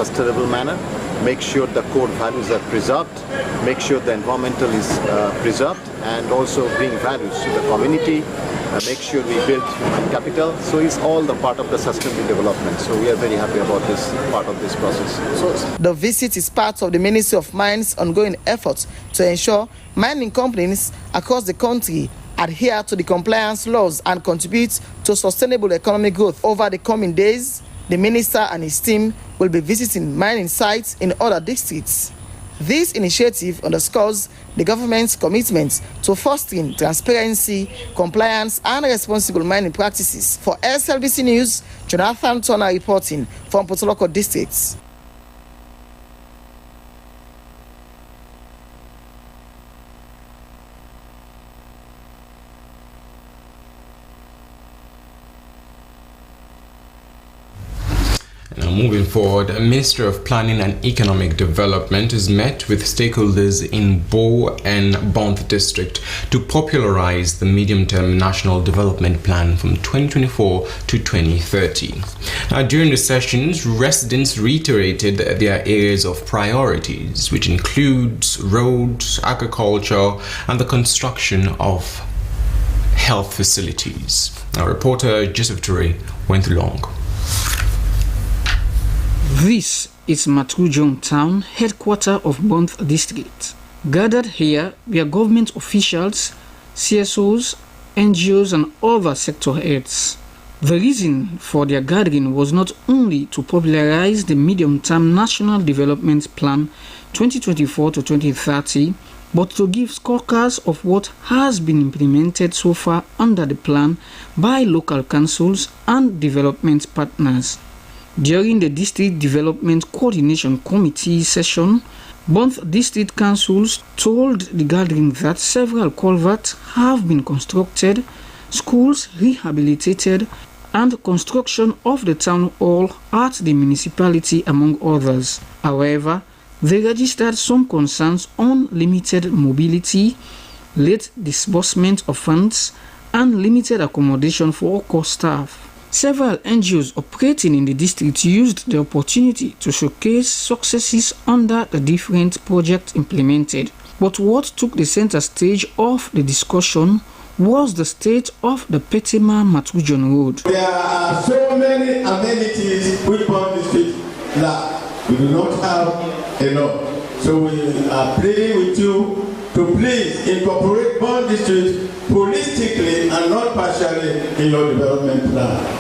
sustainable manner, make sure the core values are preserved, make sure the environmental is preserved, and also bring values to the community, make sure we build human capital. So it's all the part of the sustainable development. So we are very happy about this part of this process. The visit is part of the Ministry of Mines' ongoing efforts to ensure mining companies across the country adhere to the compliance laws and contribute to sustainable economic growth. Over the coming days, the minister and his team will be visiting mining sites in other districts. This initiative underscores the government's commitment to fostering transparency, compliance, and responsible mining practices. For SLBC News, Jonathan Turner reporting from Potoloko District. Now, moving forward, the Ministry of Planning and Economic Development has met with stakeholders in Bo and Bonth District to popularize the medium-term National Development Plan from 2024 to 2030. Now, during the sessions, residents reiterated their areas of priorities, which includes roads, agriculture, and the construction of health facilities. Our reporter Joseph Toure went along. This is Matrujon town, headquarters of Bonth district. Gathered here were government officials, CSOs, NGOs and other sector heads. The reason for their gathering was not only to popularize the medium-term National Development Plan 2024 to 2030, but to give scorecards of what has been implemented so far under the plan by local councils and development partners. During the District Development Coordination Committee session, Bonth District Councils told the gathering that several culverts have been constructed, schools rehabilitated, and construction of the town hall at the municipality, among others. However, they registered some concerns on limited mobility, late disbursement of funds, and limited accommodation for core staff. Several NGOs operating in the district used the opportunity to showcase successes under the different projects implemented. But what took the center stage of the discussion was the state of the Kenema Matrujon Road. There are so many amenities which Bonth district lack. We do not have enough. So we are pleading with you to please incorporate Bonth district holistically and not partially in your development plan.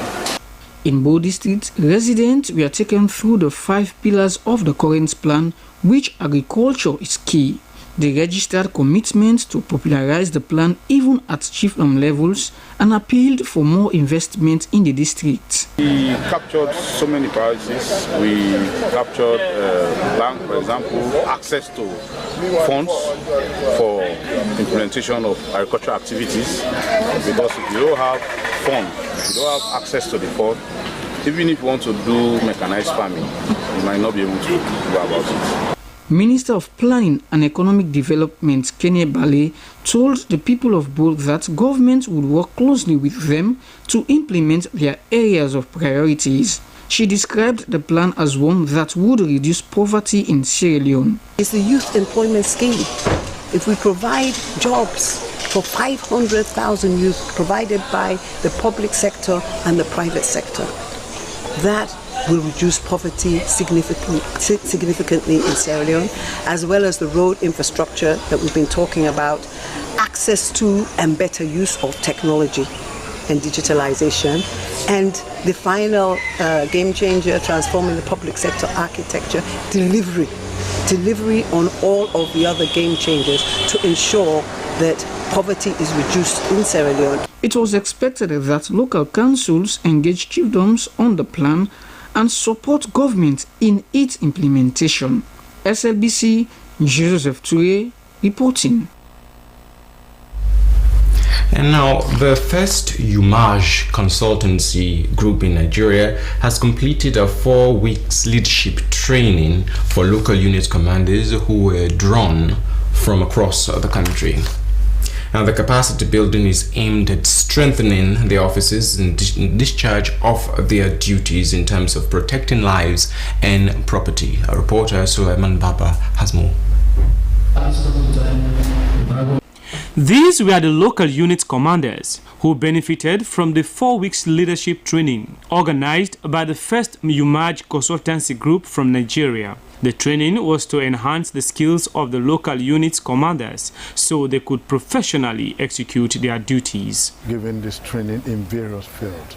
In Bo District, residents were taken through the 5 pillars of the current plan, which agriculture is key. They registered commitment to popularize the plan even at chiefdom levels and appealed for more investment in the district. We captured so many priorities. We captured land, for example, access to funds for implementation of agricultural activities. Because if you don't have funds, if you don't have access to the fund, even if you want to do mechanized farming, you might not be able to go about it. Minister of Planning and Economic Development Kenema told the people of Bo that government would work closely with them to implement their areas of priorities. She described the plan as one that would reduce poverty in Sierra Leone. It's the youth employment scheme. If we provide jobs for 500,000 youth provided by the public sector and the private sector, that will reduce poverty significantly in Sierra Leone, as well as the road infrastructure that we've been talking about, access to and better use of technology and digitalization, and the final game changer, transforming the public sector architecture, delivery on all of the other game changers to ensure that poverty is reduced in Sierra Leone. It was expected that local councils engage chiefdoms on the plan and support government in its implementation. SLBC, Joseph Toure reporting. And now, the first UMAJ consultancy group in Nigeria has completed a 4-week leadership training for local unit commanders who were drawn from across the country. Now, the capacity building is aimed at strengthening the officers in discharge of their duties in terms of protecting lives and property. Our reporter Sulaiman Baba has more. These were the local unit commanders who benefited from the 4 weeks leadership training organized by the first UMAJ consultancy group from Nigeria. The training was to enhance the skills of the local units commanders so they could professionally execute their duties. Given this training in various fields,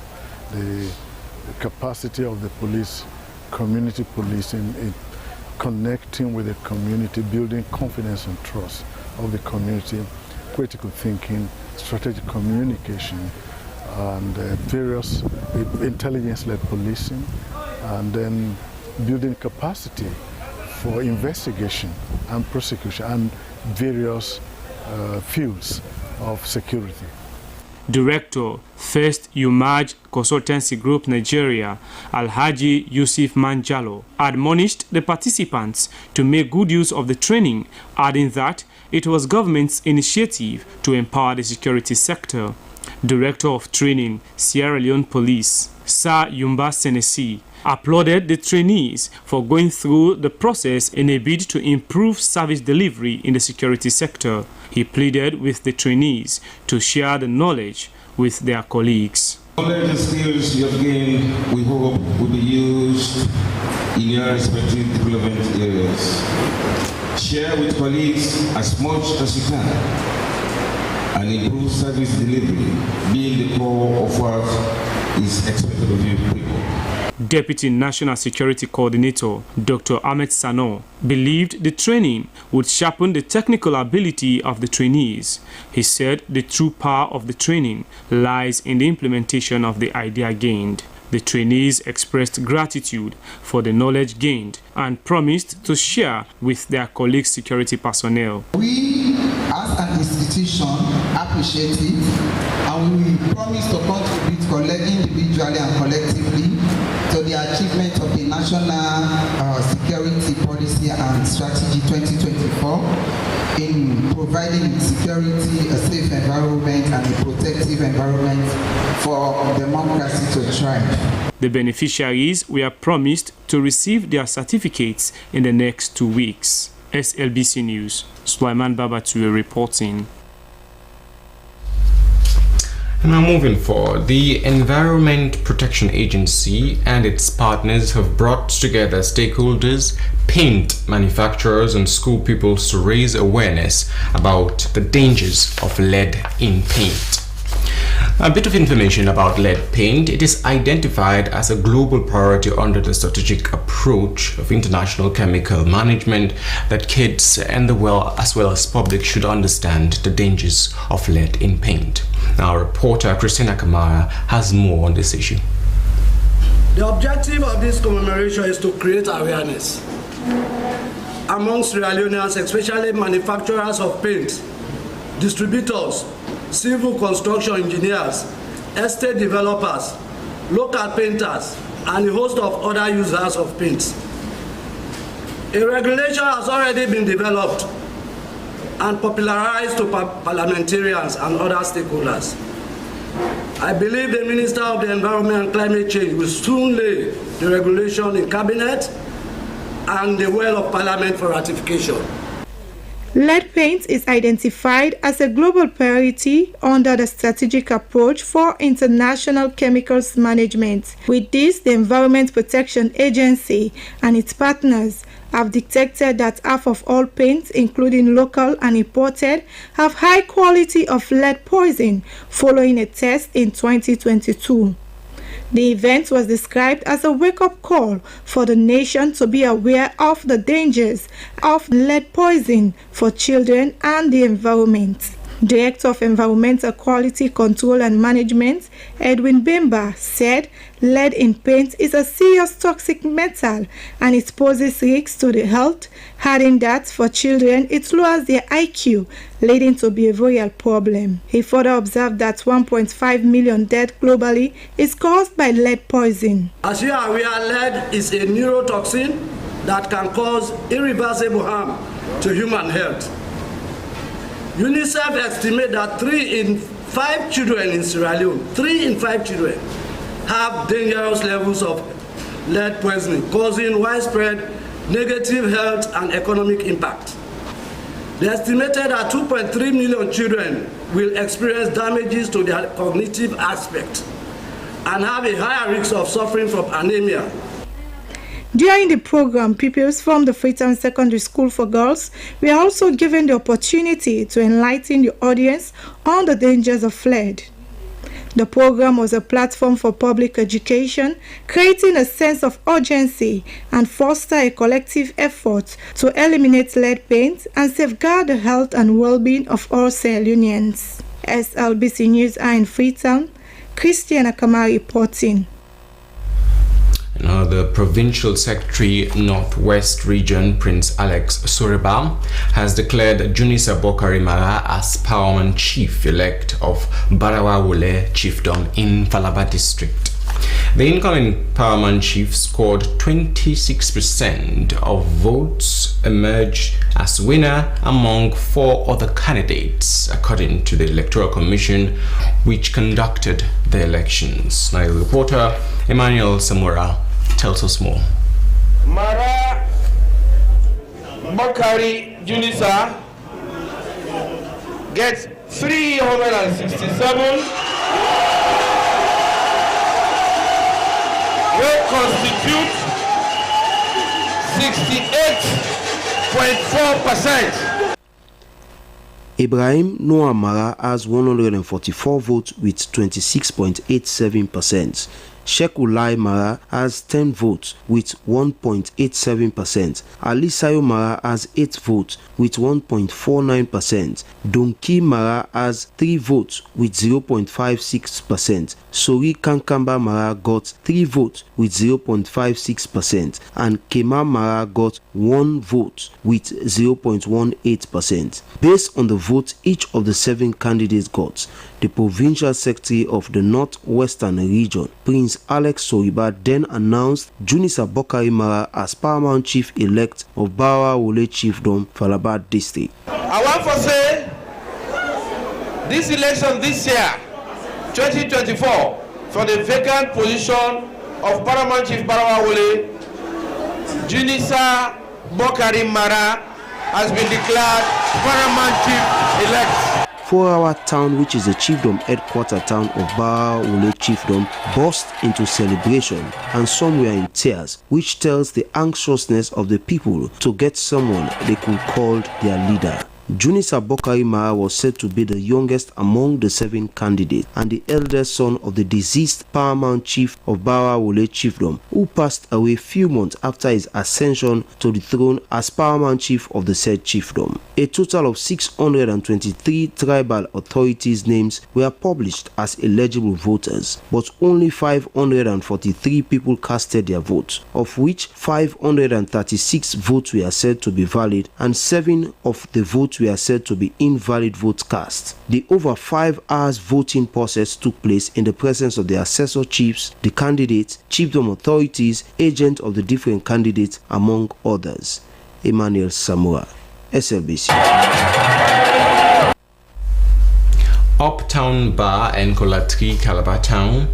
the capacity of the police, community policing, in connecting with the community, building confidence and trust of the community, critical thinking, strategic communication, and various intelligence-led policing, and then building capacity for investigation and prosecution and various fields of security. Director, First UMAJ Consultancy Group Nigeria, Alhaji Yusuf Manjalo, admonished the participants to make good use of the training, adding that it was government's initiative to empower the security sector. Director of Training, Sierra Leone Police, Sir Yumba Senesi, applauded the trainees for going through the process in a bid to improve service delivery in the security sector. He pleaded with the trainees to share the knowledge with their colleagues. Knowledge and skills you have gained, we hope, will be used in your respective development areas. Share with colleagues as much as you can and improve service delivery, being the core of what is expected of you people. Deputy National Security Coordinator Dr. Ahmed Sano believed the training would sharpen the technical ability of the trainees. He said the true power of the training lies in the implementation of the idea gained. The trainees expressed gratitude for the knowledge gained and promised to share with their colleagues security personnel. We, as an institution, appreciate it, and we promise to contribute individually and collectively to the achievement of the National Security Policy and Strategy 2024 in providing security, a safe environment, and a protective environment for democracy to thrive. The beneficiaries were promised to receive their certificates in the next 2 weeks. SLBC News, Sulaiman Babatue reporting. Now moving forward, the Environment Protection Agency and its partners have brought together stakeholders, paint manufacturers and school pupils to raise awareness about the dangers of lead in paint. A bit of information about lead paint. It is identified as a global priority under the strategic approach of international chemical management that kids and as well as public should understand the dangers of lead in paint. Our reporter Christina Kamara has more on this issue. The objective of this commemoration is to create awareness among Sierra Leoneans, especially manufacturers of paint, distributors, civil construction engineers, estate developers, local painters, and a host of other users of paints. A regulation has already been developed and popularized to parliamentarians and other stakeholders. I believe the Minister of the Environment and Climate Change will soon lay the regulation in Cabinet and the well of Parliament for ratification. Lead paint is identified as a global priority under the strategic approach for international chemicals management. With this, the Environment Protection Agency and its partners have detected that half of all paints, including local and imported, have high quality of lead poison following a test in 2022. The event was described as a wake-up call for the nation to be aware of the dangers of lead poison for children and the environment. Director of Environmental Quality Control and Management, Edwin Bemba, said lead in paint is a serious toxic metal and it poses risks to the health, adding that for children it lowers their IQ, leading to behavioral problems. He further observed that 1.5 million deaths globally is caused by lead poison. As you are aware, lead is a neurotoxin that can cause irreversible harm to human health. UNICEF estimates that 3 in 5 children in Sierra Leone, 3 in 5 children have dangerous levels of lead poisoning, causing widespread negative health and economic impact. They estimated that 2.3 million children will experience damages to their cognitive aspect and have a higher risk of suffering from anemia. During the program, pupils from the Freetown Secondary School for Girls were also given the opportunity to enlighten the audience on the dangers of lead. The program was a platform for public education, creating a sense of urgency and foster a collective effort to eliminate lead paint and safeguard the health and well-being of all Sierra Leoneans. SLBC News are in Freetown. Christiana Kamari reporting. Now, the Provincial Secretary, Northwest Region, Prince Alex Soreba, has declared Junisa Bokari Mara as Paramount Chief-elect of Barawa Wole Chiefdom in Falaba District. The incoming Paramount Chief scored 26% of votes, emerged as winner among 4 other candidates, according to the Electoral Commission, which conducted the elections. Now, reporter Emmanuel Samura tells us more. Mara Bakari Junisa gets 367, will constitute 68.4%. Ibrahim Noah Mara has 144 votes with 26.87%. Shekulai Mara has 10 votes with 1.87%. Ali Sayo Mara has 8 votes with 1.49%. Donki Mara has 3 votes with 0.56%. Sori Kankamba Mara got 3 votes with 0.56%. And Kema Mara got 1 vote with 0.18%. Based on the votes each of the 7 candidates got, the Provincial Secretary of the Northwestern Region, Prince Alex Soriba, then announced Junisa Bokari Mara as Paramount Chief-elect of Barawa Wole Chiefdom, Falaba District. I want to say, this election this year, 2024, for the vacant position of Paramount Chief Barawa Wole, Junisa Bokari Mara has been declared Paramount Chief-elect. 4-hour town, which is the chiefdom headquarter town of Barawa Wole Chiefdom, burst into celebration and some were in tears, which tells the anxiousness of the people to get someone they could call their leader. Junisa Bokari Mara was said to be the youngest among the 7 candidates and the eldest son of the deceased Paramount Chief of Barawa Wole Chiefdom, who passed away few months after his ascension to the throne as Paramount Chief of the said chiefdom. A total of 623 tribal authorities' names were published as eligible voters, but only 543 people casted their votes, of which 536 votes were said to be valid and 7 of the votes were said to be invalid votes cast. The over 5 hours voting process took place in the presence of the assessor chiefs, the candidates, chiefdom authorities, agents of the different candidates, among others. Emmanuel Samura, SLBC. Uptown Bar and Colatri, Calabar Town,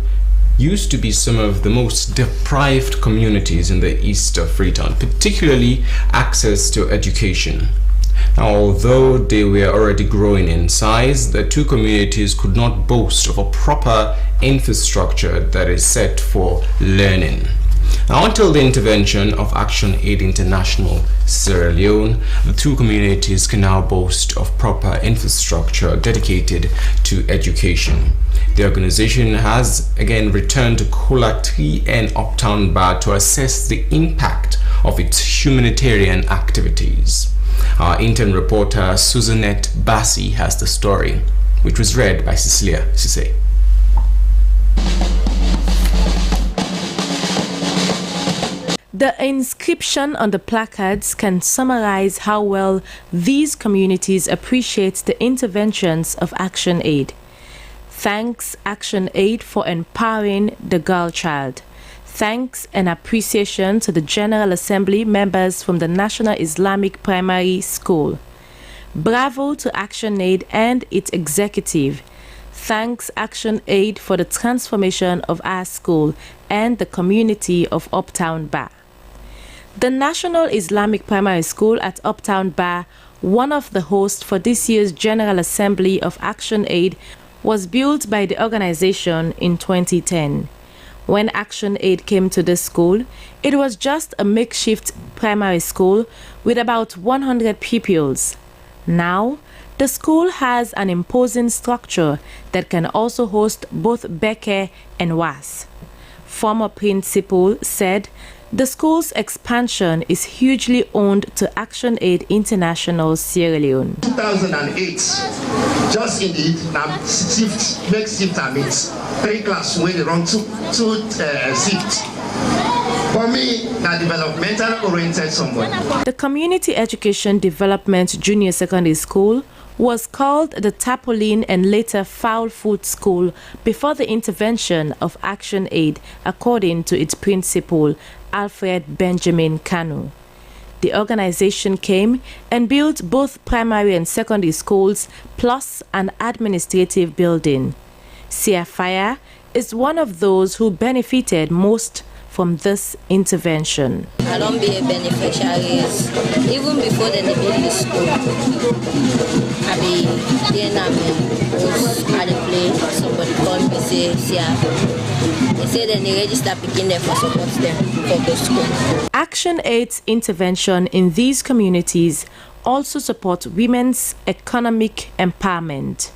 used to be some of the most deprived communities in the east of Freetown, particularly access to education. Now, although they were already growing in size, the 2 communities could not boast of a proper infrastructure that is set for learning. Now, until the intervention of Action Aid International Sierra Leone, the 2 communities can now boast of proper infrastructure dedicated to education. The organization has again returned to Colatri and Uptown Bar to assess the impact of its humanitarian activities. Our intern reporter Suzanette Bassi has the story, which was read by Cecilia Sise. The inscription on the placards can summarize how well these communities appreciate the interventions of Action Aid. Thanks Action Aid for empowering the girl child. Thanks and appreciation to the General Assembly members from the National Islamic Primary School. Bravo to ActionAid and its executive. Thanks ActionAid for the transformation of our school and the community of Uptown Bar. The National Islamic Primary School at Uptown Bar, one of the hosts for this year's General Assembly of ActionAid, was built by the organization in 2010. When ActionAid came to this school, it was just a makeshift primary school with about 100 pupils. Now, the school has an imposing structure that can also host both Beke and Was. Former principal said the school's expansion is hugely owed to ActionAid International Sierra Leone. 2008, just in the makeshift amidst 3 classes when they run two shifts. For me, a developmental oriented somebody. The Community Education Development Junior Secondary School was called the Tarpaulin and later Foul Foot School before the intervention of ActionAid, according to its principal, Alfred Benjamin Kanu. The organization came and built both primary and secondary schools plus an administrative building. Sierra is one of those who benefited most from this intervention. I don't be a beneficiary. Even before they build the school, I be then was at the place. Somebody called me say, they say that they register picking them for support them for the school. ActionAid's intervention in these communities also support women's economic empowerment.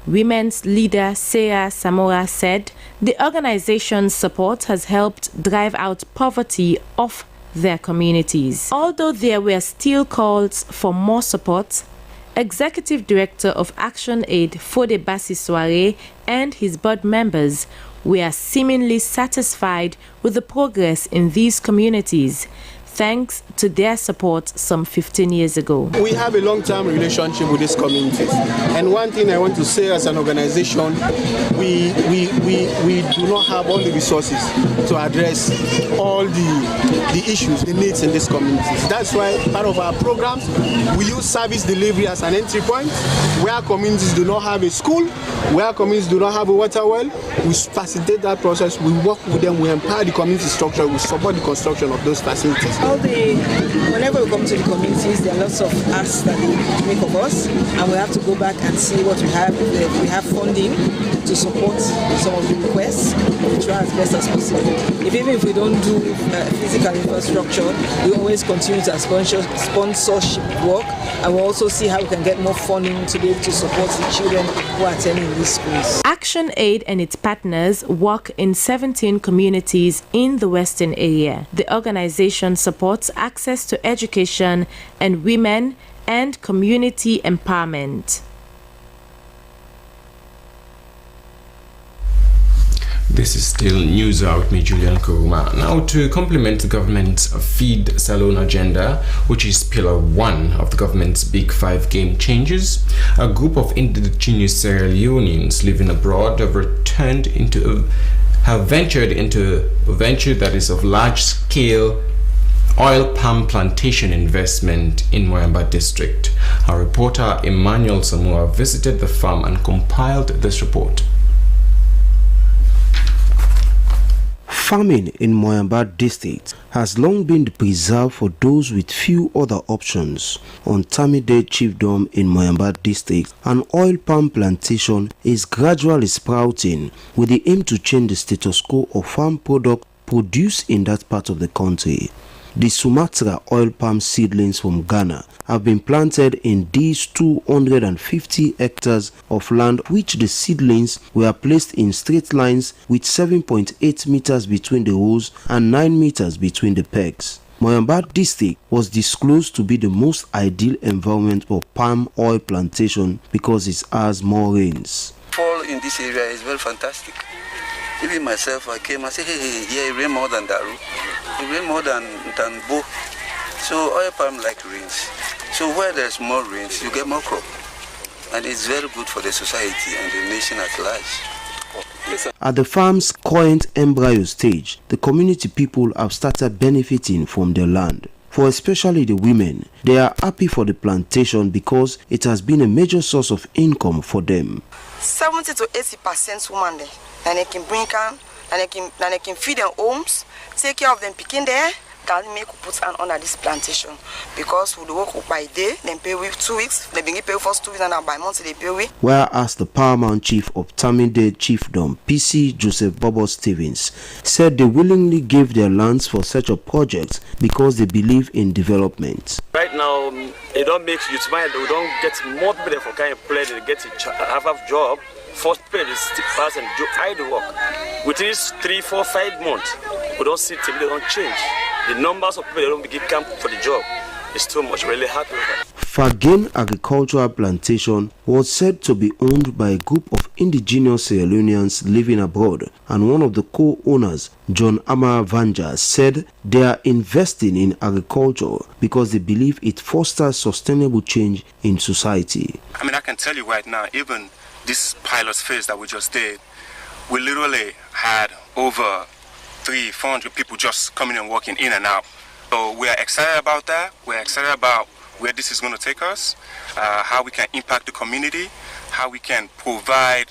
Women's leader Sarah Samora said the organization's support has helped drive out poverty of their communities. Although there were still calls for more support, Executive Director of ActionAid Fode Basisware and his board members were seemingly satisfied with the progress in these communities, thanks to their support some 15 years ago. We have a long-term relationship with these communities. And one thing I want to say as an organization, we do not have all the resources to address all the issues, the needs in these communities. That's why part of our programs, we use service delivery as an entry point. Where communities do not have a school, where communities do not have a water well, we facilitate that process, we work with them, we empower the community structure, we support the construction of those facilities. Whenever we come to the communities, there are lots of asks that they make of us, and we have to go back and see what we have. If we have funding to support some of the requests, we try as best as possible. Even if we don't do physical infrastructure, we always continue to sponsorship work, and we'll also see how we can get more funding to be able to support the children who are attending these schools. ActionAid and its partners work in 17 communities in the Western area. The organization supports access to education and women and community empowerment. This is still News Out, me Julian Kuruma. Now, to complement the government's Feed Salon agenda, which is pillar 1 of the government's Big 5 game changes, a group of indigenous Sierra Leoneans living abroad have ventured into a venture that is of large-scale oil palm plantation investment in Moyamba district. Our reporter Emmanuel Samoa visited the farm and compiled this report. Farming in Moyamba district has long been the preserve for those with few other options. On Tamide Chiefdom in Moyamba district, an oil palm plantation is gradually sprouting with the aim to change the status quo of farm product produced in that part of the country. The Sumatra oil palm seedlings from Ghana have been planted in these 250 hectares of land, which the seedlings were placed in straight lines with 7.8 meters between the rows and 9 meters between the pegs. Moyamba district was disclosed to be the most ideal environment for palm oil plantation because it has more rains. Fall in this area is very fantastic. Even myself, I came and said, hey, yeah, it rain more than that. It rain more than Bo. So oil palm like rains. So where there's more rains, you get more crop. And it's very good for the society and the nation at large. At the farm's current embryo stage, the community people have started benefiting from their land. For especially the women, they are happy for the plantation because it has been a major source of income for them. 70 to 80% women there, and they can bring can, and they can feed their homes, take care of them picking there. Can make put on this plantation because we work by day, then pay with 2 weeks, they bring pay for 2 weeks and by month they pay with. Where as the paramount chief of Taminde Chiefdom, PC Joseph Bobo Stevens, said they willingly gave their lands for such a project because they believe in development. Right now, it don't make youth mind. We don't get more people for kind of play. They get a job. First period is pass and do idle work. Within 3, 4, 5 months, we don't see them, they don't change. The numbers of people that don't begin camp for the job is too much. Really happy with that. Fagin Agricultural Plantation was said to be owned by a group of indigenous Sierra Leoneans living abroad, and one of the co-owners, John Amara Vanja, said they are investing in agriculture because they believe it fosters sustainable change in society. I mean, I can tell you right now, even this pilot phase that we just did, we literally had over 300-400 people just coming and walking in and out. So we are excited about that. We're excited about where this is going to take us, how we can impact the community, how we can provide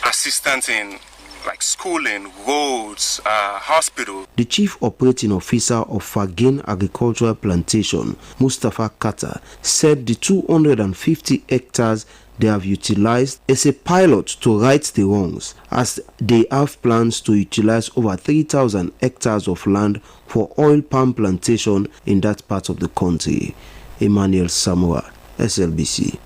assistance in like schooling, roads, hospitals. The chief operating officer of Fagin Agricultural Plantation, Mustafa Kata, said the 250 hectares they have utilized as a pilot to right the wrongs, as they have plans to utilize over 3,000 hectares of land for oil palm plantation in that part of the country. Emmanuel Samoa, SLBC.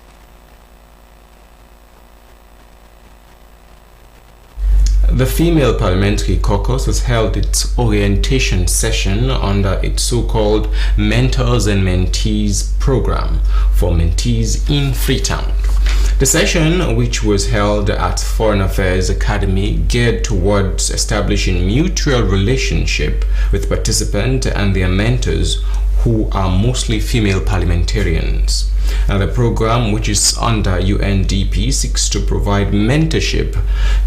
The Female Parliamentary Caucus has held its orientation session under its so-called Mentors and Mentees program for mentees in Freetown. The session, which was held at Foreign Affairs Academy, geared towards establishing mutual relationship with participants and their mentors, who are mostly female parliamentarians. The program, which is under UNDP, seeks to provide mentorship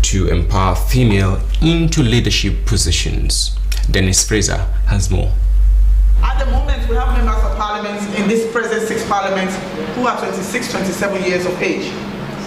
to empower female into leadership positions. Dennis Fraser has more. At the moment, we have members of parliament in this present 6 parliaments who are 26, 27 years of age.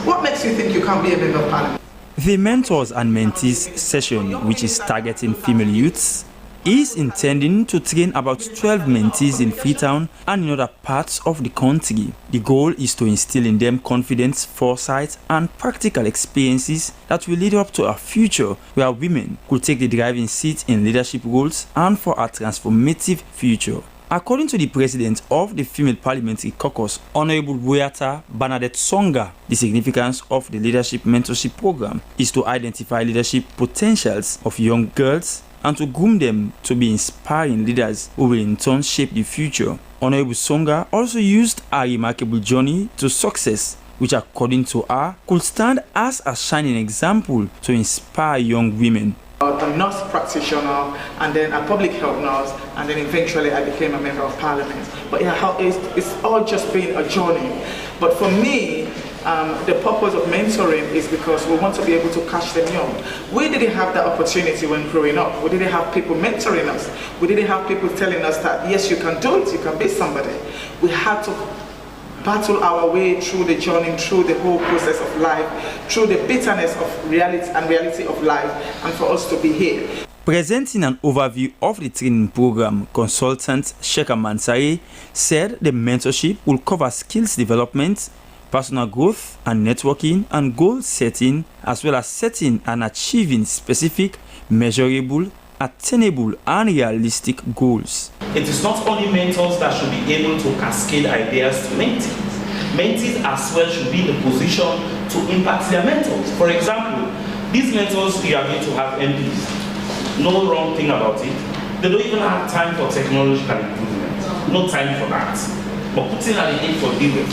What makes you think you can be a member of parliament? The Mentors and Mentees session, which is targeting female youths, is intending to train about 12 mentees in Freetown and in other parts of the country. The goal is to instill in them confidence, foresight, and practical experiences that will lead up to a future where women could take the driving seat in leadership roles and for a transformative future. According to the president of the Female Parliamentary Caucus, Honorable Boyata Bernadette Songa, the significance of the Leadership Mentorship Program is to identify leadership potentials of young girls and to groom them to be inspiring leaders who will in turn shape the future. Honorable Songa also used a remarkable journey to success, which according to her could stand as a shining example to inspire young women. A nurse practitioner, and then a public health nurse, and then eventually I became a member of parliament. But yeah, it's all just been a journey. But for me, the purpose of mentoring is because we want to be able to catch them young. We didn't have that opportunity when growing up. We didn't have people mentoring us. We didn't have people telling us that, yes, you can do it, you can be somebody. We had to battle our way through the journey, through the whole process of life, through the bitterness of reality of life, and for us to be here. Presenting an overview of the training program, consultant Sheka Mansari said the mentorship will cover skills development, personal growth and networking, and goal setting, as well as setting and achieving specific, measurable, attainable and realistic goals. It is not only mentors that should be able to cascade ideas to mentees. Mentees as well should be in a position to impact their mentors. For example, these mentors, you are going to have MPs. No wrong thing about it. They don't even have time for technological improvement. No time for that. But putting an aim for giving.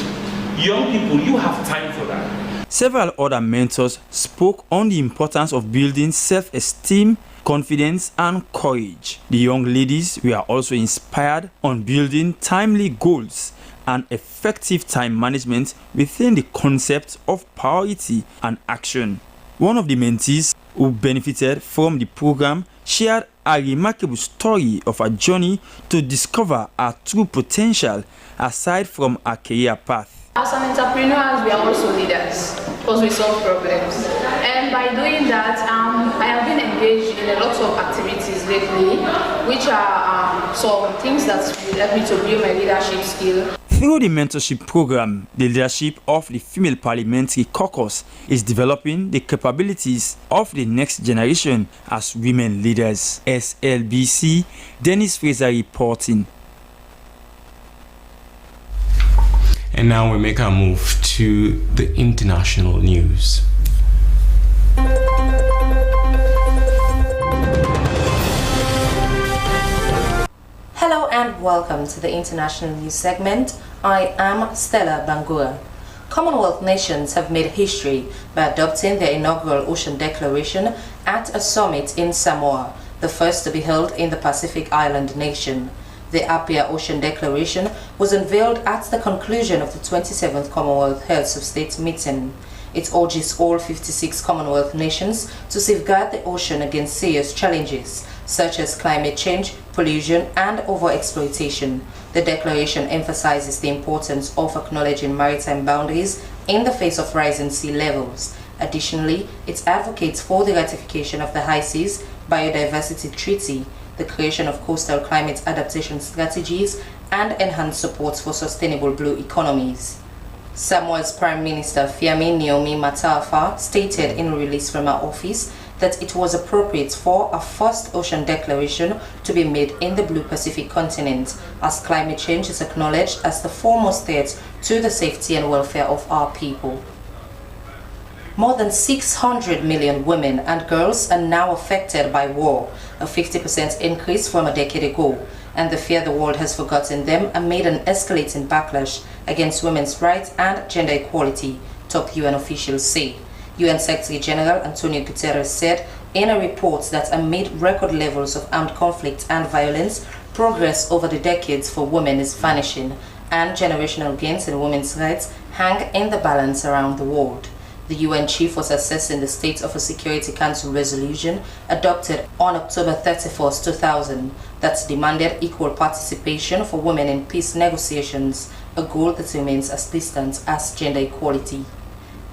Young people, you have time for that. Several other mentors spoke on the importance of building self-esteem, confidence, and courage. The young ladies were also inspired on building timely goals and effective time management within the concept of priority and action. One of the mentees who benefited from the program shared a remarkable story of a journey to discover our true potential aside from a career path. As an entrepreneur, we are also leaders because we solve problems. And by doing that, I have been engaged in a lot of activities lately, which are some things that will help me to build my leadership skill. Through the mentorship program, the leadership of the Female Parliamentary Caucus is developing the capabilities of the next generation as women leaders. SLBC, Dennis Fraser reporting. And now we make our move to the international news. Hello and welcome to the international news segment. I am Stella Bangura. Commonwealth nations have made history by adopting their inaugural Ocean Declaration at a summit in Samoa, the first to be held in the Pacific island nation. The Apia Ocean Declaration was unveiled at the conclusion of the 27th Commonwealth Heads of State meeting. It urges all 56 Commonwealth nations to safeguard the ocean against serious challenges such as climate change, pollution, and overexploitation. The declaration emphasizes the importance of acknowledging maritime boundaries in the face of rising sea levels. Additionally, it advocates for the ratification of the High Seas Biodiversity Treaty, the creation of coastal climate adaptation strategies, and enhanced support for sustainable blue economies. Samoa's Prime Minister Fiami Naomi Mataafa stated in a release from her office that it was appropriate for a first ocean declaration to be made in the Blue Pacific continent, as climate change is acknowledged as the foremost threat to the safety and welfare of our people. More than 600 million women and girls are now affected by war, a 50% increase from a decade ago, and the fear the world has forgotten them amid an escalating backlash against women's rights and gender equality, top UN officials say. UN Secretary General Antonio Guterres said in a report that amid record levels of armed conflict and violence, progress over the decades for women is vanishing, and generational gains in women's rights hang in the balance around the world. The UN chief was assessing the state of a Security Council resolution adopted on October 31, 2000 that demanded equal participation for women in peace negotiations, a goal that remains as distant as gender equality.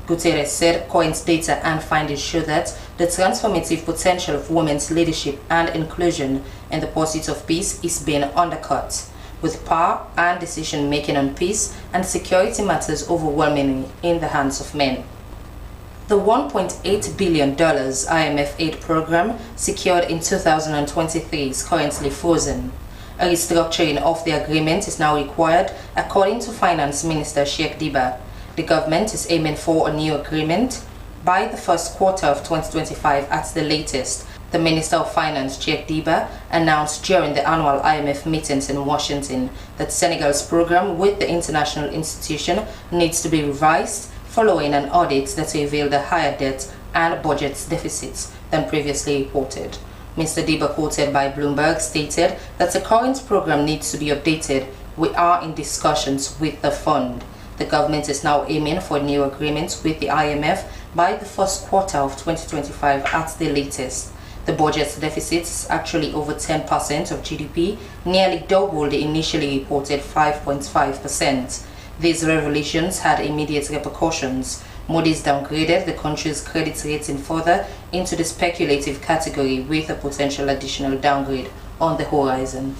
Guterres said current data and findings show that the transformative potential of women's leadership and inclusion in the pursuit of peace is being undercut, with power and decision-making on peace and security matters overwhelmingly in the hands of men. The $1.8 billion IMF aid program secured in 2023 is currently frozen. A restructuring of the agreement is now required, according to Finance Minister Sheikh Diba. The government is aiming for a new agreement by the first quarter of 2025 at the latest, the Minister of Finance, Sheikh Diba, announced during the annual IMF meetings in Washington that Senegal's program with the international institution needs to be revised following an audit that revealed a higher debt and budget deficits than previously reported. Mr. Diba, quoted by Bloomberg, stated that the current program needs to be updated. We are in discussions with the fund. The government is now aiming for new agreements with the IMF by the first quarter of 2025 at the latest. The budget deficit is actually over 10% of GDP, nearly double the initially reported 5.5%. These revelations had immediate repercussions. Moody's downgraded the country's credit rating further into the speculative category, with a potential additional downgrade on the horizon.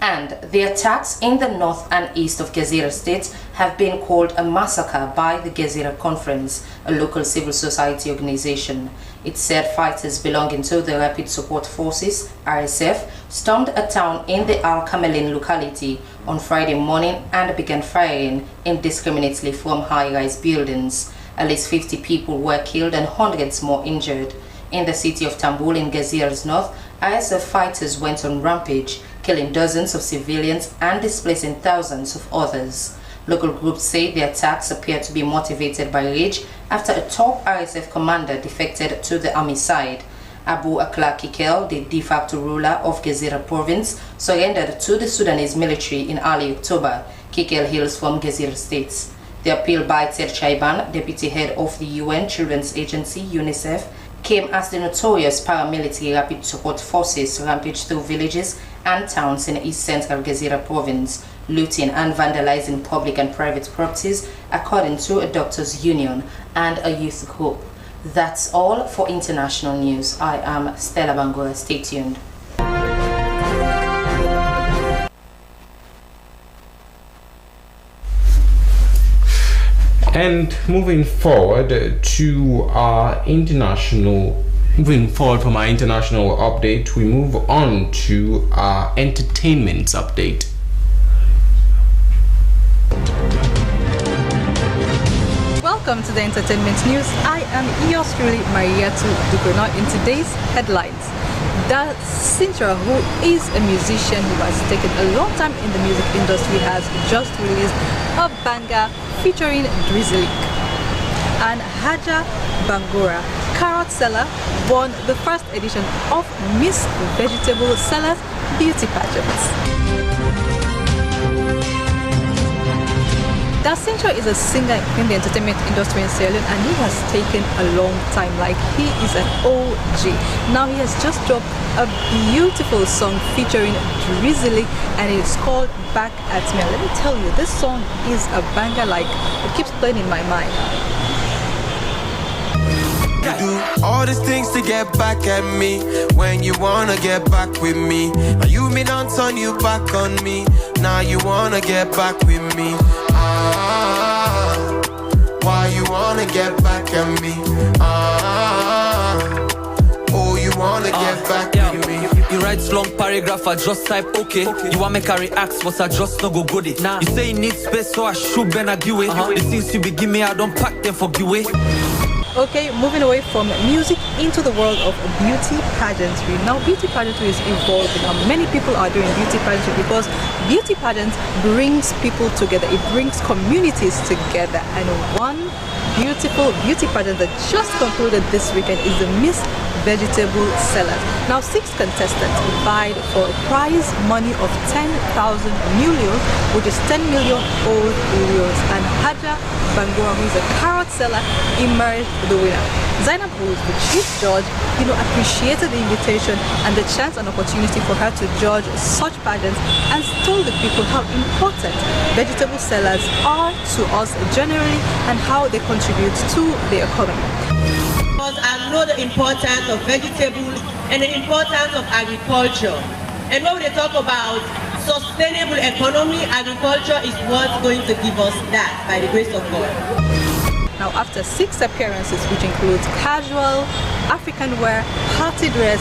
And the attacks in the north and east of Gezira State have been called a massacre by the Gezira Conference, a local civil society organization. It said fighters belonging to the Rapid Support Forces, RSF, stormed a town in the Al Kamelin locality on Friday morning and began firing indiscriminately from high-rise buildings. At least 50 people were killed and hundreds more injured. In the city of Tambul in Gezira's north, RSF fighters went on rampage, killing dozens of civilians and displacing thousands of others. Local groups say the attacks appear to be motivated by rage after a top RSF commander defected to the army side. Abu Akla Kikel, the de facto ruler of Gezira province, surrendered to the Sudanese military in early October. Kikel hails from Gezira State. The appeal by Ted Chaiban, deputy head of the UN Children's Agency, UNICEF, came as the notorious paramilitary rapid support forces rampaged through villages and towns in East Central Gezira province, looting and vandalizing public and private properties, according to a doctors' union and a youth group. That's all for international news. I am Stella Bangura. Stay tuned. And moving forward from our international update, we move on to our entertainment update. Welcome to the entertainment news. I am yours truly, Mariatu Dukono. In today's headlines, Da Sintra, who is a musician who has taken a long time in the music industry, has just released a banger featuring Drizzly. And Haja Bangura, carrot seller, won the first edition of Miss Vegetable Sellers Beauty Pageant. Da Sintra is a singer in the entertainment industry in Sierra Leone, and he has taken a long time. Like, he is an OG. Now he has just dropped a beautiful song featuring Drizzly, and it's called Back at Me. And let me tell you, this song is a banger. Like, it keeps playing in my mind. You do all these things to get back at me when you wanna get back with me. Now you me don't turn you back on me. Now you wanna get back with me. Why you wanna get back at me? Oh, you wanna get back with me. You write long paragraph, I just type okay. You want me carry axe, but I just no go good it. Nah. You say you need space, so I should been argue it. The things you be give me, I don't pack them for give away. Okay, moving away from music into the world of beauty pageantry. Now, beauty pageantry is evolving. Now, many people are doing beauty pageantry because beauty pageant brings people together. It brings communities together. And one beautiful beauty pageant that just concluded this weekend is the Miss Vegetable Sellers. Now, 6 contestants vied for a prize money of 10,000 million, which is 10 million old euros. And Haja Bangura, who is a carrot seller, emerged the winner. Zainab, who is the chief judge, appreciated the invitation and the chance and opportunity for her to judge such pageants, and told the people how important vegetable sellers are to us generally and how they contribute to the economy. I know the importance of vegetables and the importance of agriculture. And when we talk about sustainable economy, agriculture is what's going to give us that, by the grace of God. Now, after 6 appearances, which includes casual, African wear, party dress,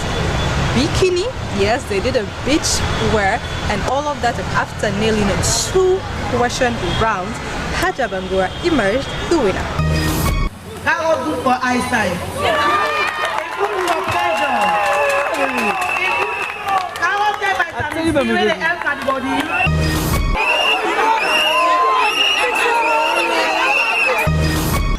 bikini, yes, they did a beach wear, and all of that, and after nailing 2 question rounds, Haja Bangura emerged the winner. That was good for eyesight. It's good for pleasure. That was vitamin C really helps the body.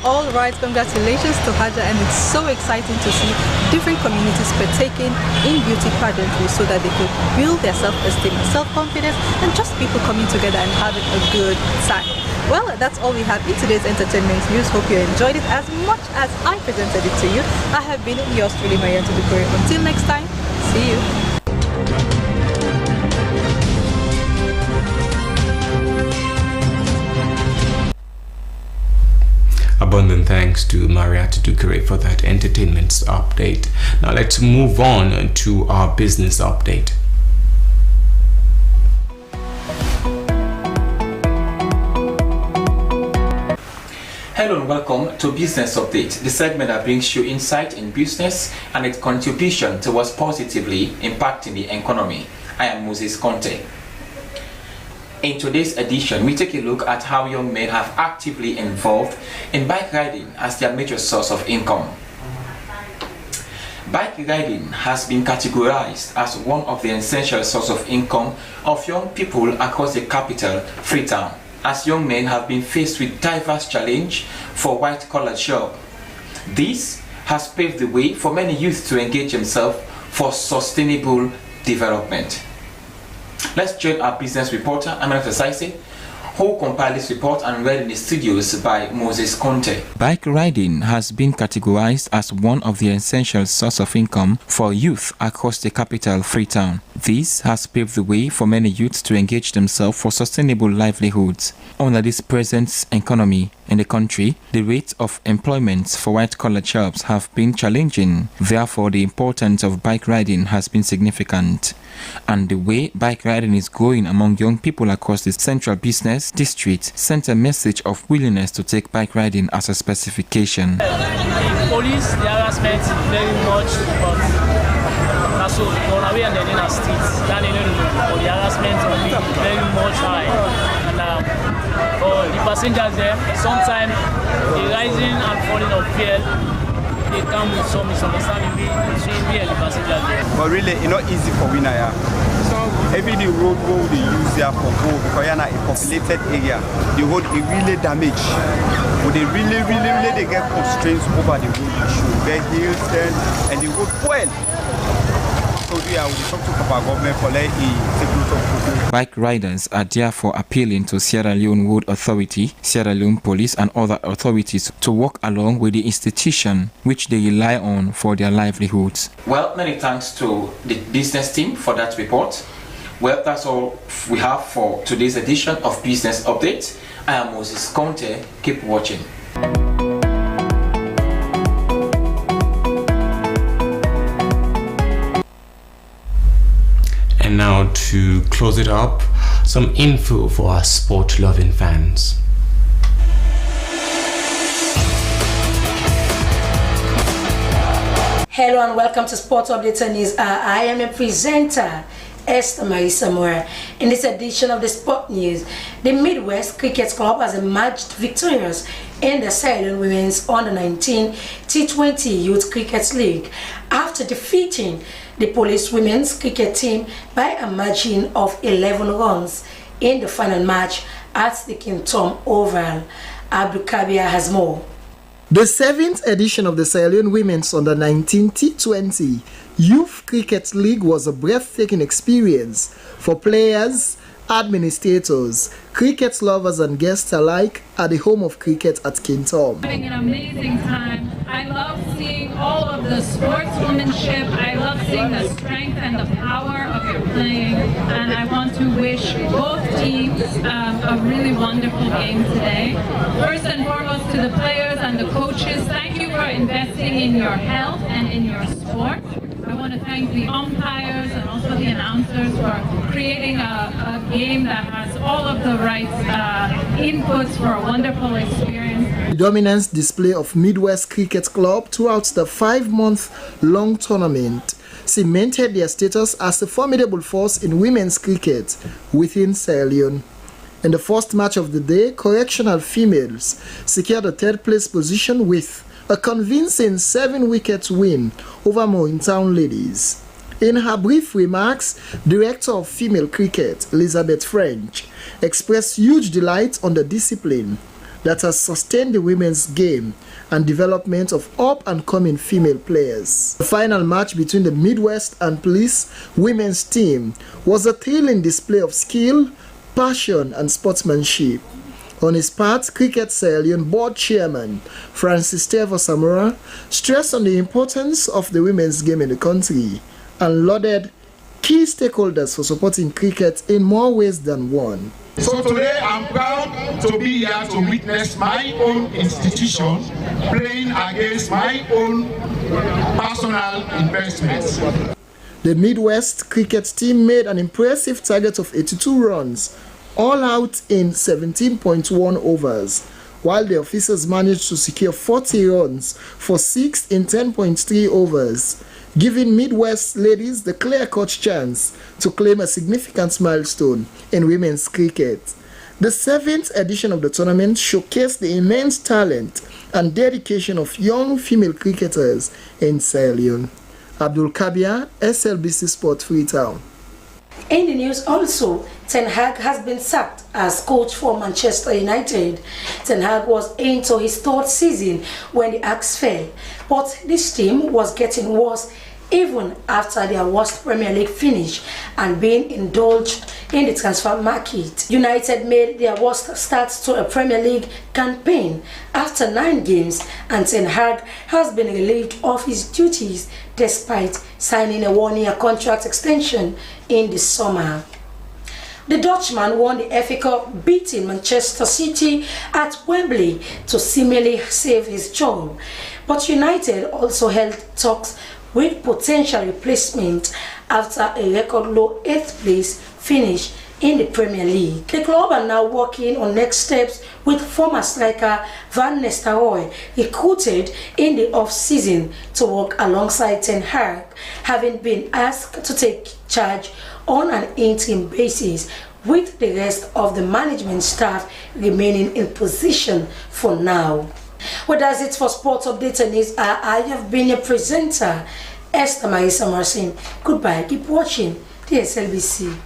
All right, congratulations to Haja, and it's so exciting to see different communities partaking in beauty pageantry so that they could build their self-esteem and self-confidence, and just people coming together and having a good time. Well, that's all we have in today's entertainment news. Hope you enjoyed it as much as I presented it to you. I have been yours truly, Mariatu Dukono. Until next time, see you. Abundant thanks to Mariatu Dukono for that entertainment update. Now let's move on to our business update. Hello and welcome to Business Update, the segment that brings you insight in business and its contribution towards positively impacting the economy. I am Moses Conte. In today's edition, we take a look at how young men have actively involved in bike riding as their major source of income. Bike riding has been categorized as one of the essential sources of income of young people across the capital, Freetown, as young men have been faced with diverse challenges for white-collar jobs. This has paved the way for many youth to engage themselves for sustainable development. Let's join our business reporter, Amanda Saise, who compiled this report and read in the studios by Moses Conte. Bike riding has been categorized as one of the essential sources of income for youth across the capital, Freetown. This has paved the way for many youths to engage themselves for sustainable livelihoods. Under this present economy in the country, the rate of employment for white-collar jobs have been challenging. Therefore, the importance of bike riding has been significant. And the way bike riding is growing among young people across the central business district sent a message of willingness to take bike riding as a specification. Police, the harassment very much, but also on our way and then in our streets, the harassment will be very much high. And for the passengers there, sometimes the rising and falling of fuel, they come with some misunderstanding between me and the passengers there. But really, it's not easy for winner. Every the road they use there for go because you're not a populated area. The road is really damaged. But they really they get constraints over the road issue. They hills then and the road well. So we talk to our government for Bike riders are therefore appealing to Sierra Leone Road Authority, Sierra Leone Police and other authorities to work along with the institution which they rely on for their livelihoods. Well, many thanks to the business team for that report. Well, that's all we have for today's edition of Business Update. I am Moses Conte. Keep watching. And now to close it up, some info for our sport-loving fans. Hello and welcome to Sports Update News. I am a presenter, Esther Marie Samora. In this edition of the Sport News, the Midwest Cricket Club has emerged victorious in the Sierra Leone Women's Under-19 T20 Youth Cricket League after defeating the Police Women's Cricket team by a margin of 11 runs in the final match at the King Tom Oval. Abdul Kabir has more. The 7th edition of the Sierra Leone Women's Under-19 T20 Youth Cricket League was a breathtaking experience for players, administrators, cricket lovers and guests alike at the home of cricket at King Tom. Having an amazing time. I love seeing all of the sportswomanship. I love seeing the strength and the power of your playing. And I want to wish both teams a really wonderful game today. First and foremost to the players and the coaches, thank you for investing in your health and in your sport. I want to thank the umpires and also the announcers for creating a game that has all of the right inputs for a wonderful experience. The dominance display of Midwest Cricket Club throughout the 5-month-long tournament cemented their status as a formidable force in women's cricket within Sierra Leone. In the first match of the day, correctional females secured a third-place position with a convincing 7-wicket win over Morningtown ladies. In her brief remarks, Director of Female Cricket, Elizabeth French, expressed huge delight on the discipline that has sustained the women's game and development of up-and-coming female players. The final match between the Midwest and Police women's team was a thrilling display of skill, passion and sportsmanship. On his part, Cricket Sierra Leone Board Chairman Francis Tevo Samora stressed on the importance of the women's game in the country and lauded key stakeholders for supporting cricket in more ways than one. So today I'm proud to be here to witness my own institution playing against my own personal investments. The Midwest cricket team made an impressive target of 82 runs, all out in 17.1 overs, while the officers managed to secure 40 runs for 6 in 10.3 overs, giving Midwest ladies the clear-cut chance to claim a significant milestone in women's cricket. The 7th edition of the tournament showcased the immense talent and dedication of young female cricketers in Sierra Leone. Abdul Kabir, SLBC Sport, Freetown. In the news also, Ten Hag has been sacked as coach for Manchester United. Ten Hag was into his third season when the axe fell, but this team was getting worse even after their worst Premier League finish and being indulged in the transfer market. United made their worst start to a Premier League campaign after 9 games, and Ten Hag has been relieved of his duties despite signing a 1-year contract extension in the summer. The Dutchman won the FA Cup, beating Manchester City at Wembley to seemingly save his job. But United also held talks with potential replacement after a record low 8th place finish in the Premier League. The club are now working on next steps with former striker Van Nistelrooy, recruited in the off-season to work alongside Ten Hag, having been asked to take charge on an interim basis, with the rest of the management staff remaining in position for now. Well, that's it for Sports Update and News. I have been your presenter, Esther Marisa Marcin. Goodbye. Keep watching the SLBC.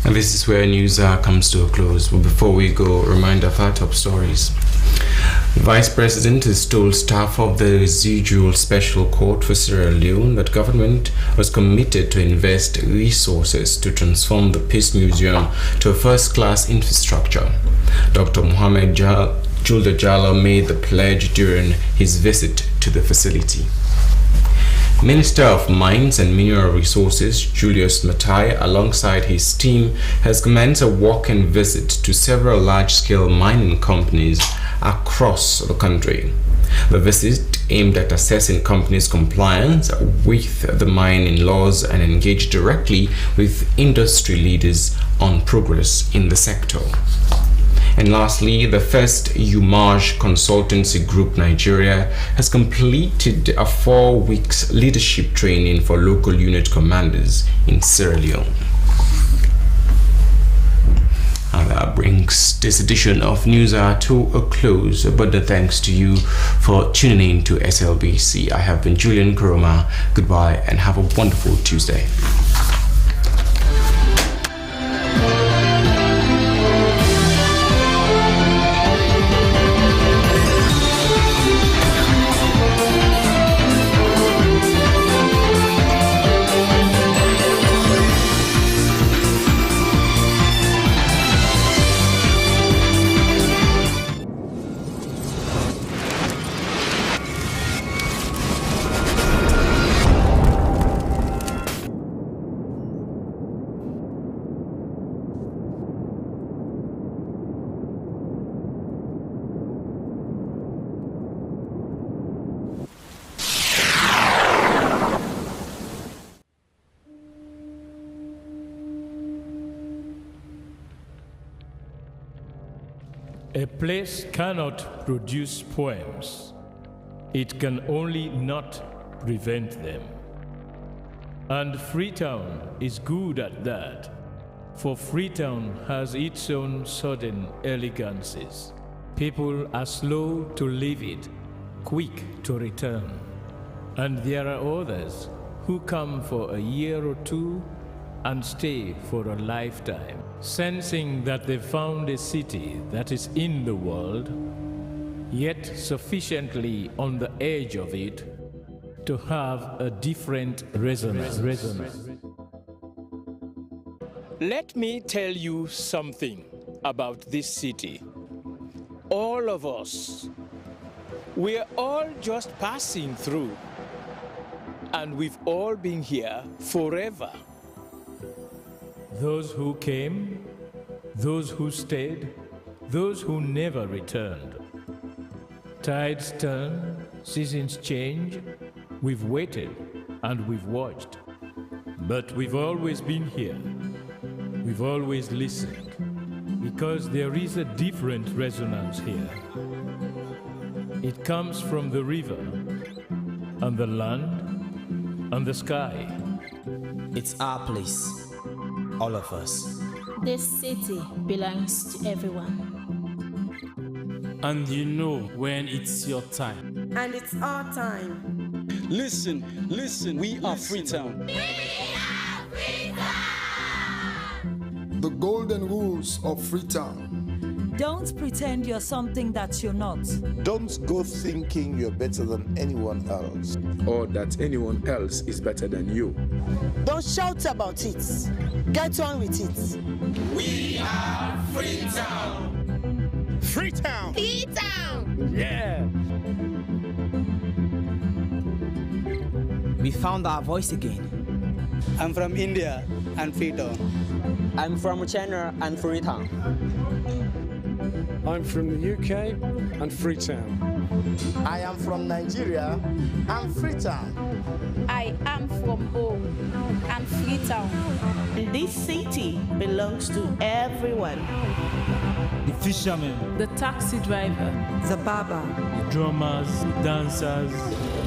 And this is where news comes to a close. But before we go, a reminder of our top stories. The Vice President has told staff of the residual special court for Sierra Leone that government was committed to invest resources to transform the Peace Museum to a first-class infrastructure. Dr. Mohamed Julda Jallo made the pledge during his visit to the facility. Minister of Mines and Mineral Resources Julius Matai, alongside his team, has commenced a walk-in visit to several large-scale mining companies across the country. The visit aimed at assessing companies' compliance with the mining laws and engage directly with industry leaders on progress in the sector. And lastly, the first UMAJ Consultancy Group Nigeria has completed a 4-week leadership training for local unit commanders in Sierra Leone. And that brings this edition of News Hour to a close, but thanks to you for tuning in to SLBC. I have been Julian Kuroma. Goodbye and have a wonderful Tuesday. A place cannot produce poems. It can only not prevent them. And Freetown is good at that, for Freetown has its own sudden elegances. People are slow to leave it, quick to return. And there are others who come for a year or two and stay for a lifetime, sensing that they've found a city that is in the world, yet sufficiently on the edge of it to have a different resonance. Let me tell you something about this city. All of us, we're all just passing through, and we've all been here forever. Those who came, those who stayed, those who never returned. Tides turn, seasons change, we've waited and we've watched. But we've always been here, we've always listened, because there is a different resonance here. It comes from the river, and the land, and the sky. It's our place. All of us. This city belongs to everyone. And you know when it's your time. And it's our time. Listen, we are Freetown. We are Freetown! The the golden rules of Freetown. Don't pretend you're something that you're not. Don't go thinking you're better than anyone else. Or that anyone else is better than you. Don't shout about it. Get on with it. We are Freetown. Freetown. Freetown. Yeah. We found our voice again. I'm from India and Freetown. I'm from China and Freetown. I'm from the UK and Freetown. I am from Nigeria and Freetown. I am from home and Freetown. This city belongs to everyone. The fishermen, The taxi driver, the barber, the drummers, the dancers,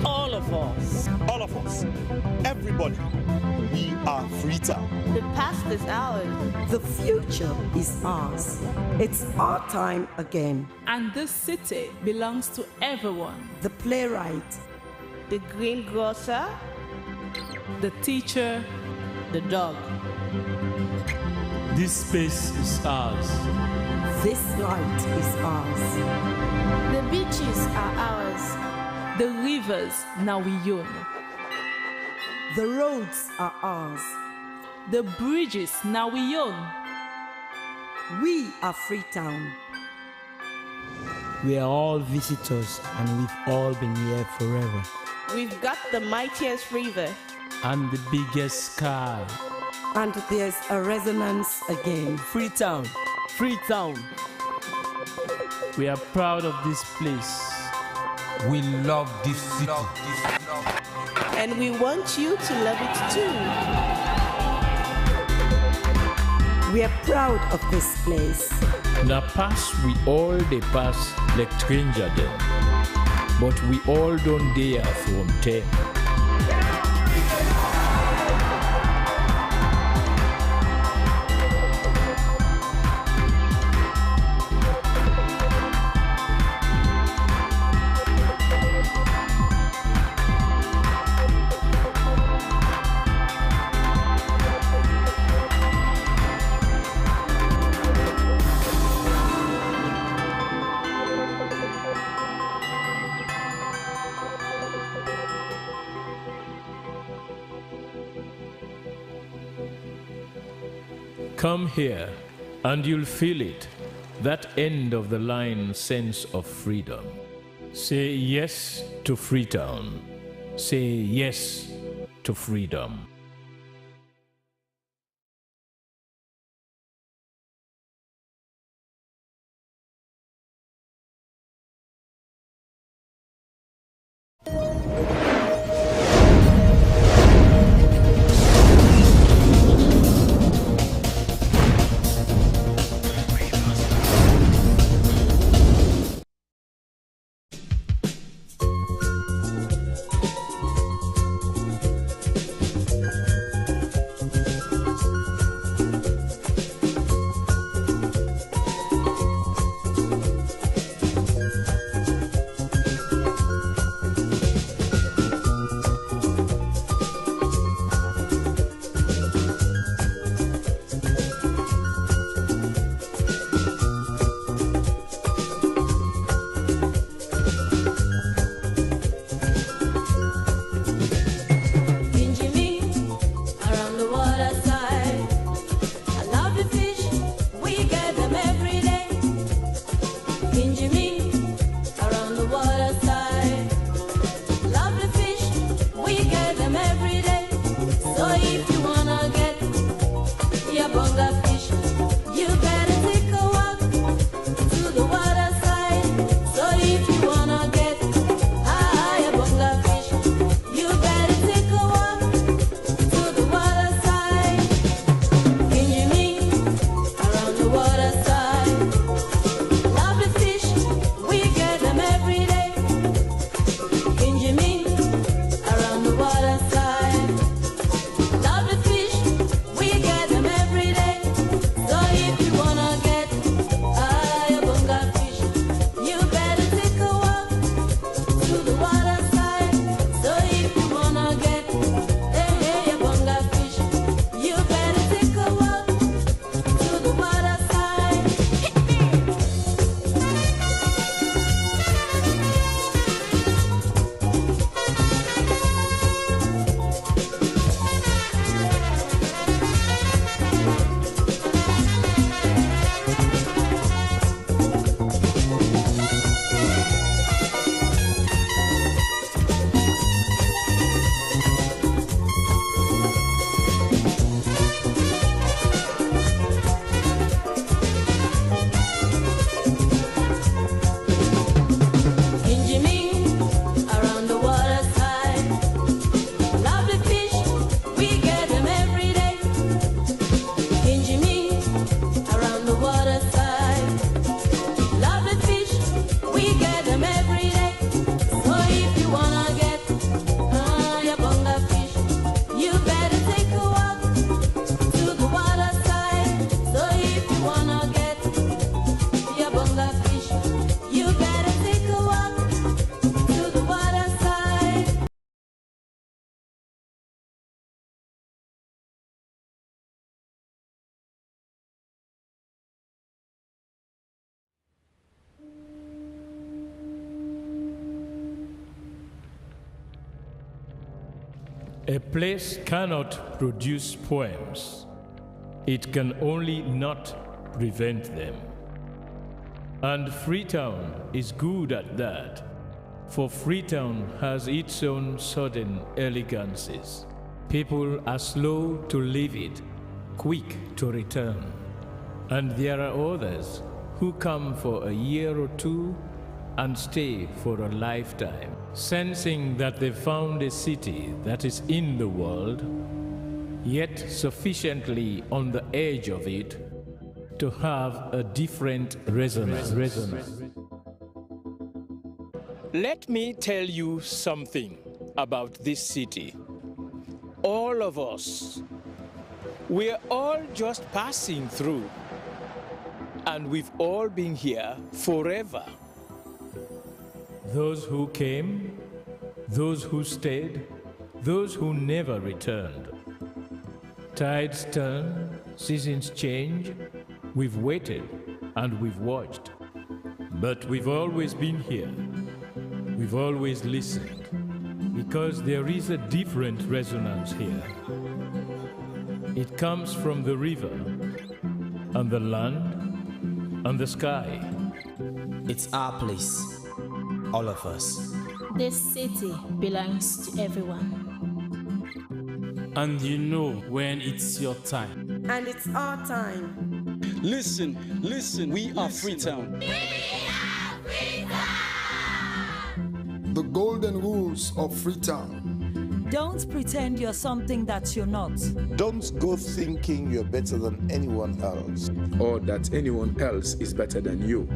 all of us. All of us. Everybody. We are Freetown. The past is ours. the future is ours. It's our time again. And this city belongs to everyone. The playwright, The greengrocer, the teacher, the dog. this space is ours. this light is ours. The beaches are ours. The rivers now we own. The roads are ours. The bridges now we own. We are Freetown. We are all visitors and we've all been here forever. We've got the mightiest river. And the biggest sky. And there's a resonance again. Freetown. Freetown. We are proud of this place. We love this city. And we want you to love it too. We are proud of this place. Na pass we all dey pass like stranger dem, but we all don dey from them. Come here, and you'll feel it, that end of the line sense of freedom. Say yes to Freetown. Say yes to freedom. A place cannot produce poems. It can only not prevent them. And Freetown is good at that, for Freetown has its own sudden elegances. People are slow to leave it, quick to return. And there are others who come for a year or two and stay for a lifetime, sensing that they've found a city that is in the world, yet sufficiently on the edge of it to have a different resonance. Let me tell you something about this city. All of us, we're all just passing through, and we've all been here forever. Those who came, those who stayed, those who never returned. Tides turn, seasons change. We've waited and we've watched. But we've always been here. We've always listened. Because there is a different resonance here. It comes from the river, and the land, and the sky. It's our place. All of us. This city belongs to everyone. And you know when it's your time. And it's our time. Listen, we are Freetown. The golden rules of Freetown. Don't pretend you're something that you're not. Don't go thinking you're better than anyone else. Or that anyone else is better than you.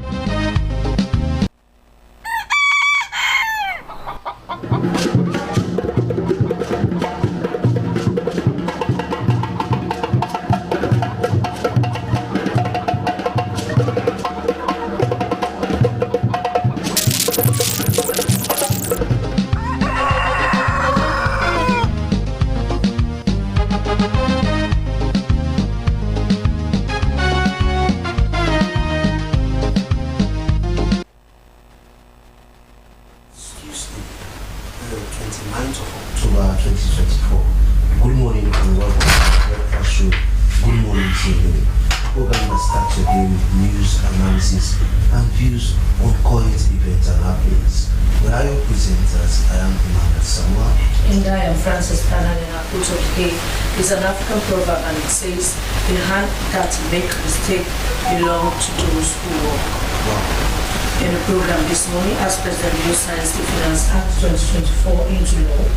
Is an African proverb, and it says, the hand that make mistake belong to those who walk. Wow. In the program this morning, as President Bill signs the Finance Act 2024 into law,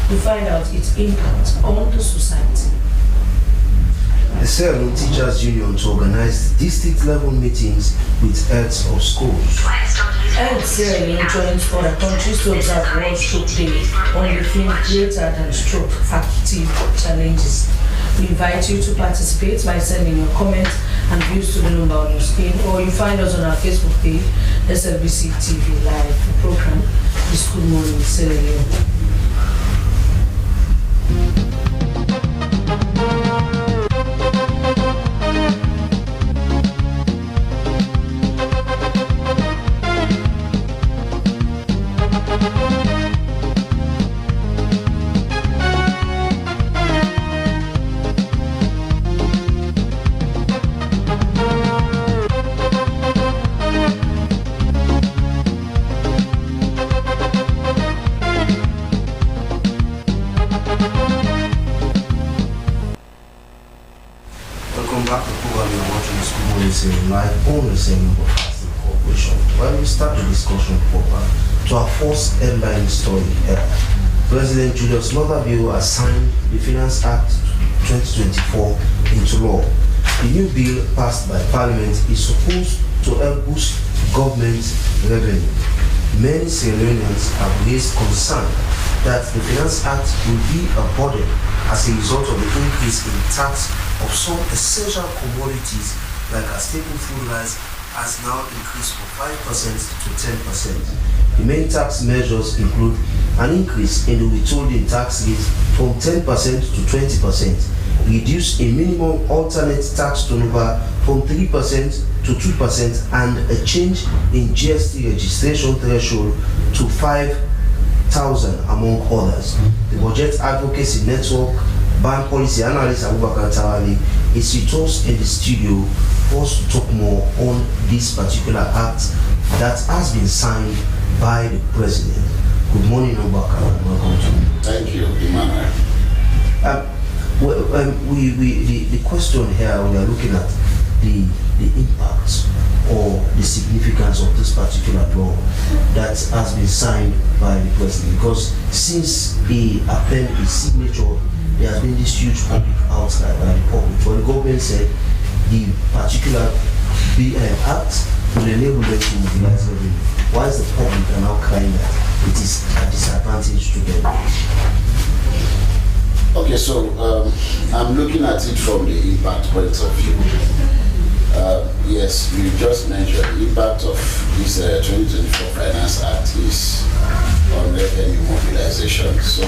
we find out its impact on the society. The Sierra Leone Teachers Union to organize district-level meetings with heads of schools. And Sierra Leone joins other countries to observe World Stroke Day on the theme greater than stroke active challenges. We invite you to participate by sending your comments and views to the number on your screen, or you find us on our Facebook page, Slbc TV Live, the program, This Good Morning Sierra Leone. Live on the Sierra Leone Broadcasting Corporation, where we start the discussion proper to our first headline story here. President Julius Maada has signed the Finance Act 2024 into law. The new bill passed by Parliament is supposed to help boost government revenue. Many Sierra Leoneans have raised concern that the Finance Act will be a burden as a result of the increase in tax of some essential commodities like a staple food rice has now increased from 5% to 10%. The main tax measures include an increase in the withholding tax rate from 10% to 20%, reduce a minimum alternate tax turnover from 3% to 2%, and a change in GST registration threshold to 5 among others. The Budget Advocacy Network Bank Policy Analyst Abubakar Tawali is with us in the studio for us to talk more on this particular act that has been signed by the President. Good morning, Abubakar, and welcome to you. Thank you, Emmanuel. The question here, we are looking at the impact or the significance of this particular law that has been signed by the President, because since he appended his signature, there has been this huge public outcry by the public. But the government said the particular act will enable them to mobilize revenue. Why is the public now crying that it is a disadvantage to them? Okay, so I'm looking at it from the impact point of view. Yes, you just mentioned the impact of this 2024 Finance Act is on revenue mobilization. So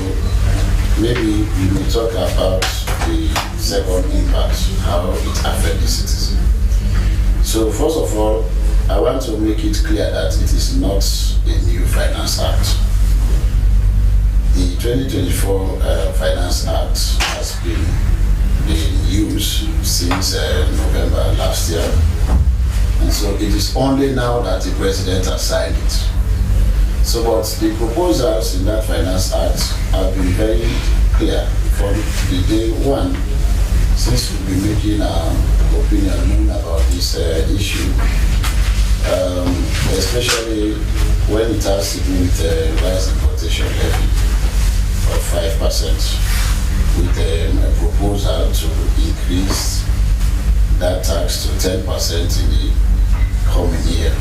maybe we will talk about the second impact, how it affects the citizen. So first of all, I want to make it clear that it is not a new Finance Act. The 2024 Finance Act has been in use since November last year, and so it is only now that the President has signed it. So but the proposals in that Finance Act have been very clear from the day one, since we've been making our opinion known about this issue, especially when it has to do with rise importation levy of 5%. With a proposal to increase that tax to 10% in the coming year.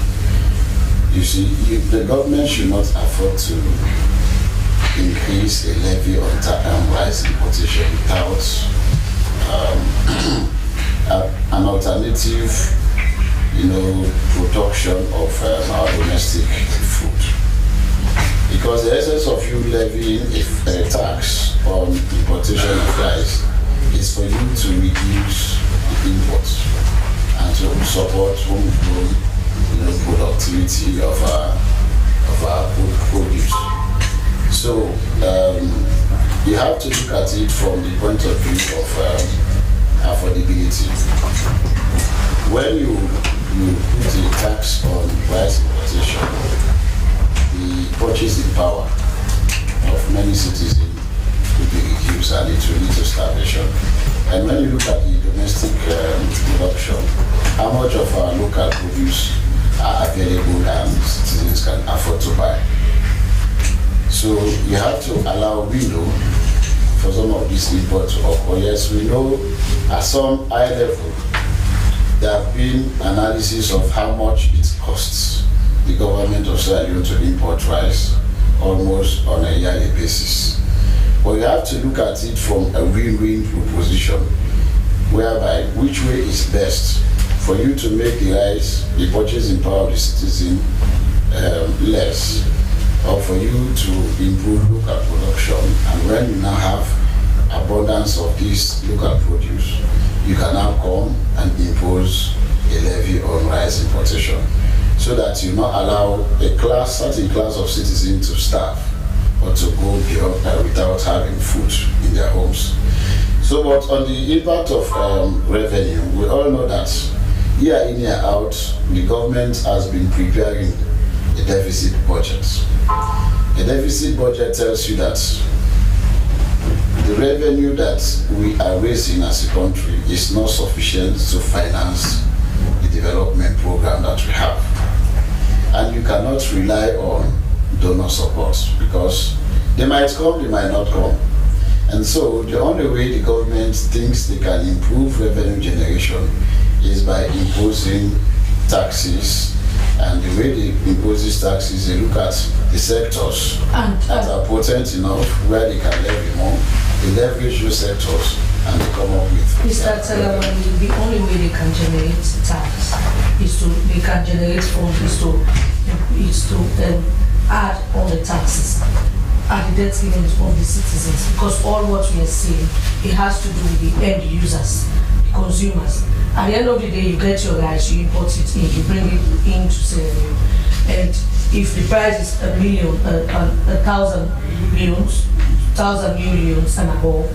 You see, the government should not afford to increase a levy on rice importation without an alternative, production of our domestic food. Because the essence of you levying a tax on importation of rice is for you to reduce the imports and to support homegrown, productivity of our produce. So you have to look at it from the point of view of affordability. When you put a tax on rice importation, the purchasing power of many citizens will be reduced and it will lead to starvation. And when you look at the domestic production, how much of our local produce are available and citizens can afford to buy. So you have to allow a window for some of these imports to occur. Yes, we know at some high level there have been analysis of how much it costs the government of Sierra Leone to import rice almost on a yearly basis. But you have to look at it from a win-win proposition, whereby which way is best for you to make the rice, the purchasing power of the citizen less, or for you to improve local production. And when you now have abundance of this local produce, you can now come and impose a levy on rice importation, so that you not allow a certain class of citizens to starve or to go beyond without having food in their homes. So, but on the impact of revenue, we all know that year in, year out, the government has been preparing a deficit budget. A deficit budget tells you that the revenue that we are raising as a country is not sufficient to finance the development program that we have. And you cannot rely on donor support, because they might come, they might not come. And so the only way the government thinks they can improve revenue generation is by imposing taxes. And the way they impose these taxes, they look at the sectors that are potent enough where they can levy more. They leverage those sectors and they come up with. The only way they can generate tax is they can generate funds is to add all the taxes at the debt given of the citizens, because all what we are seeing, it has to do with the end users, the consumers. At the end of the day, you get your rice, you import it in, you bring it into Sierra Leone, and if the price is a thousand millions and above,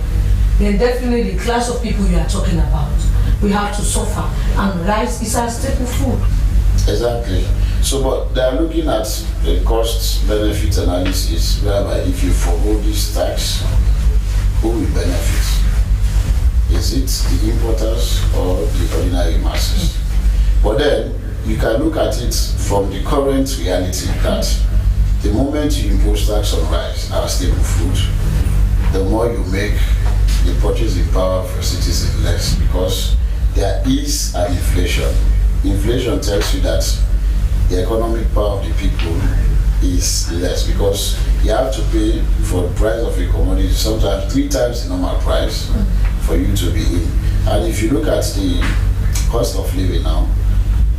then definitely the class of people you are talking about, we have to suffer. And rice is our staple food. Exactly. So, but they are looking at the cost-benefit analysis, whereby if you forgo this tax, who will benefit? Is it the importers or the ordinary masses? But then, you can look at it from the current reality that the moment you impose tax on rice, our staple food, the more you make the purchasing power for citizens less, because there is an inflation. Inflation tells you that the economic power of the people is less, because you have to pay for the price of a commodity sometimes 3 times the normal price for you to be in. And if you look at the cost of living now,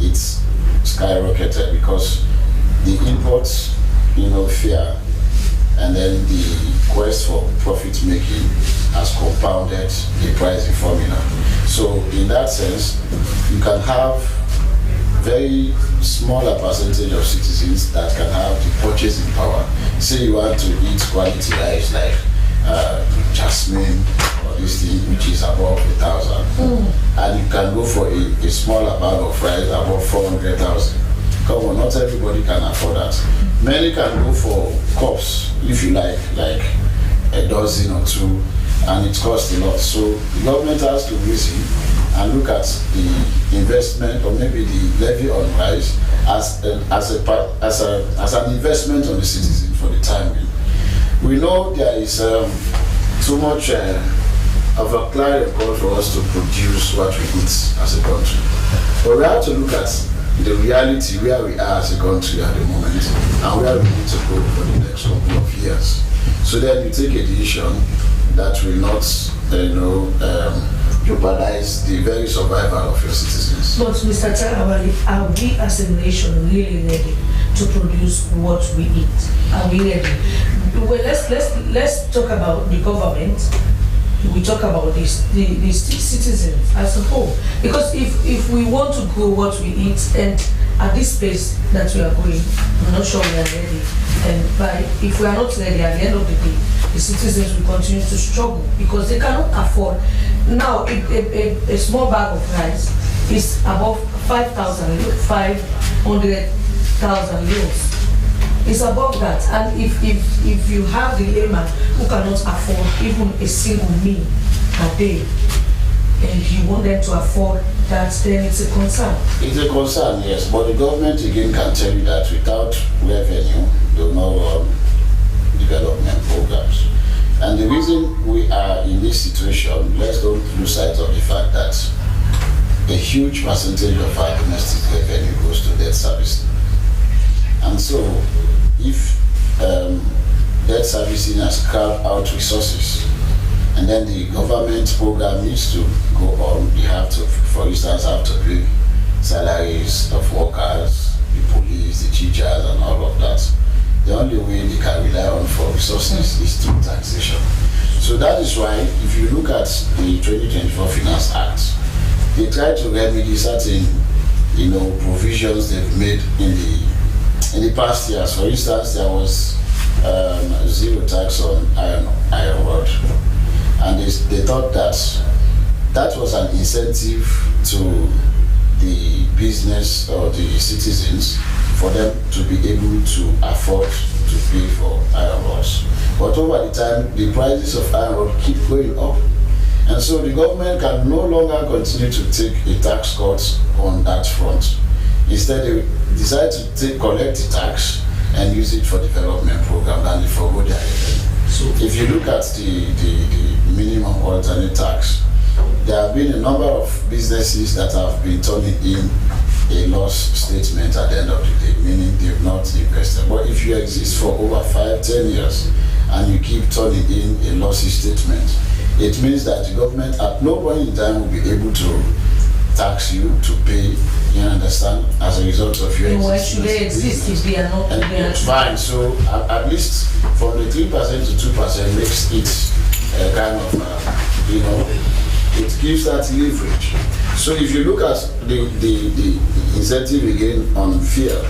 it's skyrocketed because the imports, fear, and then the quest for profit making has compounded the pricing formula. So in that sense, you can have very smaller percentage of citizens that can have the purchasing power. Say you want to eat quality rice like jasmine or this thing which is above 1,000, and you can go for a smaller bag of rice above 400,000. Come on, not everybody can afford that. Many can go for cups, if you like a dozen or 2, and it costs a lot. So the government has to reason and look at the investment, or maybe the levy on rice as an investment on the citizen for the time being. We know there is too much of a clarion call for us to produce what we eat as a country. But we have to look at the reality where we are as a country at the moment and where we need to go for the next couple of years. So then you take a decision that will not, jeopardize the very survival of your citizens. But Mr. Tarawali, are we as a nation really ready to produce what we eat? Are we ready? Well, let's talk about the government. We talk about the citizens as a whole. Because if we want to grow what we eat, and at this pace that we are going, I'm not sure we are ready. And if we are not ready, at the end of the day, the citizens will continue to struggle because they cannot afford. Now, a small bag of rice is above 500,000 euros. It's above that, and if you have the layman who cannot afford even a single meal a day, and you want them to afford that, then it's a concern. It's a concern, yes, but the government again can tell you that without revenue, they will not run development programs. And the reason we are in this situation, let's don't lose sight of the fact that a huge percentage of our domestic revenue goes to debt servicing. And so, if debt servicing has carved out resources, and then the government program needs to go on, you have to, for instance, have to pay salaries of workers, the police, the teachers, and all of that. The only way they can rely on for resources is through taxation. So that is why, if you look at the 2024 Finance Act, they try to remedy certain, provisions they've made in the past years. For instance, there was zero tax on iron rod, and they thought that was an incentive to the business or the citizens for them to be able to afford to pay for iron rods. But over the time, the prices of iron rod keep going up, and so the government can no longer continue to take a tax cut on that front. Instead, they decide to collect the tax and use it for development program, and they forgo their revenue. So if you look at the minimum alternate tax, there have been a number of businesses that have been turning in a loss statement at the end of the day, meaning they've not invested. But if you exist for over 5-10 years and you keep turning in a lossy statement, it means that the government at no point in time will be able to tax you to pay, you understand, as a result of your existence. Why should they exist if they are not? It's fine. So at least from the 3% to 2% makes it kind of, it gives that leverage. So if you look at the incentive again on fear,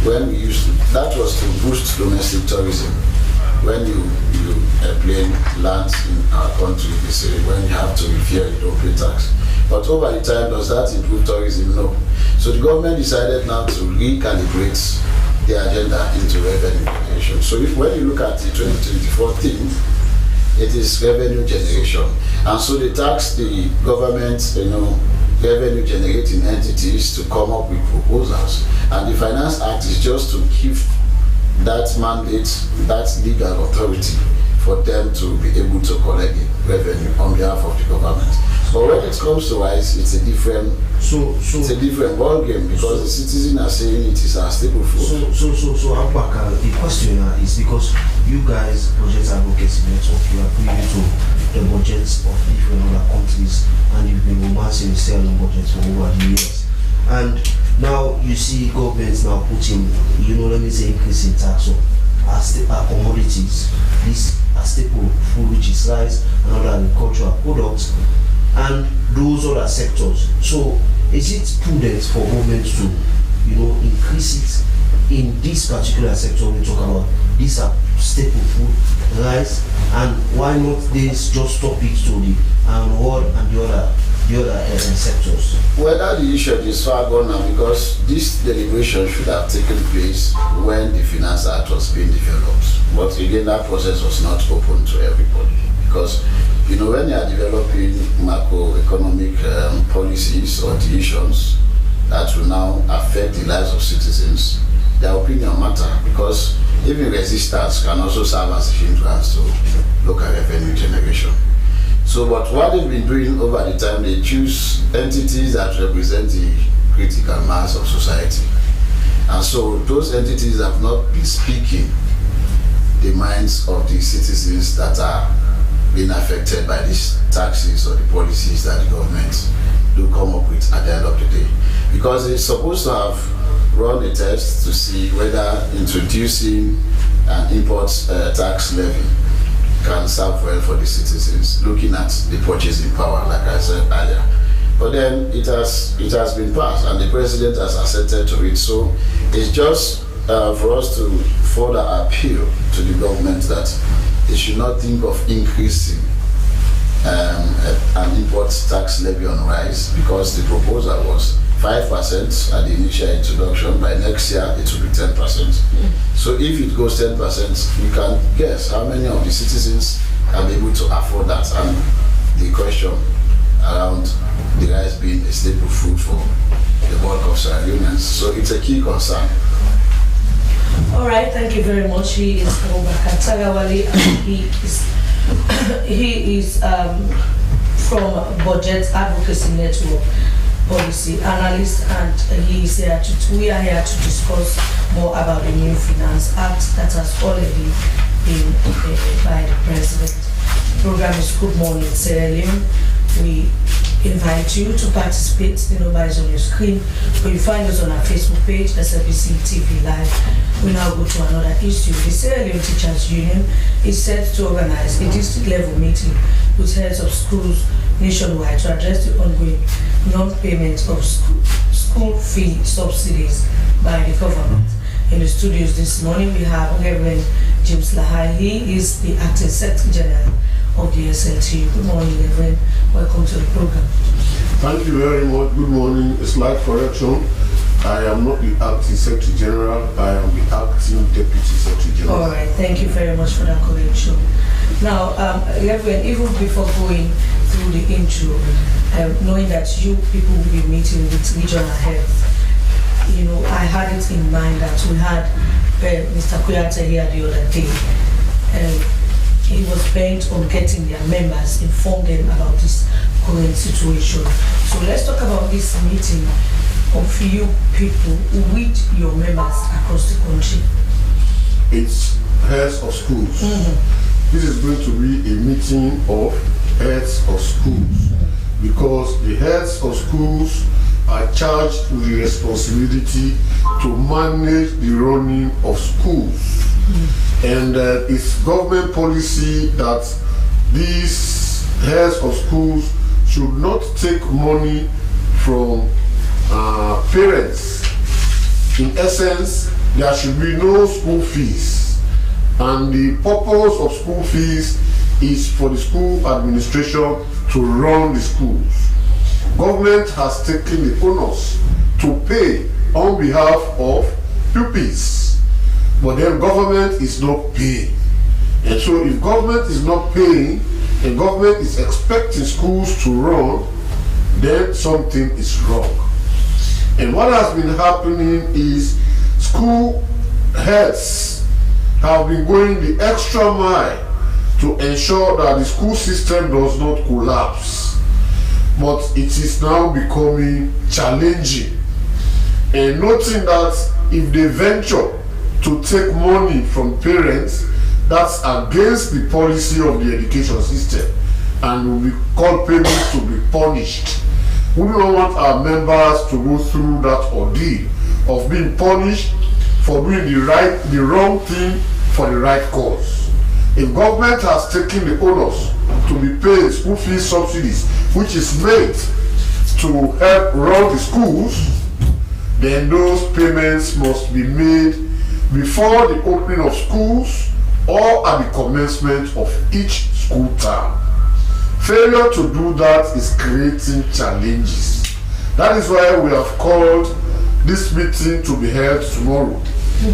when we used to, that was to boost domestic tourism. When you plane lands in our country, they say when you have to refuel, you don't pay tax. But over the time, does that improve tourism? No. So the government decided now to recalibrate the agenda into revenue generation. So when you look at the 2024 theme, it is revenue generation. And so they tax the government, revenue generating entities to come up with proposals. And the Finance Act is just to give that mandate, that legal authority for them to be able to collect the revenue on behalf of the government. But when it comes to rice, it's a different ball game, because the citizens are saying it is our staple food. So Abubakar, the question is because you guys, Budget Advocacy Network, you are privy to the budgets of different other countries, and you've been romancing the Sierra Leone budget for over the years. And now you see governments now putting, increasing tax on our commodities. These are staple food, which is rice and other agricultural products, and those other sectors. So is it prudent for government to, increase it in this particular sector we talk about? These are staple food, rice, and why not just stop it to the wood and the other sectors? Whether the issue is far gone now, because this deliberation should have taken place when the Finance Act was being developed. But again, that process was not open to everybody, because when you are developing macroeconomic policies or decisions that will now affect the lives of citizens, their opinion matter, because even resistance can also serve as a hindrance to local revenue generation. So, but what they've been doing over the time, they choose entities that represent the critical mass of society. And so those entities have not been speaking the minds of the citizens that are being affected by these taxes or the policies that the government do come up with at the end of the day. Because it's supposed to have run a test to see whether introducing an import tax levy can serve well for the citizens, looking at the purchasing power, like I said earlier. But then it has been passed, and the president has assented to it. So it's just for us to further appeal to the government that they should not think of increasing an import tax levy on rice, because the proposal was 5% at the initial introduction. By next year, it will be 10%. So if it goes 10%, you can guess how many of the citizens are able to afford that. And the question around the rice being a staple food for the bulk of Sierra Leoneans. So it's a key concern. All right, thank you very much. He is Abubakar Tagawali, and he is from Budget Advocacy Network policy analyst, and we are here to discuss more about the new Finance Act that has already been by the president. The program is Good Morning Sierra Leone. We invite you to participate. The number is on your screen, but you find us on our Facebook page, Slbc TV Live. We now go to another issue. The Sierra Leone Teachers Union is set to organize a district level meeting with heads of schools nationwide to address the ongoing non-payment of school fee subsidies by the government. In the studios this morning, we have Reverend James Lahai. He is the Acting Secretary General of the SLT. Good morning, Reverend. Welcome to the program. Thank you very much. Good morning. A slight correction. I am not the Acting Secretary General. I am the Acting Deputy Secretary General. All right. Thank you very much for that correction. Now, Reverend, even before going through the intro, knowing that you people will be meeting with regional heads, I had it in mind that we had Mr. Kuyate here the other day, and he was bent on getting their members, inform them about this current situation. So let's talk about this meeting of you people with your members across the country. It's heads of schools. This is going to be a meeting of heads of schools, because the heads of schools are charged with the responsibility to manage the running of schools. And it's government policy that these heads of schools should not take money from parents. In essence, there should be no school fees. And the purpose of school fees is for the school administration to run the schools. Government has taken the onus to pay on behalf of pupils, but then government is not paying. And so if government is not paying and government is expecting schools to run, then something is wrong. And what has been happening is school heads have been going the extra mile to ensure that the school system does not collapse. But it is now becoming challenging. And noting that if they venture to take money from parents, that's against the policy of the education system and will be called payments to be punished. We don't want our members to go through that ordeal of being punished for doing the wrong thing for the right cause. If government has taken the onus to be paid school fees subsidies, which is made to help run the schools, then those payments must be made before the opening of schools or at the commencement of each school term. Failure to do that is creating challenges. That is why we have called this meeting to be held tomorrow.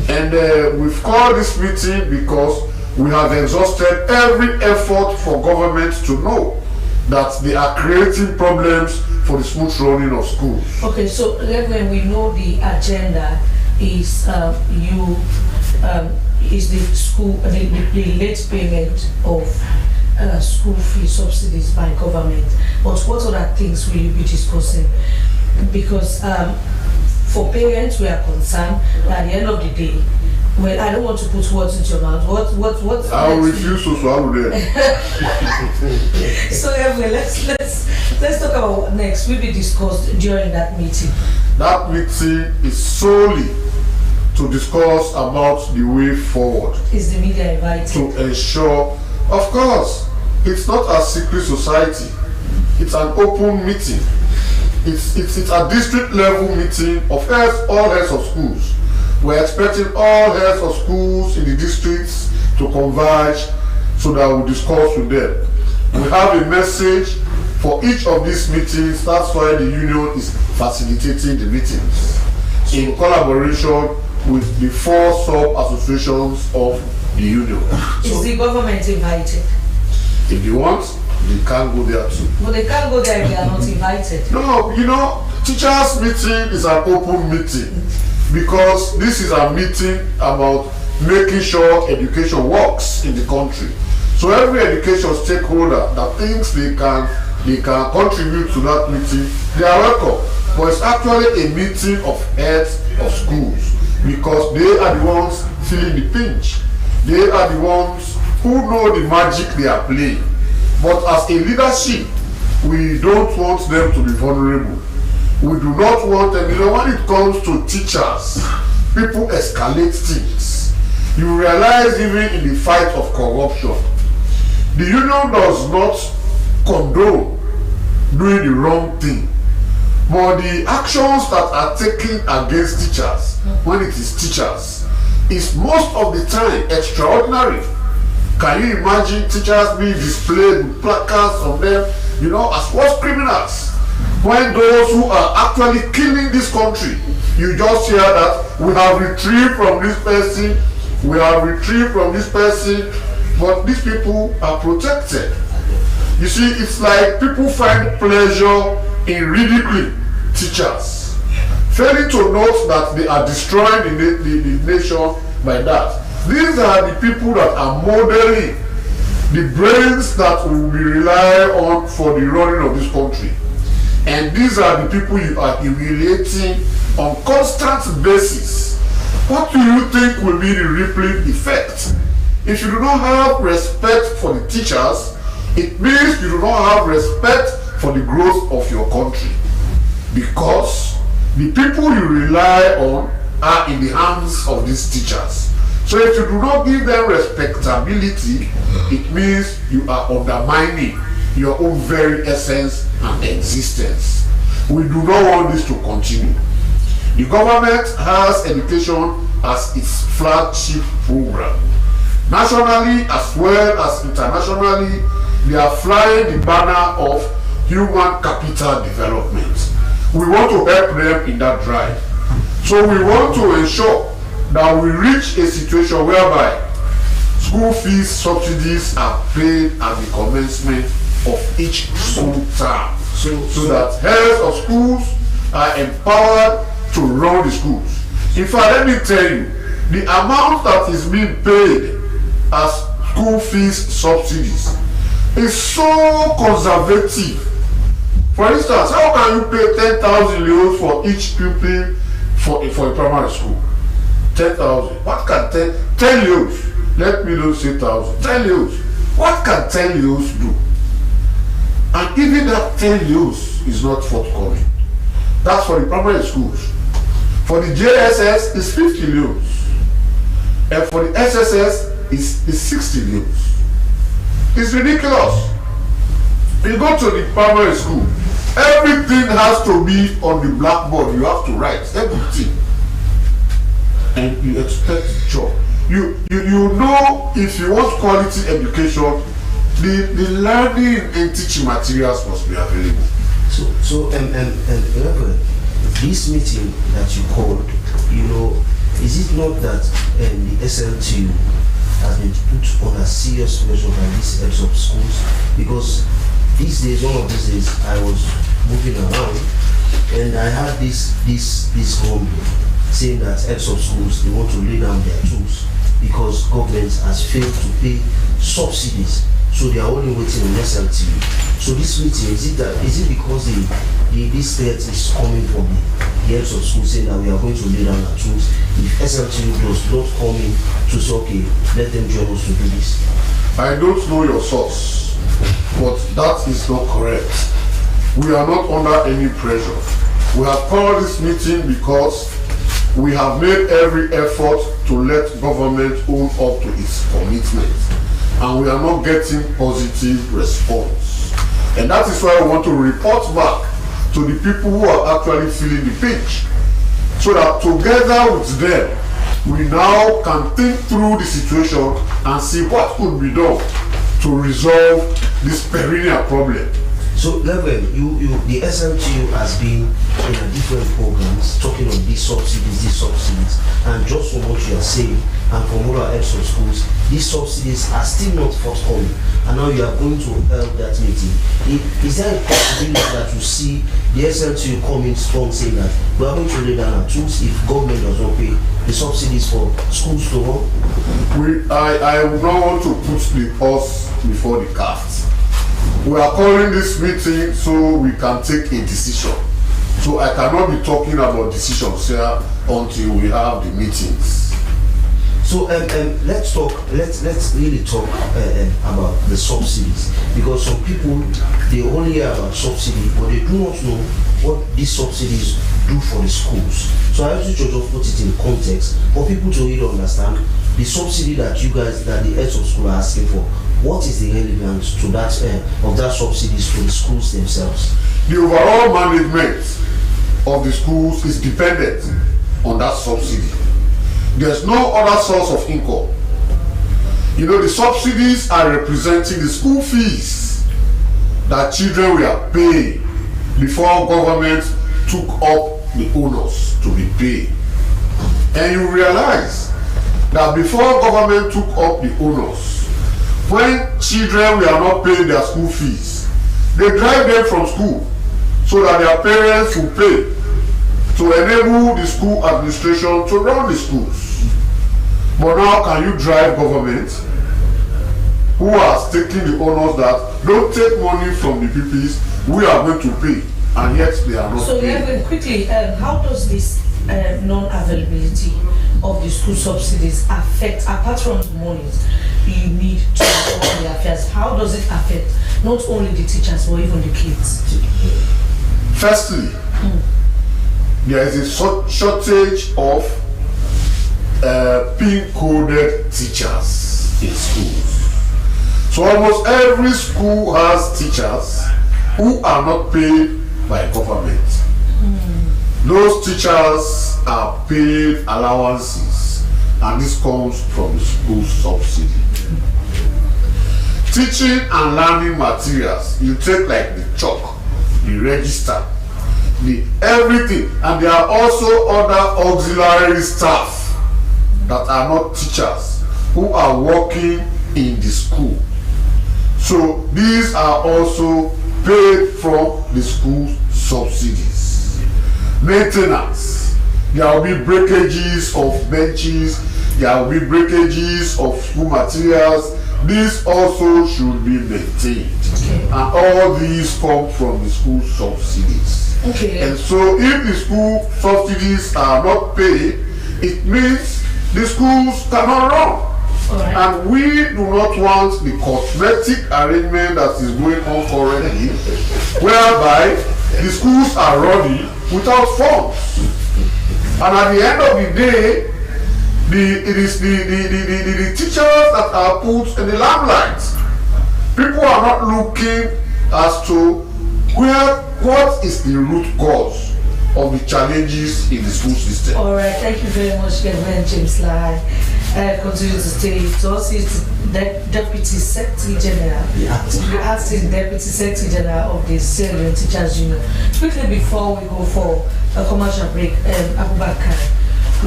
And we've called this meeting because we have exhausted every effort for government to know that they are creating problems for the smooth running of schools. Okay, so Reverend, we know the agenda is is the school the late payment of school fee subsidies by government. But what other things will you be discussing? Because for parents, we are concerned that at the end of the day, well, I don't want to put words into your mouth. What? I will refuse to swallow them. So anyway, let's talk about what next will be discussed during that meeting. That meeting is solely to discuss about the way forward. Is the media invited? To ensure, of course, it's not a secret society. It's an open meeting. It's a district level meeting of all heads of schools. We're expecting all heads of schools in the districts to converge so that we'll discuss with them. We have a message for each of these meetings. That's why the union is facilitating the meetings in collaboration with the 4 sub-associations of the union. Is the government invited? If they want, they can go there too. Well, they can't go there if they are not invited. No, teachers' meeting is an open meeting because this is a meeting about making sure education works in the country. So every education stakeholder that thinks they can contribute to that meeting, they are welcome. But it's actually a meeting of heads of schools because they are the ones feeling the pinch. They are the ones who know the magic they are playing. But as a leadership, we don't want them to be vulnerable. We do not want them. When it comes to teachers, people escalate things. You realize even in the fight of corruption, the union does not condone doing the wrong thing. But the actions that are taken against teachers, when it is teachers, is most of the time extraordinary. Can you imagine teachers being displayed with placards of them, as worse criminals? When those who are actually killing this country, you just hear that we have retrieved from this person, but these people are protected. You see, it's like people find pleasure in ridiculing teachers, failing to note that they are destroying the nation by that. These are the people that are modeling the brains that will be relied on for the running of this country. And these are the people you are humiliating on constant basis. What do you think will be the rippling effect? If you do not have respect for the teachers, it means you do not have respect for the growth of your country. Because the people you rely on are in the hands of these teachers. So if you do not give them respectability, it means you are undermining your own very essence and existence. We do not want this to continue. The government has education as its flagship program. Nationally as well as internationally, they are flying the banner of human capital development. We want to help them in that drive. So we want to ensure that we reach a situation whereby school fees subsidies are paid at the commencement of each school term. So that heads of schools are empowered to run the schools. In fact, let me tell you, the amount that is being paid as school fees subsidies is so conservative. For instance, how can you pay 10,000 leos for each pupil for a primary school? 10,000. What can 10 leos? Let me not say 1,000. 10 leos. What can 10 leos do? And even that 10 leos is not forthcoming. That's for the primary schools. For the JSS, it's 50 leos. And for the SSS, it's 60 leos. It's ridiculous. You go to the primary school, everything has to be on the blackboard. You have to write everything. And you expect a job. You know, if you want quality education, the learning and teaching materials must be available. So Reverend, this meeting that you called, is it not that the SLTU has been put under serious pressure by these heads of schools? Because these days, one of these days, I was moving around and I had this grumbling saying that heads of schools, they want to lay down their tools because government has failed to pay subsidies, so they are only waiting on SLTU. So this meeting, is it because this threat is coming from the heads of schools saying that we are going to lay down our tools if SLTU does not come in to say, okay, let them join us to do this? I don't know your source, but that is not correct. We are not under any pressure. We have called this meeting because we have made every effort to let government own up to its commitment, and we are not getting positive response. And that is why we want to report back to the people who are actually feeling the pinch, so that together with them, we now can think through the situation and see what could be done to resolve this perennial problem. So, Reverend, the SLTU has been in a different programs talking on these subsidies, and just from what you are saying, and from other heads of schools, these subsidies are still not forthcoming, and now you are going to help that meeting. Is there a possibility that you see the SLTU coming strong saying that we are going to lay down our tools if government does not pay the subsidies for schools to run? I would not want to put the horse before the cart. We are calling this meeting so we can take a decision. So I cannot be talking about decisions here until we have the meetings. So let's really talk about the subsidies, because some people, they only hear about subsidy, but they do not know what these subsidies do for the schools. So I have to just put it in context for people to really understand the subsidy that the heads of school are asking for. What is the relevance to that of that subsidies for the schools themselves? The overall management of the schools is dependent on that subsidy. There's no other source of income. The subsidies are representing the school fees that children were paying before government took up the onus to be paid. And you realize that before government took up the onus, when children were not paying their school fees, they drive them from school so that their parents will pay to enable the school administration to run the schools. But now can you drive government who has taken the honors that don't take money from the pupils, we are going to pay, and yet they are not paying? So quickly, how does this non-availability of the school subsidies affect, apart from the monies you need to run the affairs, how does it affect not only the teachers but even the kids? Firstly, there is a shortage of pin-coded teachers in schools. So almost every school has teachers who are not paid by government. Those teachers are paid allowances and this comes from the school subsidy. Teaching and learning materials, you take like the chalk, the register, the everything, and there are also other auxiliary staff that are not teachers who are working in the school. So these are also paid from the school subsidies. Maintenance, there will be breakages of benches, there will be breakages of school materials. This also should be maintained. And all these come from the school subsidies. And so if the school subsidies are not paid, it means the schools cannot run. And we do not want the cosmetic arrangement that is going on currently, whereby the schools are running without funds. And at the end of the day, it is the teachers that are put in the limelight. People are not looking as to what is the root cause of the challenges in the school system. All right, thank you very much, Reverend James Lai. Continue to stay to us. Is the Deputy Secretary General, the acting Deputy Secretary General of the Sierra Leone Teachers Union. Quickly before we go for a commercial break, Abubakar,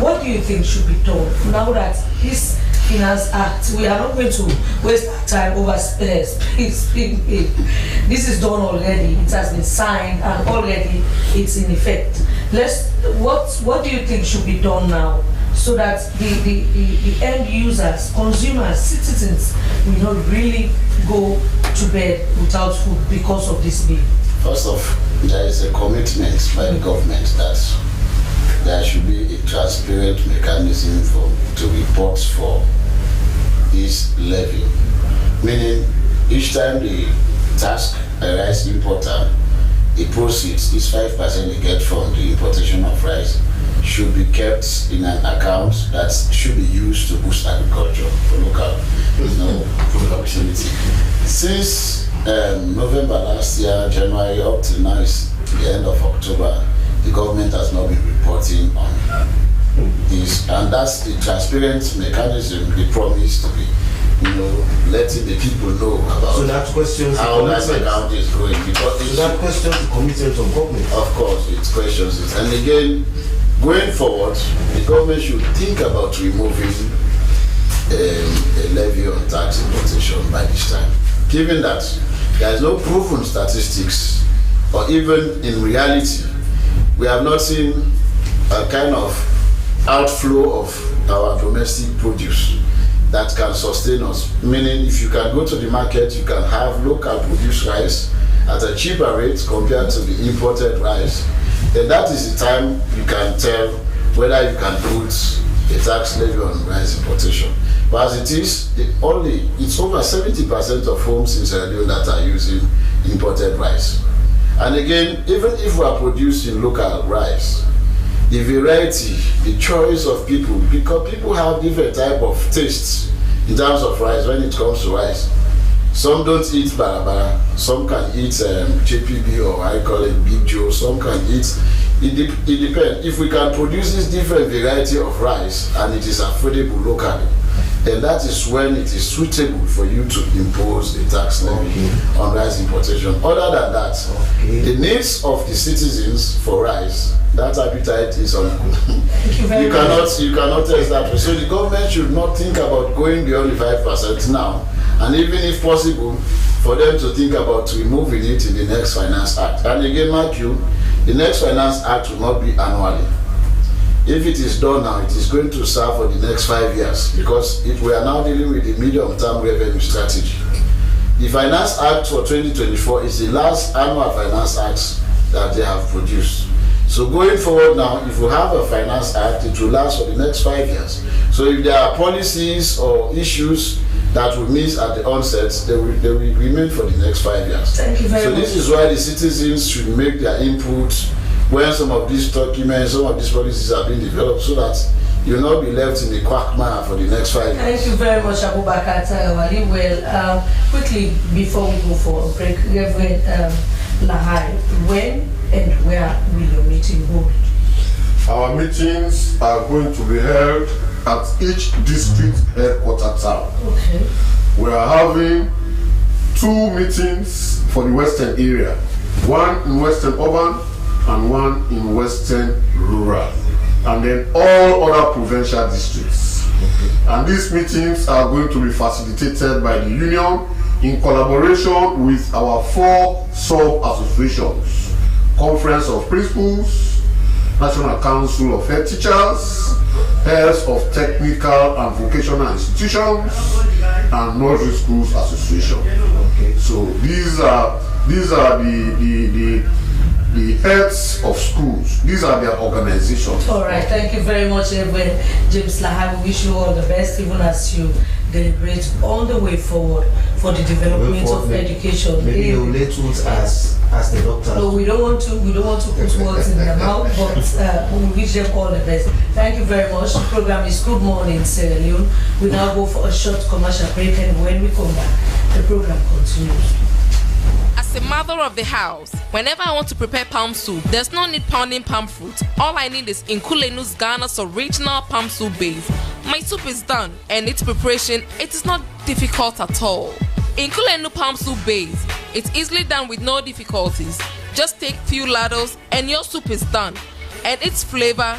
what do you think should be done now that this Finance Act, we are not going to waste our time over speaking. This is done already, it has been signed and already it's in effect. What do you think should be done now so that the end users, consumers, citizens will not really go to bed without food because of this bill? First off, there is a commitment by the government that there should be a transparent mechanism to report for this levy. Meaning, each time the task a rice importer, the proceeds, this 5% they get from the importation of rice, should be kept in an account that should be used to boost agriculture for local productivity. Since November last year, January up to now is the end of October, the government has not been reporting on this, and that's the transparent mechanism they promised to be, letting the people know about. So that questions how that account is going. Because that questions the commitment of government. Of course, it questions it. And again, going forward, the government should think about removing a levy on tax importation by this time, given that there is no proven statistics, or even in reality, we have not seen a kind of outflow of our domestic produce that can sustain us. Meaning, if you can go to the market, you can have local produced rice at a cheaper rate compared to the imported rice, then that is the time you can tell whether you can put a tax levy on rice importation. But as it is, it's over 70% of homes in Sierra Leone that are using imported rice. And again, even if we are producing local rice, the variety, the choice of people, because people have different type of tastes in terms of rice when it comes to rice. Some don't eat barabara, some can eat JPB, or I call it Big Joe, some can eat, it depends. If we can produce this different variety of rice and it is affordable locally, then that is when it is suitable for you to impose a tax levy on rice importation. Other than that, the needs of the citizens for rice, that appetite is on. You cannot test that. So the government should not think about going beyond the 5% now, and even if possible, for them to think about removing it in the next Finance Act. And again, mark you, the next Finance Act will not be annually. If it is done now, it is going to serve for the next 5 years, because we are now dealing with the medium-term revenue strategy. The Finance Act for 2024 is the last annual Finance Act that they have produced. So going forward now, if we have a Finance Act, it will last for the next 5 years. So if there are policies or issues that we miss at the onset, they will remain for the next 5 years. Thank you very much. So this is why the citizens should make their input when some of these documents, some of these policies are being developed, so that you'll not be left in the quagmire for the next 5 years. Thank you very much, Abubakar Tarawali. Well, quickly before we go for a break, Reverend Lahai, when and where will your meeting hold? Our meetings are going to be held at each district headquarters town. Okay. We are having 2 meetings for the Western area, one in Western Urban and one in Western Rural, and then all other provincial districts. And these meetings are going to be facilitated by the union in collaboration with our 4 sub-associations: Conference of Principals, National Council of Head Teachers, Heads of Technical and Vocational Institutions, and Nursery Schools Association. Okay. So these are the heads of schools. These are their organizations. All right. Thank you very much, Reverend James Lahai. We wish you all the best, even as you deliberate all the way forward for the development of education. Maybe you relate to it as the doctor. No, we don't want to put words in their mouth, but we wish them all the best. Thank you very much. The program is Good Morning Sierra Leone. We now go for a short commercial break, and when we come back, the program continues. As a mother of the house, whenever I want to prepare palm soup, there's no need pounding palm fruit. All I need is Nkulenu's Ghana's original palm soup base. My soup is done, and its preparation, it is not difficult at all. Nkulenu palm soup base, it's easily done with no difficulties. Just take few ladles and your soup is done. And its flavor,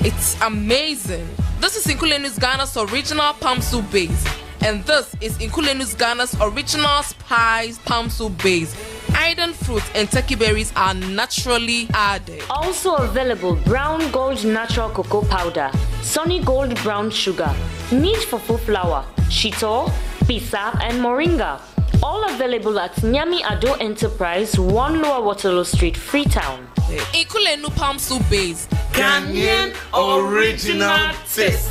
it's amazing. This is Nkulenu's Ghana's original palm soup base. And this is Nkulenu's Ghana's original spiced palm soup base. Iron fruit and turkey berries are naturally added. Also available Brown Gold natural cocoa powder, Sunny Gold brown sugar, meat fufu flour, shito, pisa, and moringa. All available at Nyami Ado Enterprise, 1 Lower Waterloo Street, Freetown. Nkulenu palm soup base, Ghanaian original taste.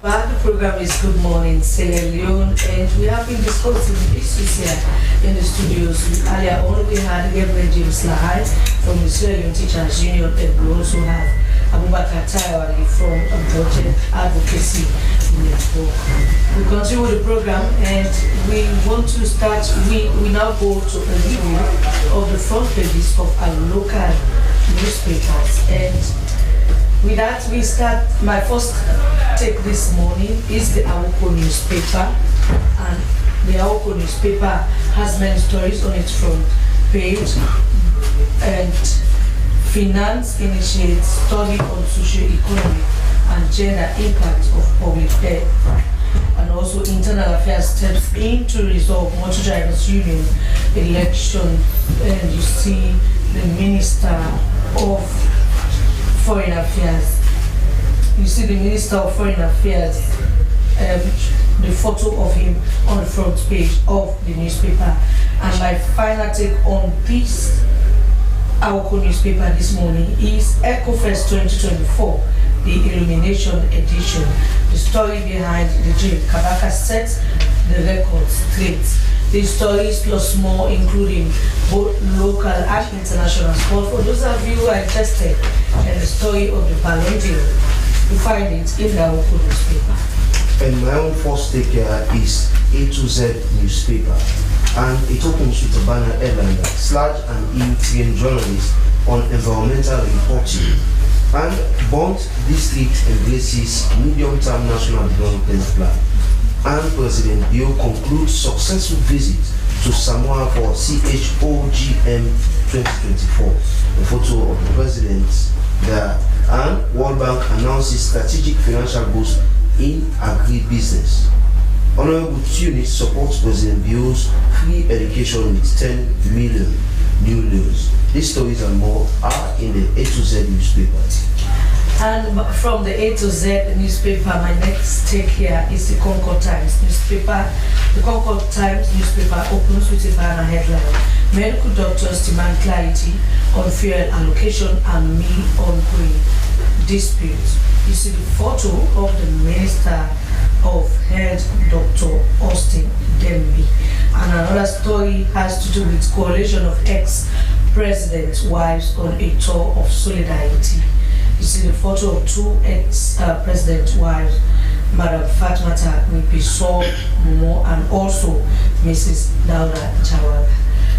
The program is Good Morning Sierra Leone, and we have been discussing issues here in the studios. Earlier on, we had Reverend James Lahai from the Sierra Leone Teachers Union, and we also have Abubakar Taiwali from Budget Advocacy Network. We continue with the program, and we want to start. We now go to a review of the front pages of our local newspapers, and with that, we start. My first take this morning is the Awoko newspaper, and the Awoko newspaper has many stories on its front page. And finance initiates study on socio-economic and gender impact of public health. And also internal affairs steps in to resolve motor drivers union election. And you see the Minister of Foreign Affairs. You see the Minister of Foreign Affairs, the photo of him on the front page of the newspaper. And my final take on this Awoko newspaper this morning is EcoFest 2024, the Illumination edition. The story behind the dream. Kabaka sets the record straight. These stories plus more, including both local and international sport. For those of you who are interested in the story of the Ballon d'Or, you find it in the Awoko newspaper. And my own first take here is A to Z newspaper, and it opens with a banner headline that Sludge and EU train journalists on environmental reporting, and Bond District embraces medium-term national development plan. And President Bio concludes successful visit to Samoa for CHOGM 2024. A photo of the president there, and World Bank announces strategic financial goals in agribusiness. Honorable Tunis supports President Bio's free education with 10 million new loans. These stories and more are in the A to Z newspapers. And from the A to Z newspaper, my next take here is the Concord Times newspaper. The Concord Times newspaper opens with a banner headline: Medical doctors demand clarity on fuel allocation and meal ongoing disputes. You see the photo of the Minister of Health, Dr. Austin Dembi. And another story has to do with coalition of president's wives on a tour of solidarity. You see the photo of two ex-president wives, Madam Fatmata Nipiso Momo and also Mrs. Dauda Jawara.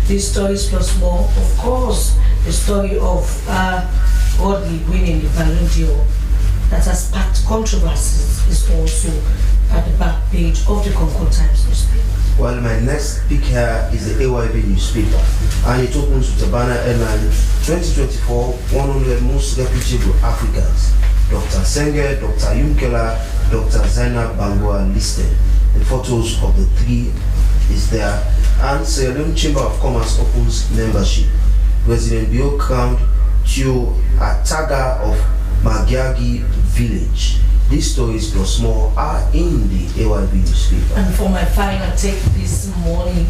These stories plus more, of course, the story of Godly winning the Ballon d'Or that has sparked controversies is also at the back page of the Concord Times newspaper. Well, my next pick here is the AYB newspaper, and it opens with the banner headline 2024 100 most reputable Africans. Dr. Senge, Dr. Yumkela, Dr. Zainab Bangua listed. The photos of the three is there, and Sierra Leone Chamber of Commerce opens membership. President Bio crowned Tio Ataga of Magyagi Village. These stories plus more are in the AYB newspaper. And for my final take this morning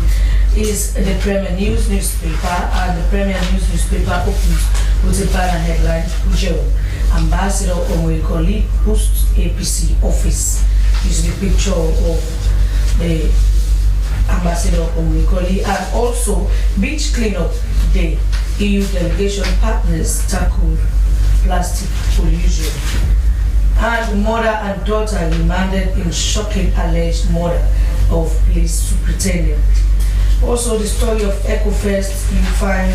is the Premier News newspaper, and the Premier News newspaper opens with a banner headline, Ujeo, Ambassador Omwekoli boosts APC office. This is the picture of the Ambassador Omwekoli, and also beach cleanup day. EU delegation partners tackle plastic pollution. And mother and daughter remanded in shocking alleged murder of police superintendent. Also, the story of EcoFest you find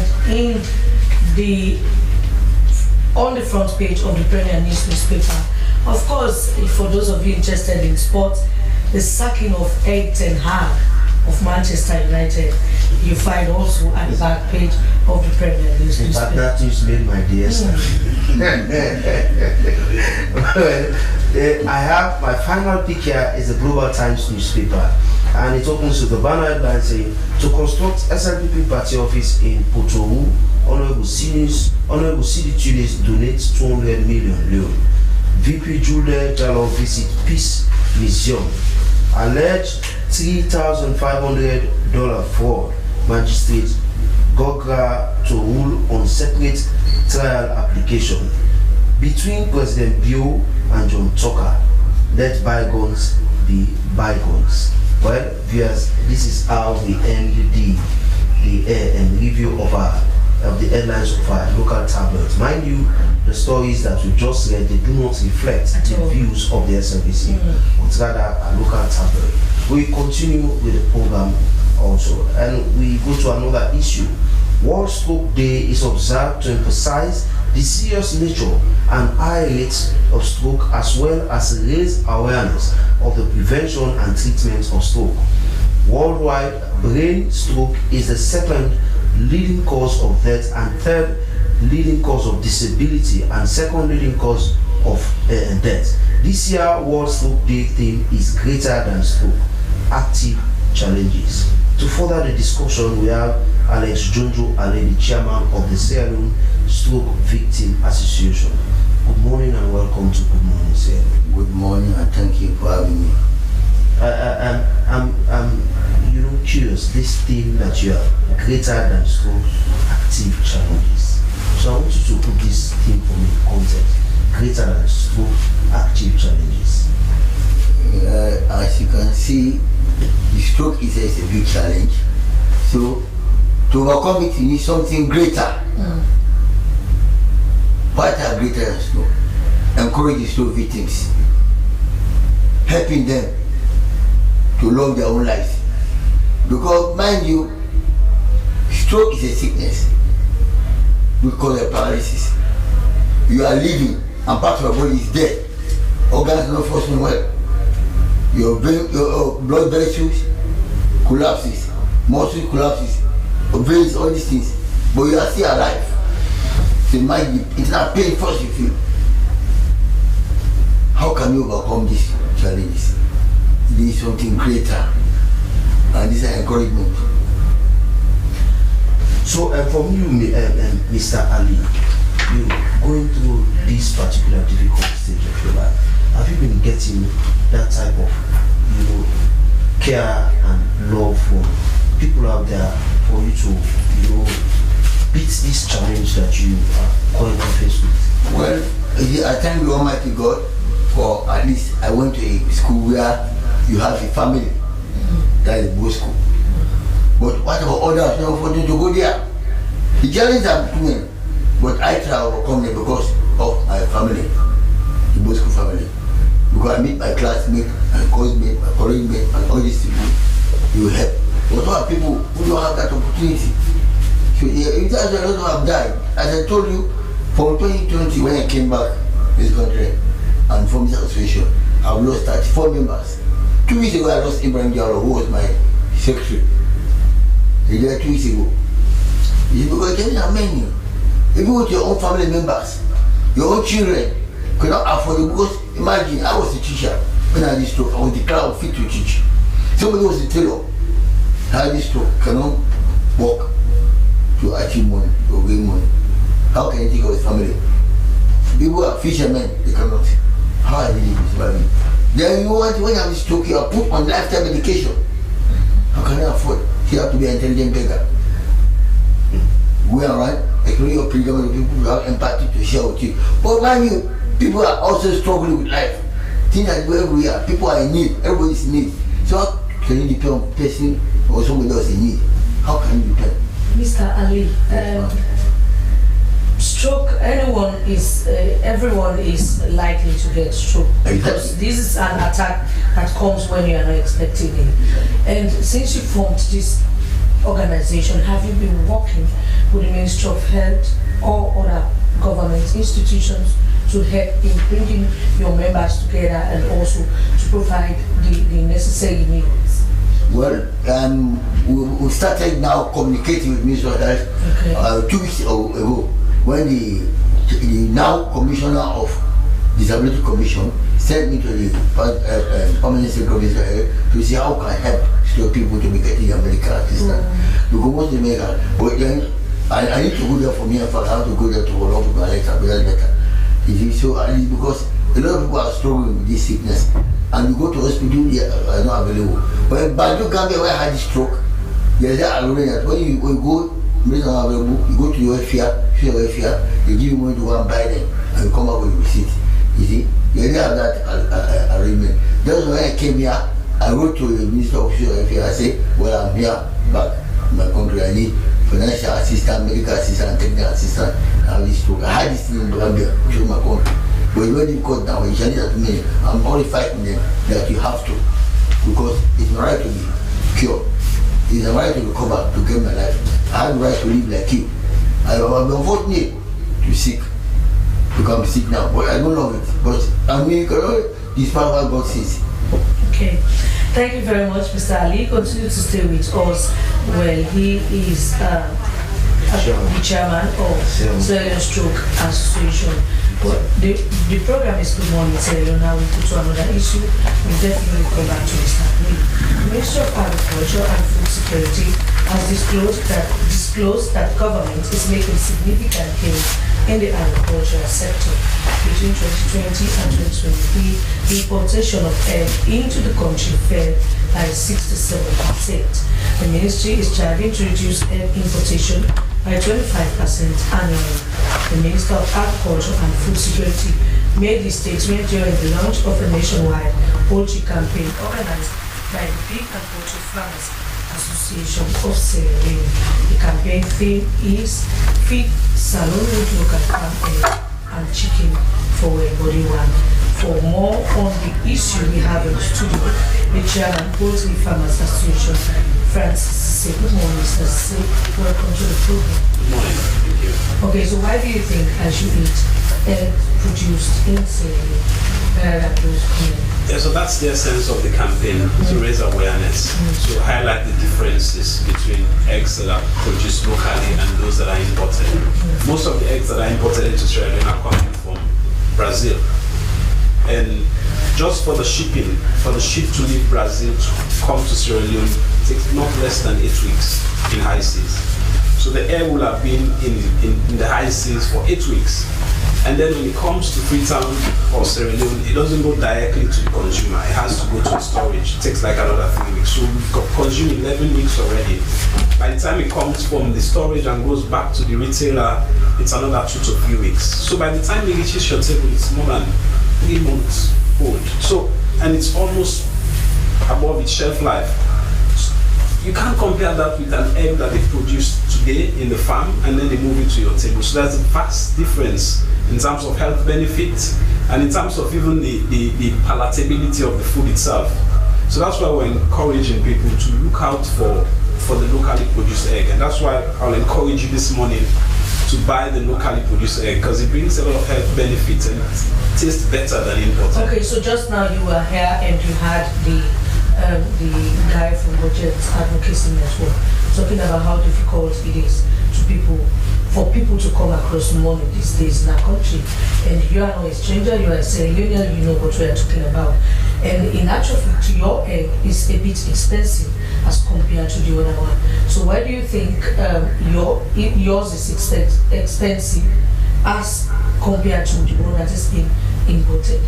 on the front page of the Premier News newspaper. Of course, for those of you interested in sports, the sacking of Erik ten Hag of Manchester United you find also at the back page of the Premier News newspaper. In fact, that news made my day. I have my final pick here is the Global Times newspaper, and it opens with the banner headline saying, to construct SLPP party office in Potowu, Honorable Sidi Tunis donates 200 million loan. VP Julia Jallo visit Peace Museum. Alleged $3,500 fraud. Magistrate Gogra to rule on separate trial application. Between President Bio and John Tucker, let bygones be bygones. Well, viewers, this is how we end the review of the headlines of our local tabloids. Mind you, the stories that we just read, they do not reflect the views of the SLBC, but rather a local tabloid. We continue with the program also, and we go to another issue. World Stroke Day is observed to emphasize the serious nature and high rates of stroke, as well as raise awareness of the prevention and treatment of stroke. Worldwide, brain stroke is the second leading cause of death and third leading cause of disability and second leading cause of death. This year, World Stroke Day theme is greater than stroke, active challenges. To further the discussion, we have Alex Jonjo Ale, the chairman of the Sierra Leone Stroke Victim Association. Good morning and welcome to Good Morning Sierra Leone. Good morning and thank you for having me. I'm curious, this theme that you are greater than stroke, active challenges. So I want you to put this theme for me in context. Greater than stroke, active challenges. As you can see, the stroke is a big challenge. So to overcome it, you need something greater. What are greater than stroke? Encourage the stroke victims, helping them to love their own lives. Because mind you, stroke is a sickness. We call it paralysis. You are living and part of your body is dead. Organs not functioning well. Your brain, your blood vessels collapses, muscle collapses, veins, all these things. But you are still alive. So mind you, it's not pain first you feel. How can you overcome these challenges? You need something greater. And this is encouragement. So from you, Mr. Ali, you going through this particular difficult stage of your life, have you been getting that type of, care and love from people out there for you to, beat this challenge that you are going to face with? Well, I thank the Almighty God for at least I went to a school where you have a family. That is both school. But what about others? For them to go there, The challenges are between, but I try to overcome them because of my family, the Bosco family. Because I meet my classmates, my coursemate, my colleague mate, and all these people, you help. But what are people who don't have that opportunity? So if that's a lot have died. As I told you, from 2020 when I came back to this country and from this association, I've lost 34 members. 2 weeks ago I lost Ibrahim Diallo, who was my secretary. He died 2 weeks ago. It's because there are many. Even with your own family members, your own children cannot afford it. Because imagine, I was a teacher when I had this stroke. I was declared fit to teach. Somebody was a tailor, had this stroke, cannot work to achieve money, or gain money. How can you think of his family? People are fishermen, they cannot. How are they living? Then you want, when you have this stroke, you are put on lifetime medication. How can you afford? You have to be an intelligent beggar. Go around, explain your predicament to people who have empathy to share with you. But mind you, people are also struggling with life. Things that go everywhere, people are in need, everybody is in need. So how can you depend on a person or somebody else in need? How can you depend? Mr. Ali, stroke, everyone is likely to get stroke. Because this is an attack that comes when you are not expecting it. And since you formed this organization, have you been working with the Ministry of Health or other government institutions to help in bringing your members together and also to provide the necessary needs? Well, we started now communicating with Ministry of Health 2 weeks ago when the now Commissioner of Disability Commission sent me to the Permanent Secretary to see how can I help slow people to be getting a medical assistance. Because most of the but then I need to go there for me and I have to go there to follow up with my legs and better. So at least because a lot of people are struggling with this sickness and you go to hospital, they are not available. But in Banjo Gambia where I had this stroke, there's that already that when you go, you go to your welfare, they give you money to go and buy them and you come up with a receipt. You see? They have that arrangement. That's why I came here. I wrote to the Minister of Social Welfare. I said, well, I'm here back in my country. I need financial assistance, medical assistance, technical assistance. I have this stroke. I had this thing in Gambia, which is my country. But it's very difficult now. You shall that to me. I'm only fighting them that you have to. Because it's my right to be cured. It's my right to recover, to get my life. I have the right to live like you. I have been unfortunate to sick. Become sick now, but I don't love it. But I mean, despite what God says. Okay. Thank you very much, Mr. Ali. Continue to stay with us. Well, he is the chairman of Sierra Leone Stroke Association. But the program is Good Morning Sierra Leone. Now we go to another issue. We'll definitely come back to Mr. Ali. The Ministry of Agriculture and Food Security has disclosed that government is making significant gains in the agricultural sector. Between 2020 and 2023, the importation of egg into the country fell by 67%. The ministry is striving to reduce egg importation by 25% annually. The Minister of Agriculture and Food Security made the statement during the launch of a nationwide poultry campaign organized by the Pig and Poultry Farmers Association of Sierra Leone. The campaign theme is Feed Salon with Local Farm Egg and Chicken for Everybody One. For more on the issue, we have in the studio the Chairman Poultry Farmers Association, Francis. Good morning, Mr. C. Welcome to the program. Good morning. Thank you. Okay, so why do you think I should eat egg produced in Sierra Leone? Yeah, so that's the essence of the campaign, to raise awareness, to highlight the differences between eggs that are produced locally and those that are imported. Most of the eggs that are imported into Sierra Leone are coming from Brazil. And just for the shipping, for the ship to leave Brazil to come to Sierra Leone, it takes not less than 8 weeks in high seas. So the egg will have been in the high seas for 8 weeks. And then when it comes to Freetown or Sierra Leone, it doesn't go directly to the consumer. It has to go to the storage. It takes like another 3 weeks. So we've got consumed 11 weeks already. By the time it comes from the storage and goes back to the retailer, it's another 2 to 3 weeks. So by the time it reaches your table, it's more than 3 months old. So, and it's almost above its shelf life. You can't compare that with an egg that they produce day in the farm and then they move it to your table. So there's a vast difference in terms of health benefits and in terms of even the palatability of the food itself. So that's why we're encouraging people to look out for the locally produced egg, and that's why I'll encourage you this morning to buy the locally produced egg, because it brings a lot of health benefits and it tastes better than imported. Okay, so just now you were here and you had the guy from Budget Advocacy Network talking about how difficult it is for people to come across money these days in our country. And you are not a stranger, you are a Sierra Leonean, you know what we are talking about. And in actual fact, your egg is a bit expensive as compared to the other one. So why do you think yours is expensive as compared to the one that is being imported?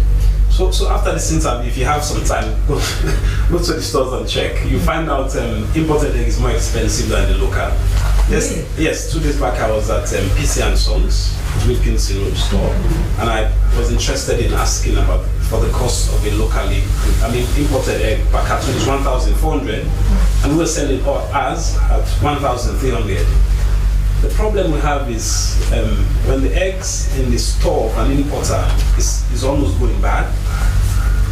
So after this interview, if you have some time, go to the stores and check. You find out imported egg is more expensive than the local. Yes. 2 days back I was at PC and Sons Milking Syrup store, and I was interested in asking about for the cost of a locally, imported egg per carton is 1,400, and we were selling ours at 1,300. The problem we have is when the eggs in the store of an importer is almost going bad,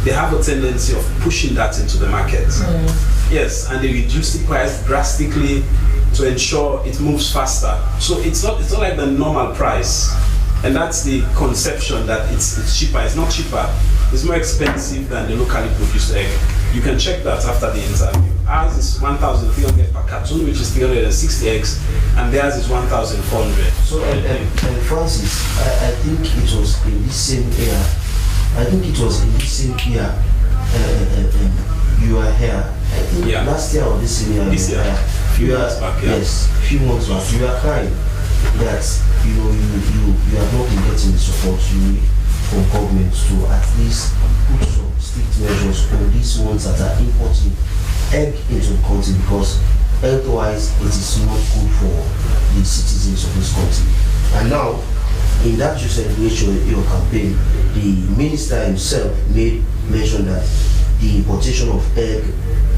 they have a tendency of pushing that into the market. Yes, and they reduce the price drastically to ensure it moves faster. So it's not like the normal price, and that's the conception that it's cheaper. It's not cheaper. It's more expensive than the locally produced egg. You can check that after the interview. Ours is 1,300 per carton, which is 360 eggs, and theirs is 1,400. So, Francis, I think it was in this same year. You are here. I think last year or this year. This year. Yes, a few months back. You are crying that you have not been getting the support you need from government to at least put some strict measures on these ones that are importing egg into the country, because health-wise it is not good for the citizens of this country. And now, in that you celebration your campaign, the minister himself made mention that the importation of egg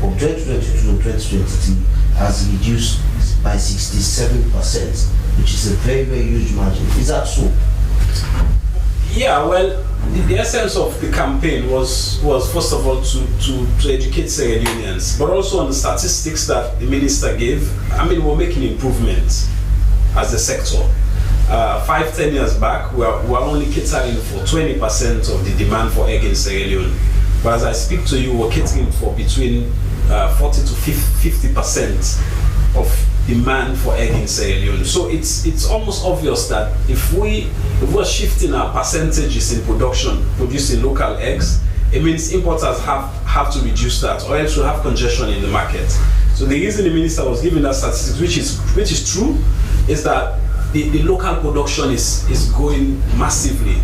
from 2022 to 2023 has reduced by 67%, which is a very, very huge margin. Is that so? Yeah, well, the essence of the campaign was first of all to educate Sierra Leoneans, but also on the statistics that the minister gave. We're making improvements as a sector. 5-10 years back, we're only catering for 20% of the demand for egg in Sierra Leone. But as I speak to you, we're catering for between 40 to 50% of demand for egg in Sierra Leone. So it's almost obvious that if we're shifting our percentages in producing local eggs, it means importers have to reduce that, or else we'll have congestion in the market. So the reason the minister was giving that statistics, which is true, is that the local production is growing massively,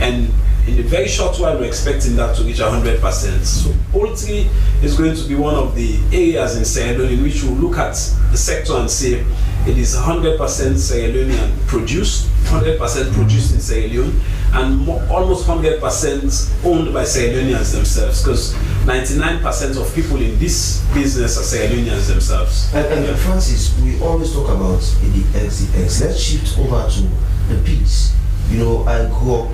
and in a very short while we're expecting that to reach 100%. So poultry is going to be one of the areas in Sierra Leone in which we'll look at the sector and say it is 100% Sierra Leonean produced, 100% produced in Sierra Leone, and almost 100% owned by Sierra Leoneans themselves, because 99% of people in this business are Sierra Leoneans themselves. And Francis, we always talk about the eggs. Let's shift over to the pigs. I grew up,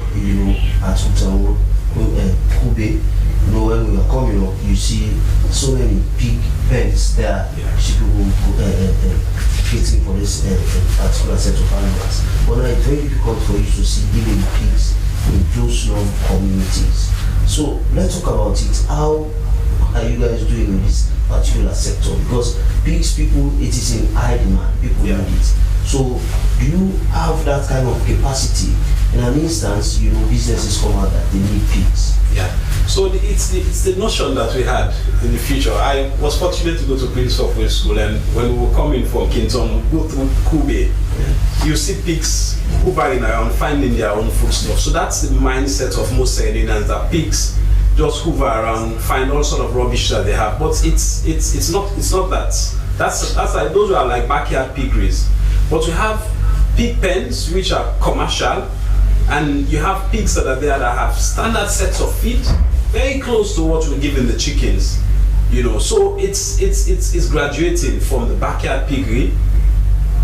at Freetown, Kube. When we were coming up, you see so many pig pens there. People creating for this particular set of animals. But now it's very difficult for you to see even pigs in close communities. So let's talk about it. How are you guys doing in this particular sector? Because pigs, it is in high demand. People need it. So do you have that kind of capacity? In an instance, businesses come out that they need pigs. Yeah. So it's the notion that we had in the future. I was fortunate to go to Prince Software School, and when we were coming from Kinton, go through Kube, you see pigs hovering around, finding their own foodstuff. So that's the mindset of most Sierra Leoneans, that pigs just hover around, find all sort of rubbish that they have. But it's not that. That's like, those are like backyard piggeries. But we have pig pens which are commercial, and you have pigs that are there that have standard sets of feed, very close to what we're giving the chickens. So it's graduating from the backyard piggery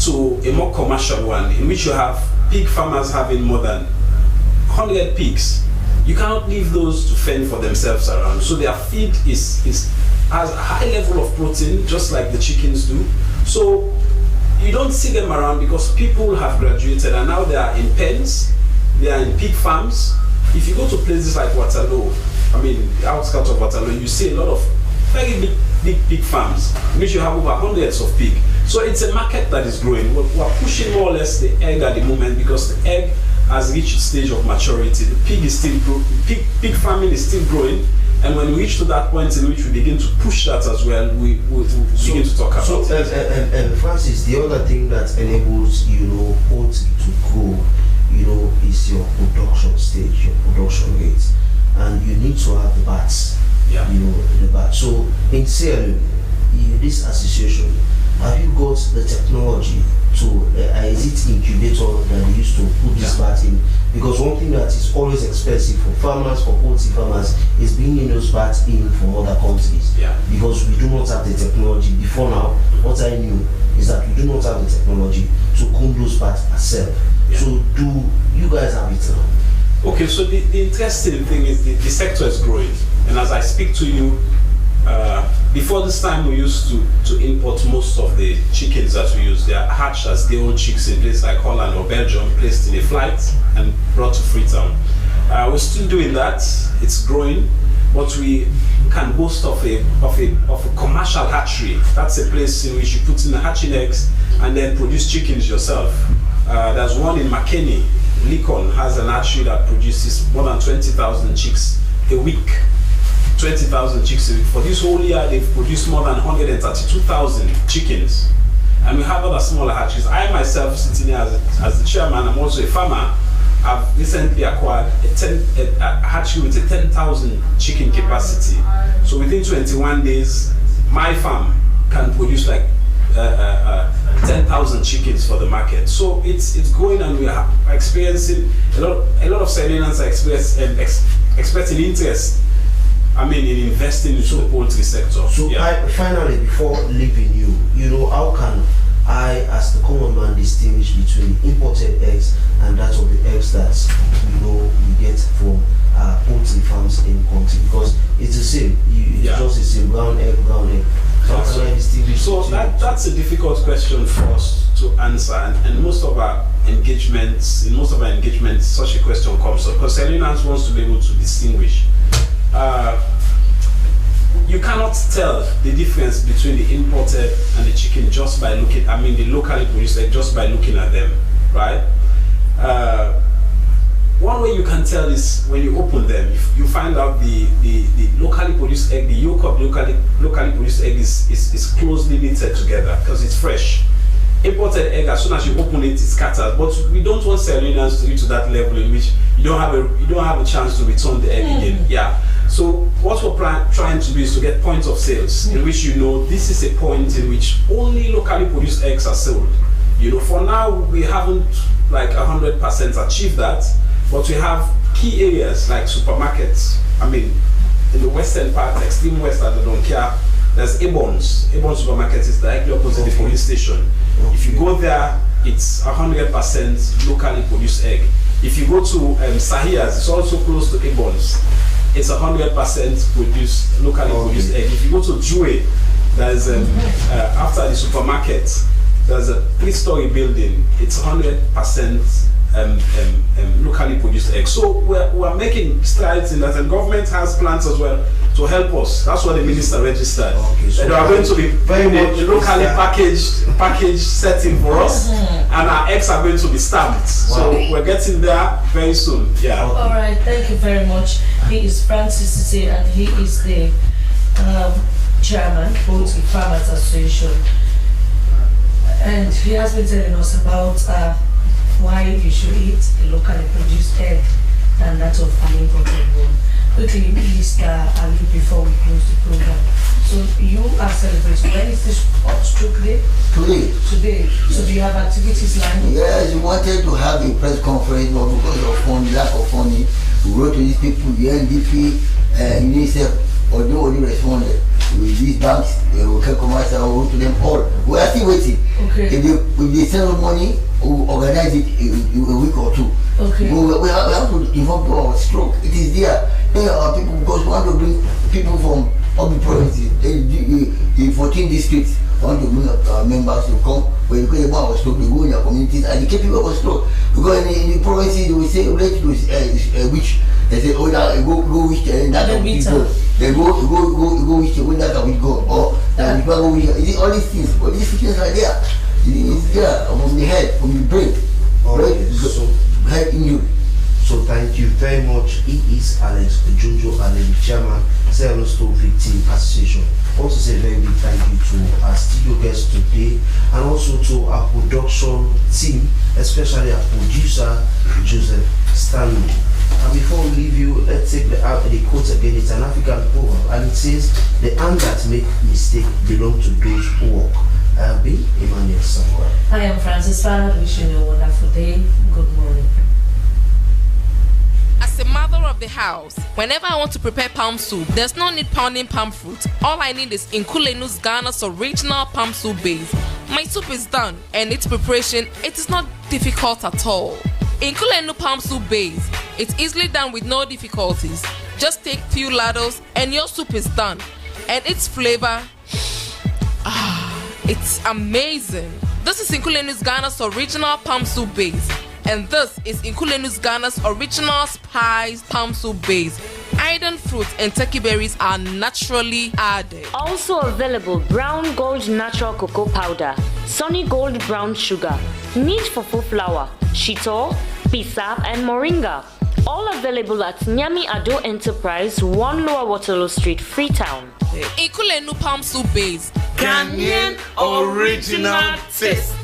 to a more commercial one, in which you have pig farmers having more than 100 pigs. You cannot leave those to fend for themselves around. So their feed has a high level of protein, just like the chickens do. So you don't see them around because people have graduated and now they are in pens, they are in pig farms. If you go to places like Waterloo, I mean, the outskirts of Waterloo, you see a lot of very big pig farms, in which you have over hundreds of pigs. So it's a market that is growing. We're pushing more or less the egg at the moment because the egg has reached a stage of maturity. The pig is still pig farming is still growing, and when we reach to that point in which we begin to push that as well, we begin to talk about it. And Francis, the other thing that enables poultry to grow, is your production stage, your production rate, and you need to have the bats. Yeah. The bats. So in Sierra Leone, this association, have you got the technology to is it incubator that they used to put this bat in? Because one thing that is always expensive for farmers, for poultry farmers, is bringing those bats in from other countries. Yeah. Because we do not have the technology. Before now, what I knew is that we do not have the technology to comb those bats ourselves. Yeah. So do you guys have it now? Okay, so the interesting thing is the sector is growing, and as I speak to you, before this time we used to import most of the chickens that we use. They are hatched as day old chicks in places like Holland or Belgium, placed in a flight and brought to Freetown. We're still doing that. It's growing, but we can boast of a commercial hatchery. That's a place in which you put in the hatching eggs and then produce chickens yourself. There's one in McKinney. Lincoln has an hatchery that produces more than 20,000 chicks a week. 20,000 chicks a week. For this whole year, they've produced more than 132,000 chickens. And we have other smaller hatcheries. I myself, sitting here as the chairman, I'm also a farmer. I've recently acquired a hatchery with a 10,000 chicken capacity. So within 21 days, my farm can produce like 10,000 chickens for the market. So it's growing, and we are experiencing a lot of Sierra Leoneans are expressing interest. In investing into the poultry sector. So finally, before leaving you, how can I, as the common man, distinguish between imported eggs and that of the eggs that we get from poultry farms in country? Because it's the same. It's just the same, brown egg. So how can I distinguish? So that's a difficult question for us to answer, and most of our engagements, such a question comes up because Sierra Leoneans wants to be able to distinguish. You cannot tell the difference between the imported and the chicken just by looking, the locally produced egg, just by looking at them, right? One way you can tell is when you open them. If you find out the locally produced egg, the yolk of locally produced egg is closely knitted together because it's fresh. Imported egg, as soon as you open it, it's scattered. But we don't want Sierra Leoneans to reach to that level in which you don't have a chance to return the egg again. Yeah. So what we're trying to do is to get points of sales in which this is a point in which only locally produced eggs are sold. For now we haven't like 100% achieved that, but we have key areas like supermarkets. In the western part, extreme west at the Donkia, there's Ebon's. Ebon's supermarket is directly opposite the police station. If you go there, it's 100% locally produced egg. If you go to Sahia's, it's also close to Ebon's. It's 100% produced, locally produced egg. If you go to Jue, there's after the supermarket, there's a 3-story building. It's 100% locally produced egg. So we're making strides in that, and government has plans as well to help us. That's what the minister registered. So they are going to be very much locally packaged setting for us, and our eggs are going to be stamped. So we're getting there very soon. Yeah. All right. Thank you very much. He is Francis Tite, and he is the chairman of Poultry Farmers Association, and he has been telling us about why you should eat a locally produced egg than that of an imported one. Quickly, Mr. Ali, before we close the program. So you are celebrating. When is this stroke day? Today. So do you have activities lined up? Yes, we wanted to have a press conference, but because of lack of funding, we wrote to these people, the NDP, UNICEF, although only responded. With these banks, we can commercial, we wrote to them all. We are still waiting. Okay. If they send us money, we organize it a week or two. Okay. We have to inform people of stroke. It is there. There are people, because we want to bring people from all the provinces, the 14 districts. We want to bring members to come. When you get about stroke, they go in their communities and they keep people of stroke. Because in the provinces, they will say, let's do which. They say, oh, go which that can we go. They go which when that can we go. Or that we go which. All these things, but these things are there. It's there from the head, from the brain. Alright, so head injury. So thank you very much. He is Alex Jojo Allen, Chairman, Sierra Leone Victim Association. Also say a very big thank you to our studio guests today and also to our production team, especially our producer Joseph Stanley. And before we leave you, let's take the quote again. It's an African proverb and it says, the hand that make mistake belong to those who walk. I have been Emmanuel Samuel. I am Francis Farad, wishing you a wonderful day. Good morning. As a mother of the house, whenever I want to prepare palm soup, there's no need pounding palm fruit. All I need is Nkulenu's Ghana's original palm soup base. My soup is done, and its preparation, it is not difficult at all. Nkulenu palm soup base, it's easily done with no difficulties. Just take few ladles and your soup is done. And its flavor, it's amazing. This is Nkulenu's Ghana's original palm soup base. And this is Nkulenu's Ghana's original spiced palm soup base. Iron fruits and turkey berries are naturally added. Also available Brown Gold Natural Cocoa Powder, Sunny Gold Brown Sugar, Neat Fufu Flour, Shito, Pisap and Moringa. All available at Nyami Ado Enterprise, 1 Lower Waterloo Street, Freetown. Nkulenu palm soup base. Ghanaian original taste.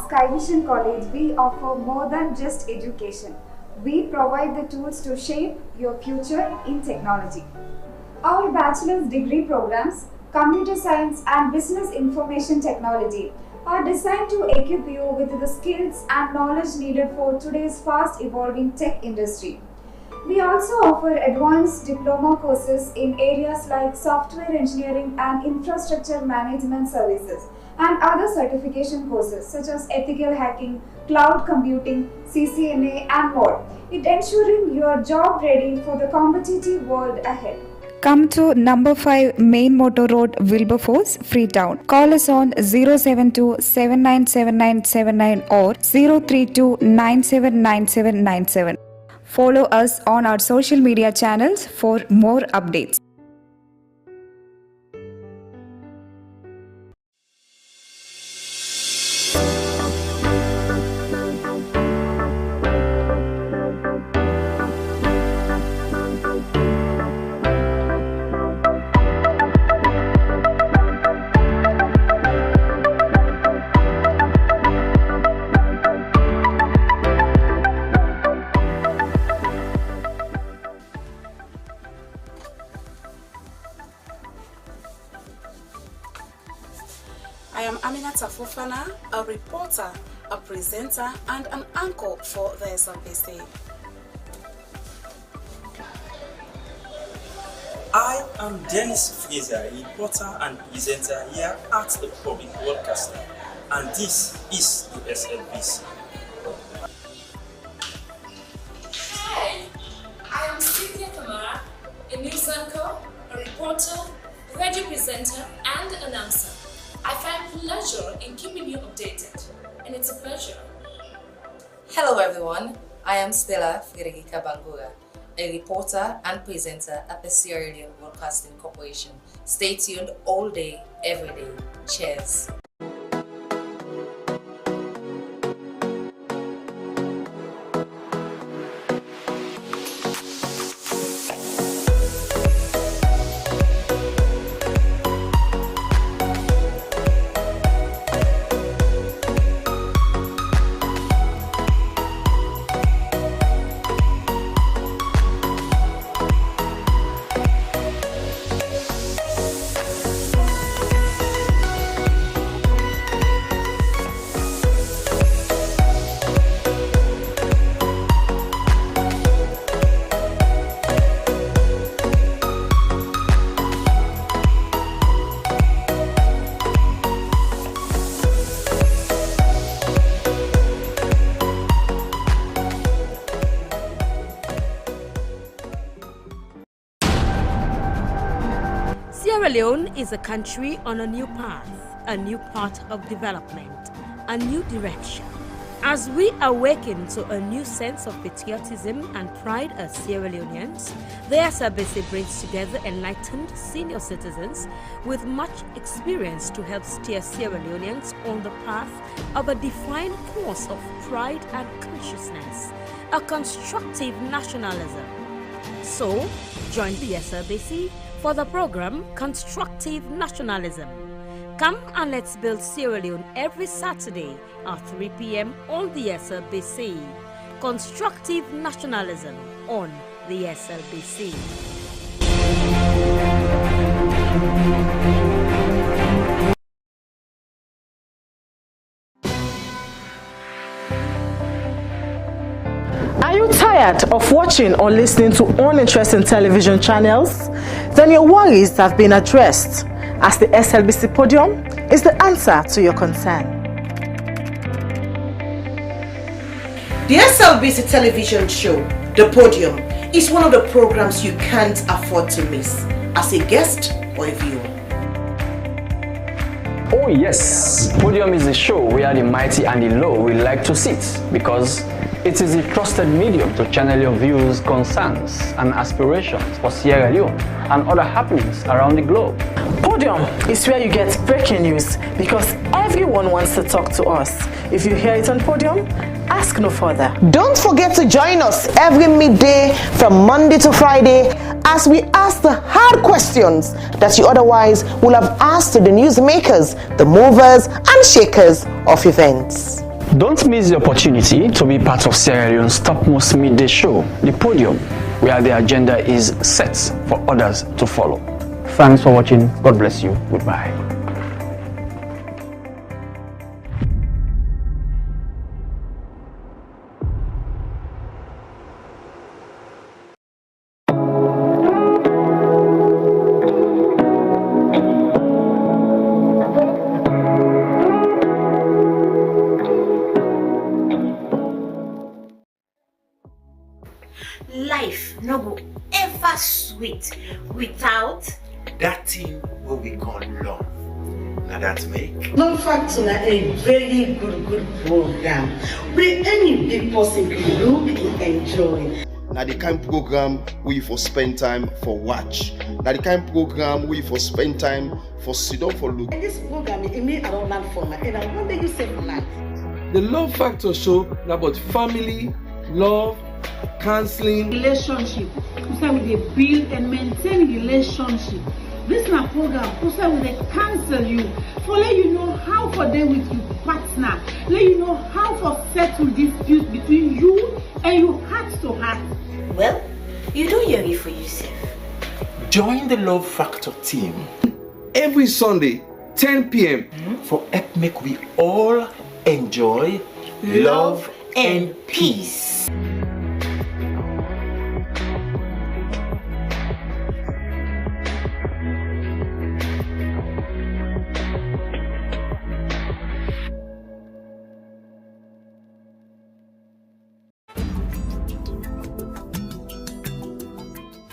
Sky Vision College, we offer more than just education. We provide the tools to shape your future in technology. Our bachelor's degree programs, computer science and business information technology, are designed to equip you with the skills and knowledge needed for today's fast evolving tech industry. We also offer advanced diploma courses in areas like software engineering and infrastructure management services, and other certification courses such as ethical hacking, cloud computing, CCNA and more. It ensuring you are job ready for the competitive world ahead. Come to number 5 Main Motor Road, Wilberforce, Freetown. Call us on 072 797979 or 032 979797. Follow us on our social media channels for more updates. Aminata Fofana, a reporter, a presenter, and an anchor for the SLBC. I am Dennis Fraser, reporter and presenter here at the Public Broadcaster, and this is the SLBC. Hi, I am Cynthia Kamara, a news anchor, a reporter, radio presenter, and announcer. I find pleasure in keeping you updated, and it's a pleasure. Hello everyone, I am Stella Frederica Bangura, a reporter and presenter at the Sierra Leone Broadcasting Corporation. Stay tuned all day, every day. Cheers. Sierra Leone is a country on a new path of development, a new direction. As we awaken to a new sense of patriotism and pride as Sierra Leoneans, the SLBC brings together enlightened senior citizens with much experience to help steer Sierra Leoneans on the path of a defined course of pride and consciousness, a constructive nationalism. So, join the SLBC for the program Constructive Nationalism. Come and let's build Sierra Leone every Saturday at 3 p.m. on the SLBC. Constructive Nationalism on the SLBC. Are you tired of watching or listening to uninteresting television channels? Then your worries have been addressed, as the SLBC Podium is the answer to your concern. The SLBC television show, The Podium, is one of the programs you can't afford to miss as a guest or a viewer. Oh yes, Podium is the show where the mighty and the low will like to sit, because it is a trusted medium to channel your views, concerns, and aspirations for Sierra Leone and other happenings around the globe. Podium is where you get breaking news, because everyone wants to talk to us. If you hear it on Podium, ask no further. Don't forget to join us every midday from Monday to Friday as we ask the hard questions that you otherwise would have asked to the newsmakers, the movers and shakers of events. Don't miss the opportunity to be part of Sierra Leone's topmost midday show, The Podium, where the agenda is set for others to follow. Thanks for watching. God bless you. Goodbye. Life no go ever sweet without that thing what we call love. Now that make No fact na a very good program where any big person can look and enjoy. Now the kind program we for spend time for watch. Now the kind program we for spend time for sit down for look. And this program it mean I don't learn from and I wonder you say life. The Love Factor show is about family, love, counseling, relationship. We build and maintain relationship. This is a program we dey counsel you for let you know how for them with your partner, let you know how for settle disputes between you and your heart to heart. Well, you don't hear it for yourself. Join the Love Factor team every Sunday, 10 p.m. for help make we all enjoy love and peace.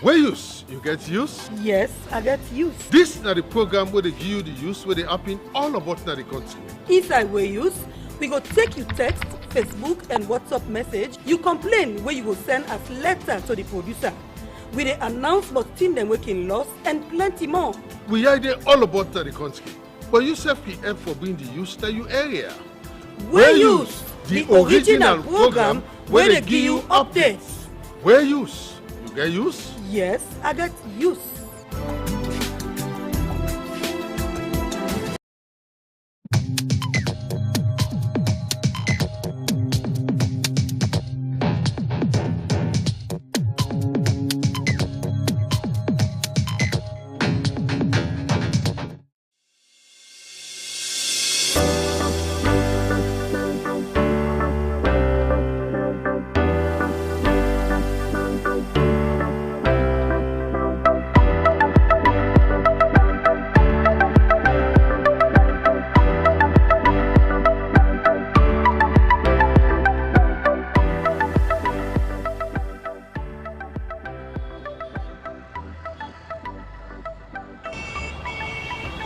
Where use? You get use? Yes, I get use. This is the program where they give you the use where they happen all about the country. Inside where use, we go take you text, Facebook and WhatsApp message. You complain where you go send us letter to the producer. We dey announce about things them working lost and plenty more. We are there all about the country. But you self help for being the use that you area. Where use? The original program where they give you updates. Where use? You get use? Yes, I got use.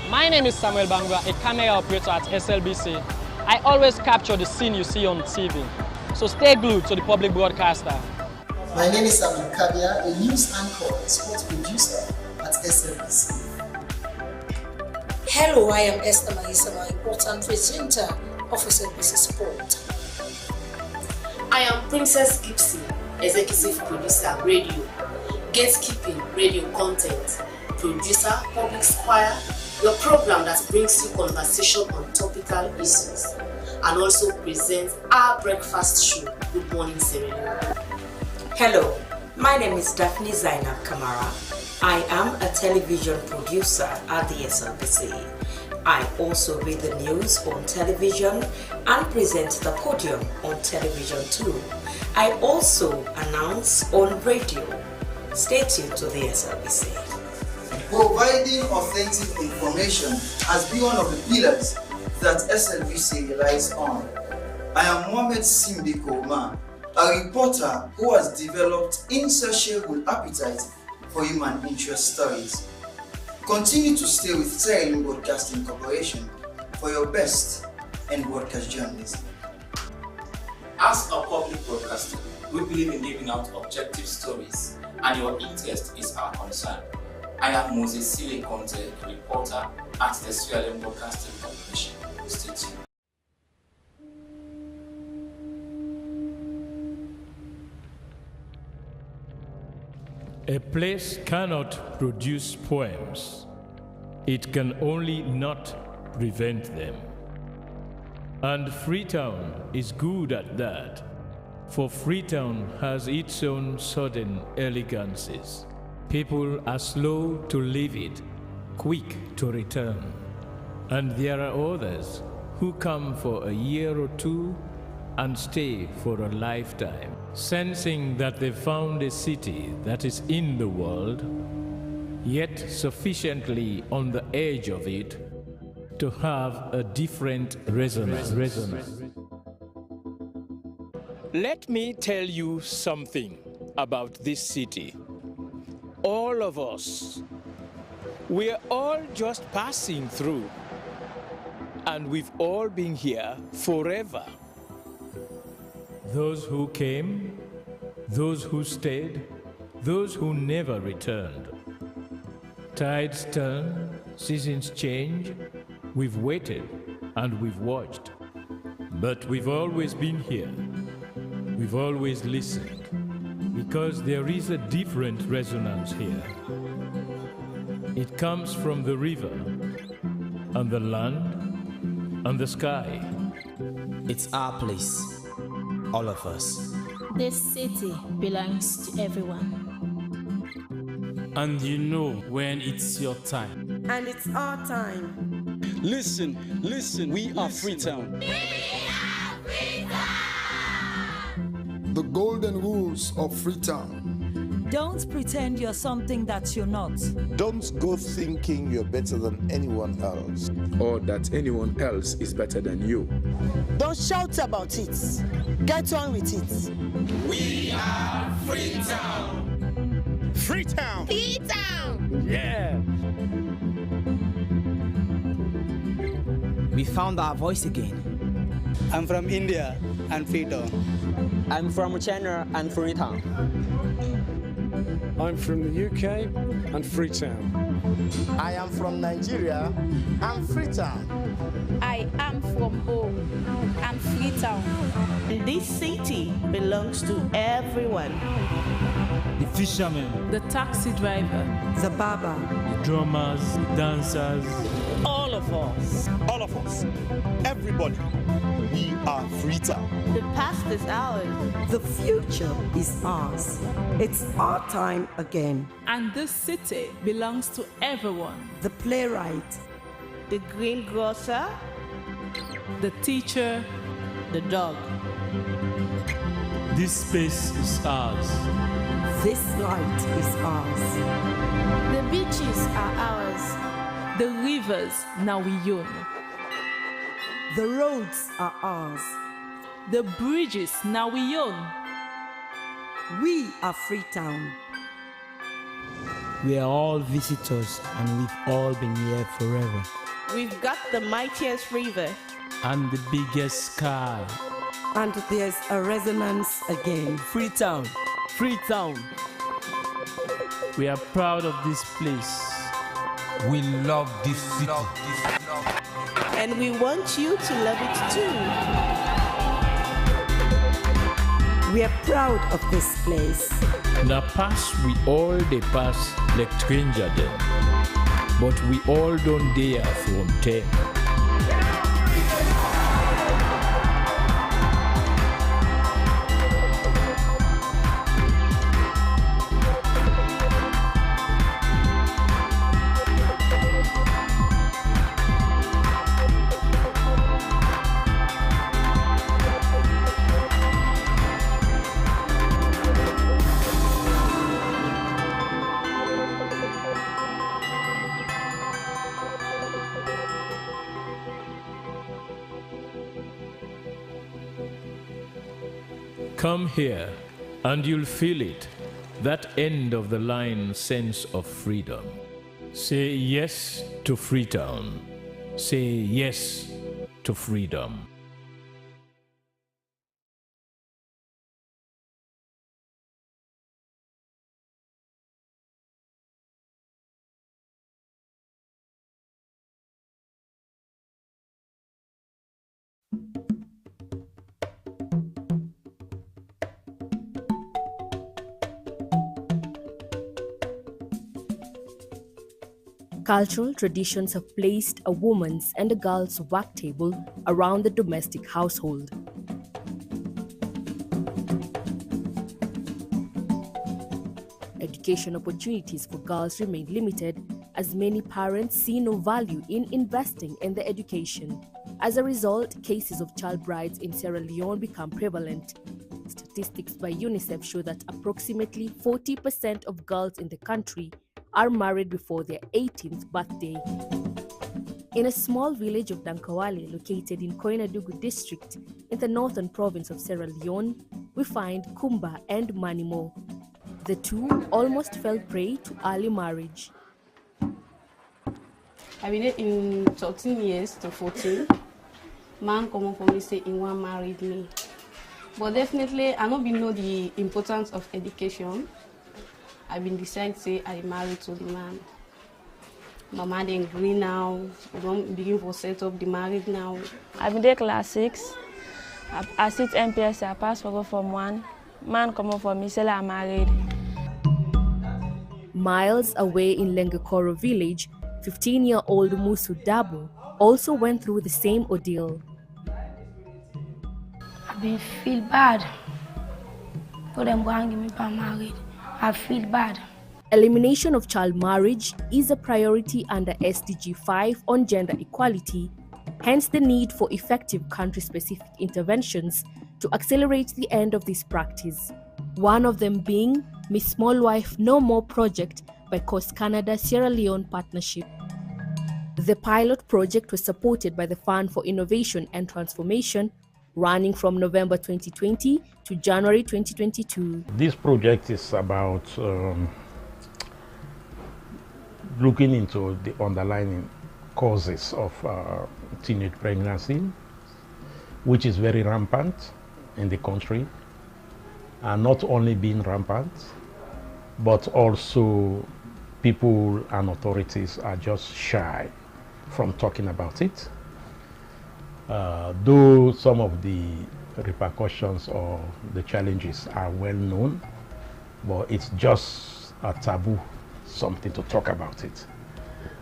My name is Samuel Bangwa, a camera operator at SLBC. I always capture the scene you see on TV. So stay glued to the public broadcaster. My name is Abdul Kabia, a news anchor and sports producer at SLBC. Hello, I am Esther Maisama, important presenter of SLBC Sport. I am Princess Gibson, executive producer, radio, gatekeeping, radio content, producer, public square, your program that brings you conversation on topical issues, and also presents our breakfast show, Good Morning Sierra Leone. Hello, my name is Daphne Zainab Kamara. I am a television producer at the SLBC. I also read the news on television and present the podium on television too. I also announce on radio. Stay tuned to the SLBC. Providing authentic information has been one of the pillars that SLBC relies on. I am Mohamed Simbiko Omar, a reporter who has developed insatiable appetite for human interest stories. Continue to stay with Sierra Leone Broadcasting Corporation for your best in broadcast journalism. As a public broadcaster, we believe in giving out objective stories, and your interest is our concern. I am Moses Sile Conte, a reporter at the Sierra Leone Broadcasting Corporation. Stay tuned. A place cannot produce poems. It can only not prevent them. And Freetown is good at that, for Freetown has its own sudden elegances. People are slow to leave it, quick to return. And there are others who come for a year or two and stay for a lifetime, sensing that they found a city that is in the world, yet sufficiently on the edge of it to have a different resonance. Let me tell you something about this city. All of us, we're all just passing through, and we've all been here forever. Those who came, those who stayed, those who never returned. Tides turn, seasons change, we've waited and we've watched. But we've always been here. We've always listened. Because there is a different resonance here. It comes from the river, and the land, and the sky. It's our place, all of us. This city belongs to everyone. And you know when it's your time. And it's our time. Listen, we are Freetown. The golden rules of Freetown. Don't pretend you're something that you're not. Don't go thinking you're better than anyone else. Or that anyone else is better than you. Don't shout about it. Get on with it. We are Freetown. Freetown. Freetown. Yeah. We found our voice again. I'm from India and Freetown. I'm from China and Freetown. I'm from the UK and Freetown. I am from Nigeria and Freetown. I am from home and Freetown. This city belongs to everyone. The fishermen, The taxi driver, The barber, the drummers, the dancers. all of us. All of us. Everybody. We are Freetown. The past is ours. The future is ours. It's our time again. and this city belongs to everyone. The playwright, The greengrocer, The teacher, the dog. This space is ours. this light is ours. the beaches are ours. The rivers now we own. The roads are ours. The bridges now we own. We are Freetown. We are all visitors and we've all been here forever. We've got the mightiest river. And the biggest sky. And there's a resonance again. Freetown. Freetown. We are proud of this place. We love this city. And we want you to love it too. We are proud of this place. Na pass we all dey pass like stranger them. But we all don't dare from them. Come here, and you'll feel it, that end of the line sense of freedom. Say yes to Freetown. Say yes to freedom. Cultural traditions have placed a woman's and a girl's work table around the domestic household. Education opportunities for girls remain limited as many parents see no value in investing in their education. As a result, cases of child brides in Sierra Leone become prevalent. Statistics by UNICEF show that approximately 40% of girls in the country are married before their 18th birthday. In a small village of Dankawale located in Koinadugu district in the northern province of Sierra Leone, we find Kumba and Manimo. The two almost fell prey to early marriage. I've been there in 13 years to 14. Man come up for me say in one married me. But definitely I don't know the importance of education. I've been decided to say I married to the man. Mama then agree now. We don't begin for set up the marriage now. I've been there class 6. I sit MPS, I pass for go from 1. Man come up for me, say I'm married. Miles away in Lengekoro village, 15-year-old Musu Dabu also went through the same ordeal. I feel bad for them going to give me married. I feel bad. Elimination of child marriage is a priority under SDG 5 on gender equality, hence the need for effective country-specific interventions to accelerate the end of this practice. One of them being Miss Small Wife No More project by Coast Canada Sierra Leone Partnership. The pilot project was supported by the Fund for Innovation and Transformation, running from November 2020 to January 2022. This project is about looking into the underlying causes of teenage pregnancy, which is very rampant in the country, and not only being rampant, but also people and authorities are just shy from talking about it. Though some of the repercussions or the challenges are well known, but it's just a taboo, something to talk about it.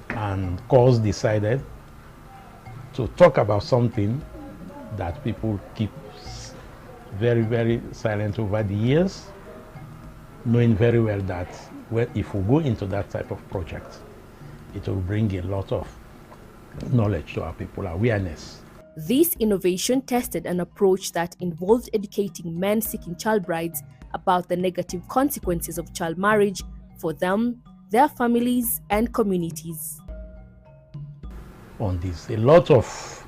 And COS decided to talk about something that people keep very, very silent over the years, knowing very well that if we go into that type of project, it will bring a lot of knowledge to our people, awareness. This innovation tested an approach that involved educating men seeking child brides about the negative consequences of child marriage for them, their families, and communities. On this, a lot of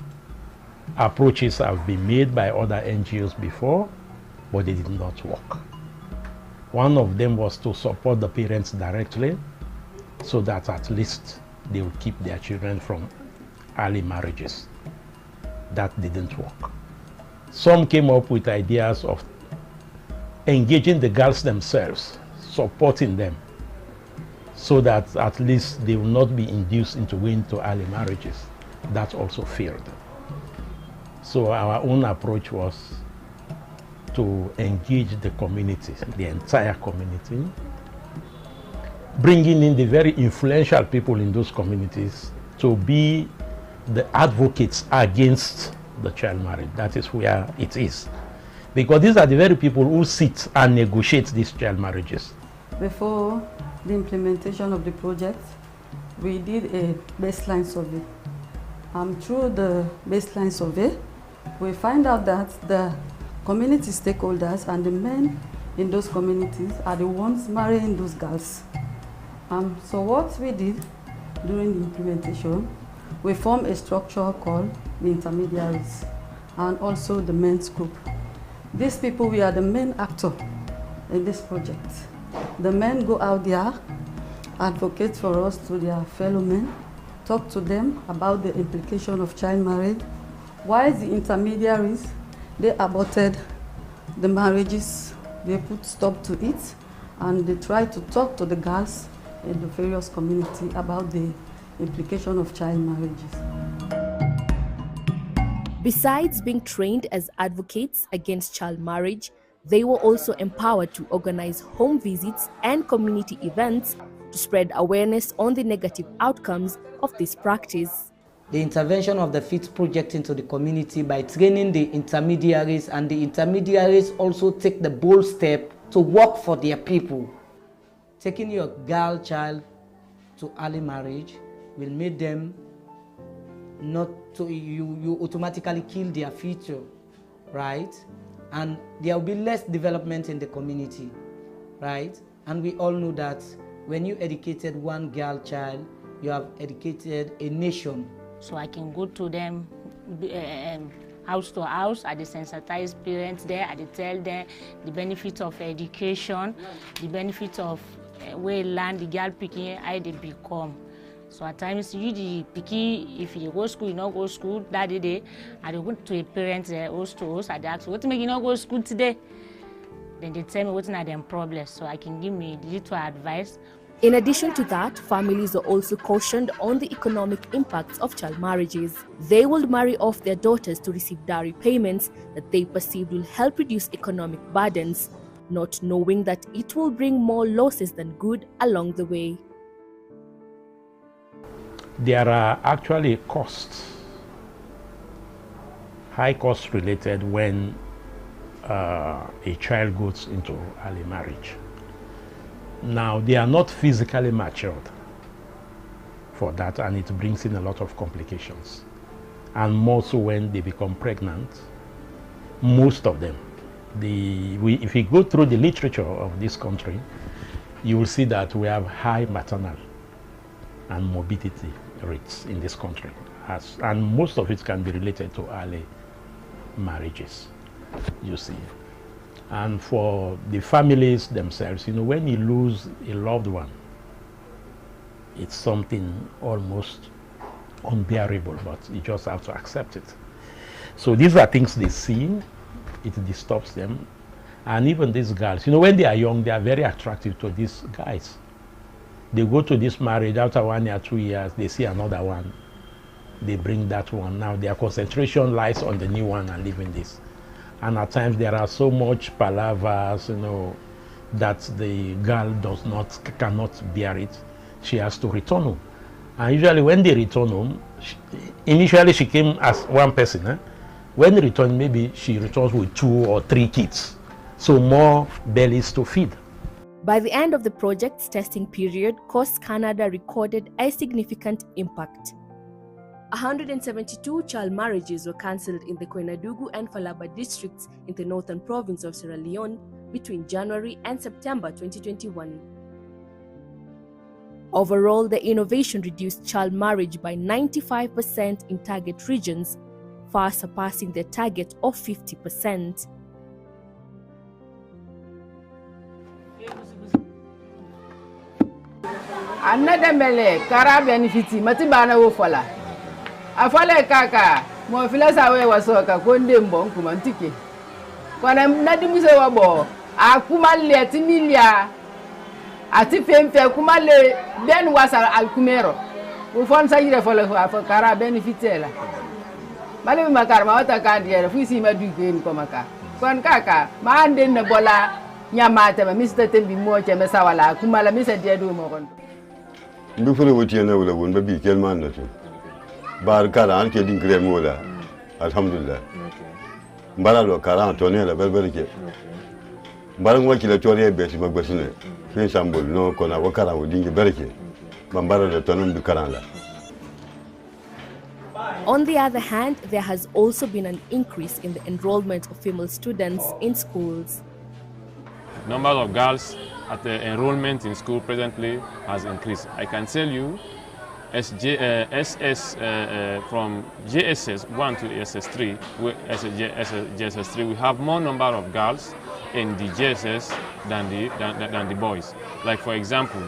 approaches have been made by other NGOs before, but they did not work. One of them was to support the parents directly so that at least they will keep their children from early marriages. That didn't work. Some came up with ideas of engaging the girls themselves, supporting them, so that at least they will not be induced into going to early marriages. That also failed. So our own approach was to engage the community, the entire community, bringing in the very influential people in those communities to be the advocates against the child marriage. That is where it is. Because these are the very people who sit and negotiate these child marriages. Before the implementation of the project, we did a baseline survey. Through the baseline survey, we find out that the community stakeholders and the men in those communities are the ones marrying those girls. So what we did during the implementation, we formed a structure called the intermediaries and also the men's group. These people, we are the main actor in this project. The men go out there, advocate for us to their fellow men, talk to them about the implication of child marriage, while the intermediaries, they aborted the marriages, they put stop to it, and they try to talk to the girls in the various community about the implication of child marriages. Besides being trained as advocates against child marriage, they were also empowered to organize home visits and community events to spread awareness on the negative outcomes of this practice. The intervention of the FIT project into the community by training the intermediaries, and the intermediaries also take the bold step to work for their people. Taking your girl child to early marriage will make them not to, you automatically kill their future, right? And there will be less development in the community, right? And we all know that when you educated one girl child, you have educated a nation. So I can go to them house to house, I desensitize parents there, I tell them the benefits of education, the benefits of where land the girl picking, how they become. So at times you the picky, if you go school, you not go school that day, I go to a parent house to house, I ask what make you not go to school today? Then they tell me what's not them problems, so I can give me little advice. In addition to that, families are also cautioned on the economic impacts of child marriages. They will marry off their daughters to receive dowry payments that they perceive will help reduce economic burdens, not knowing that it will bring more losses than good along the way. There are actually costs, high costs related when a child goes into early marriage. Now, they are not physically matured for that, and it brings in a lot of complications. And more so when they become pregnant, most of them. If you go through the literature of this country, you will see that we have high maternal and morbidity rates in this country. And most of it can be related to early marriages, you see. And for the families themselves, when you lose a loved one, it's something almost unbearable, but you just have to accept it. So these are things they see, it disturbs them. And even these girls, when they are young, they are very attractive to these guys. They go to this marriage, after 1 year, 2 years, they see another one. They bring that one. Now their concentration lies on the new one and leaving this. And at times there are so much palavers, that the girl cannot bear it. She has to return home. And usually when they return home, initially she came as one person. When they return, maybe she returns with 2 or 3 kids. So more bellies to feed. By the end of the project's testing period, Coast Canada recorded a significant impact. 172 child marriages were cancelled in the Koinadugu and Falaba districts in the northern province of Sierra Leone between January and September 2021. Overall, the innovation reduced child marriage by 95% in target regions, far surpassing the target of 50%. Another mele kara benefiti matibana wo fola afole kaka mo filasa we wasoka konde mbonku mantike kwana nadimise wabo akumale timilia ati femfe kumale ben wasa alkumero wo fon sayire fola kara benefitela male makar ma wata kandiere fuisi maduke ko maka kon kaka ma ande na bola nyamata ma mista tembi mo cheme sawala kumala misa dedo mo kon Before we turn over the one, baby, kill man. Bar Karan, killing Cremola, Alhamdulillah. Baralo Karan, Tonella, Belberke. Baran Wakila Toria Bessie Magbasine, Finsambul, no Kona Wakara with Dingy Berke, Bambara the Tonum de Karanda. On the other hand, there has also been an increase in the enrollment of female students in schools. Number of girls at the enrollment in school presently has increased. I can tell you, from JSS 1 to SS3, JSS3, we have more number of girls in the JSS than the boys. Like for example,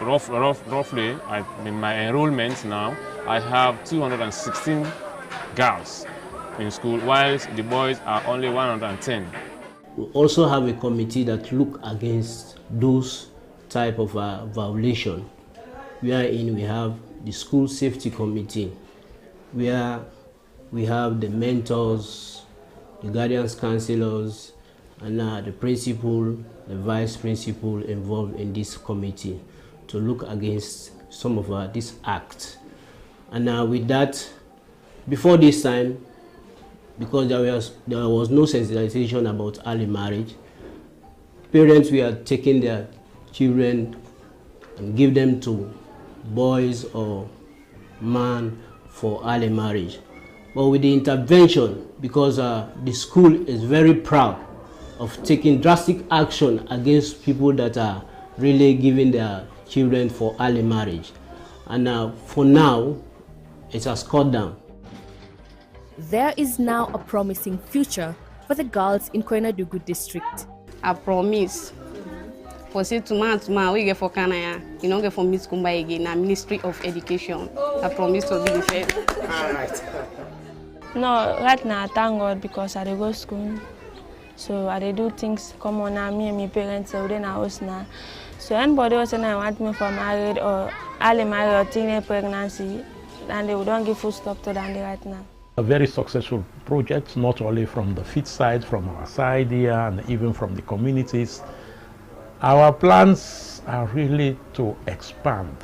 roughly, in my enrollment now, I have 216 girls in school, whilst the boys are only 110. We also have a committee that look against those type of violation. Wherein we have the school safety committee, where we have the mentors, the guidance counselors, and the principal, the vice principal involved in this committee to look against some of these acts. And with that, before this time, because there was no sensitization about early marriage, parents were taking their children and give them to boys or man for early marriage. But with the intervention, because the school is very proud of taking drastic action against people that are really giving their children for early marriage. And for now, it has cut down. There is now a promising future for the girls in Koinadugu district. I promise. For say tomorrow we get for Canada, you know, get for Miss Kumba again, na Ministry of Education. I promise to be the first. All right. No, right now I thank God because I go to school. So I do things come on now, me and my parents are in house now. So anybody else I want me for married or early married or teenage pregnancy, and they don't give full stop to that right now. A very successful project, not only from the FIT side, from our side here, and even from the communities. Our plans are really to expand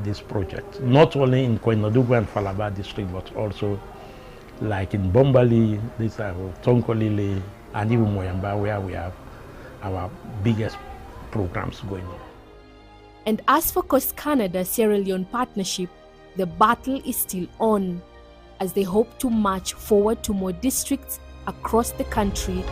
this project, not only in Koinadugu and Falaba district, but also like in Bombali, this are Tonkolile, and even Moyamba, where we have our biggest programs going on. And as for Coast Canada-Sierra Leone partnership, the battle is still on, as they hope to march forward to more districts across the country.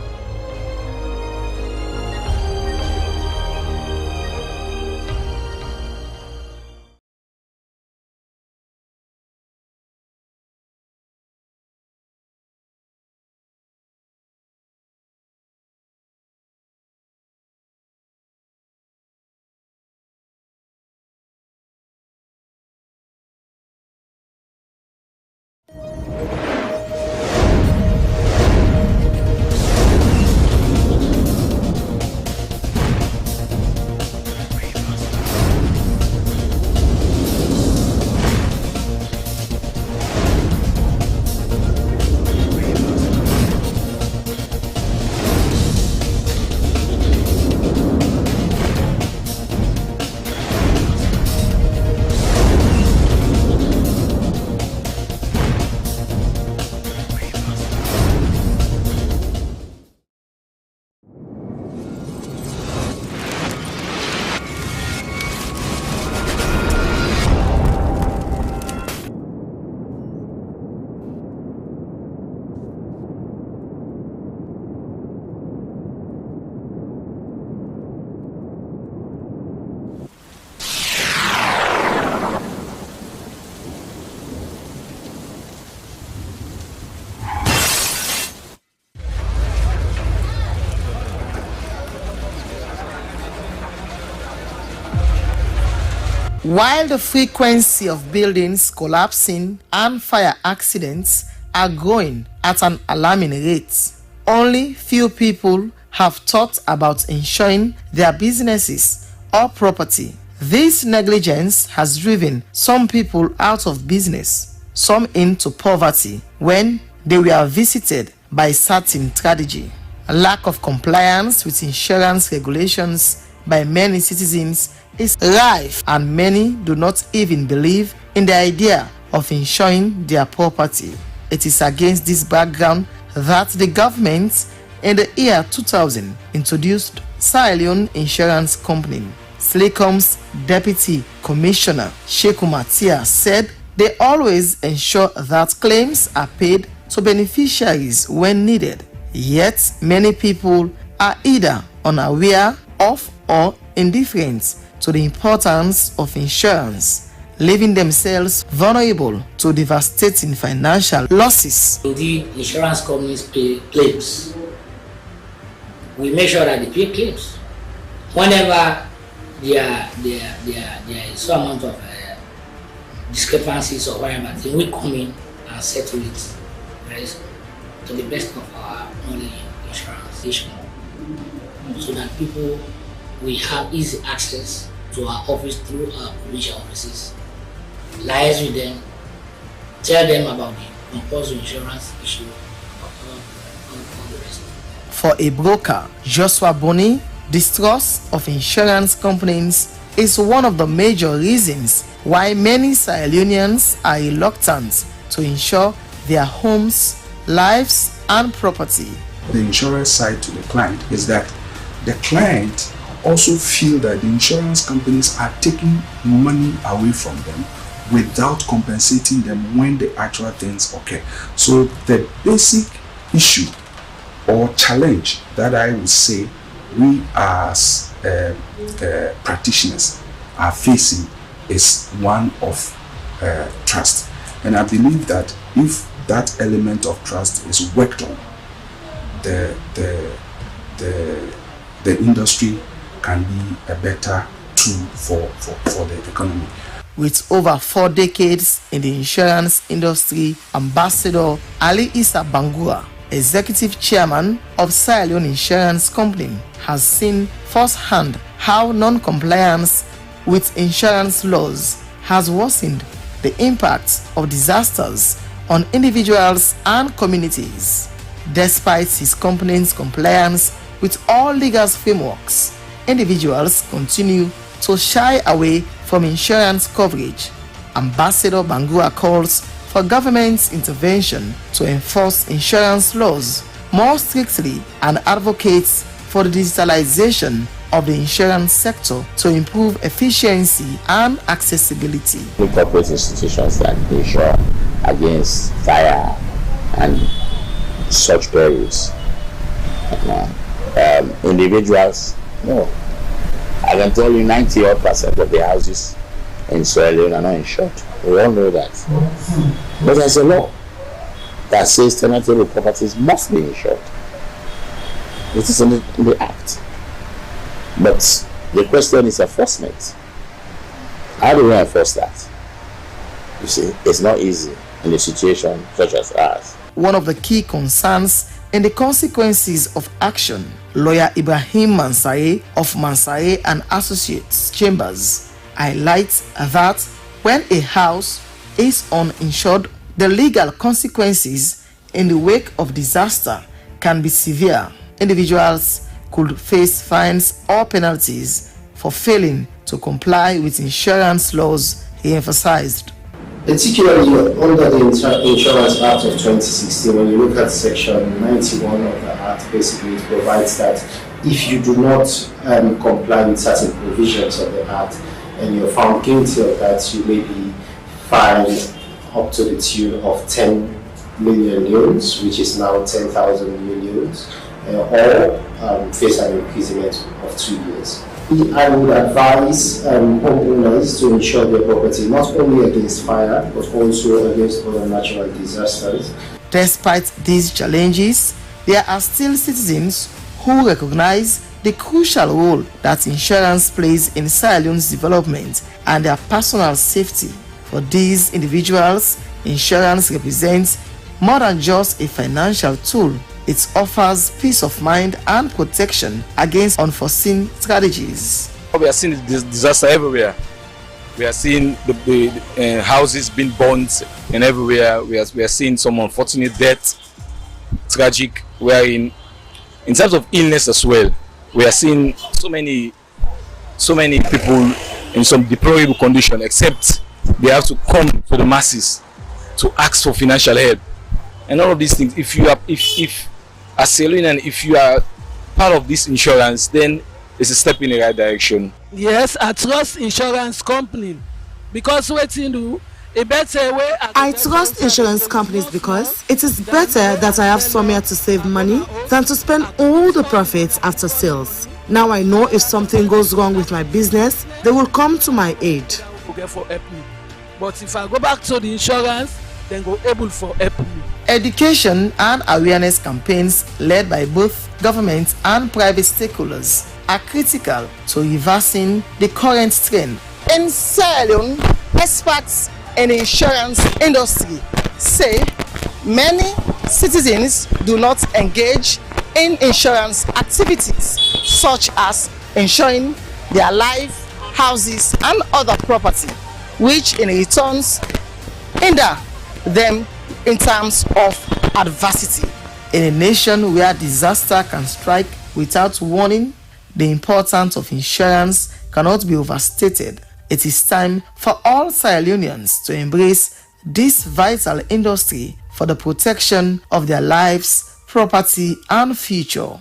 While the frequency of buildings collapsing and fire accidents are growing at an alarming rate, only few people have thought about ensuring their businesses or property. This negligence has driven some people out of business, some into poverty when they were visited by certain tragedy. A lack of compliance with insurance regulations by many citizens is rife, and many do not even believe in the idea of insuring their property. It is against this background that the government in the year 2000 introduced Sierra Leone Insurance Company. SLECOM's Deputy Commissioner Sheikh Matia said they always ensure that claims are paid to beneficiaries when needed. Yet many people are either unaware of or indifferent to the importance of insurance, leaving themselves vulnerable to devastating financial losses. Indeed, insurance companies pay claims. We make sure that they pay claims. Whenever there is some amount of discrepancies or whatever, then we come in and settle it, right, to the best of our knowledge in insurance, so that people we have easy access to our office through our provincial offices. Liaise with them, tell them about the compulsory insurance issue, all the rest. For a broker, Joshua Boni, distrust of insurance companies is one of the major reasons why many Sierra Leoneans are reluctant to insure their homes, lives, and property. The insurance side to the client is that the client also feel that the insurance companies are taking money away from them without compensating them when the actual things occur. So the basic issue or challenge that I would say we as practitioners are facing is one of trust. And I believe that if that element of trust is worked on, the industry can be a better tool for the economy. With over 4 decades in the insurance industry, Ambassador Ali Issa Bangura, Executive Chairman of Sierra Leone Insurance Company, has seen firsthand how non-compliance with insurance laws has worsened the impact of disasters on individuals and communities. Despite his company's compliance with all legal frameworks, individuals continue to shy away from insurance coverage. Ambassador Bangura calls for government intervention to enforce insurance laws more strictly and advocates for the digitalization of the insurance sector to improve efficiency and accessibility. The corporate institutions that insure against fire and such perils. Individuals, no. I can tell you 90% of the houses in Sierra Leone are not insured. We all know that. But there's a law that says tenantable properties must be insured. It is in the Act. But the question is enforcement. How do we enforce that? You see, it's not easy in a situation such as ours. One of the key concerns in the consequences of action, lawyer Ibrahim Mansaye of Mansaye and Associates Chambers highlights that when a house is uninsured, the legal consequences in the wake of disaster can be severe. Individuals could face fines or penalties for failing to comply with insurance laws, he emphasized. Particularly under the Insurance Act of 2016, when you look at Section 91 of the Act, basically it provides that if you do not comply with certain provisions of the Act and you're found guilty of that, you may be fined up to the tune of 10 million euros, which is now 10,000 millions, or face an imprisonment of 2 years. I would advise homeowners to insure their property not only against fire but also against other natural disasters. Despite these challenges, there are still citizens who recognize the crucial role that insurance plays in Sierra Leone's development and their personal safety. For these individuals, insurance represents more than just a financial tool. It offers peace of mind and protection against unforeseen strategies. We are seeing this disaster everywhere. We are seeing the houses being burnt and everywhere. We are seeing some unfortunate death, tragic. We are in terms of illness as well. We are seeing so many people in some deplorable condition, except they have to come to the masses to ask for financial help. And all of these things, if as Sierra Leonean, if you are part of this insurance, then it's a step in the right direction. Yes, I trust insurance company because waiting do a better way. I trust insurance companies because it is better that I have somewhere to save money than to spend all the profits after sales. Now I know if something goes wrong with my business, they will come to my aid. Okay, for help me. But if I go back to the insurance, then go able for help me. Education and awareness campaigns led by both government and private stakeholders are critical to reversing the current trend. In Sierra Leone, experts in the insurance industry say many citizens do not engage in insurance activities such as insuring their life, houses and other property, which in returns hinder them in terms of adversity. In a nation where disaster can strike without warning, the importance of insurance cannot be overstated. It is time for all Sierra Leoneans to embrace this vital industry for the protection of their lives, property, and future.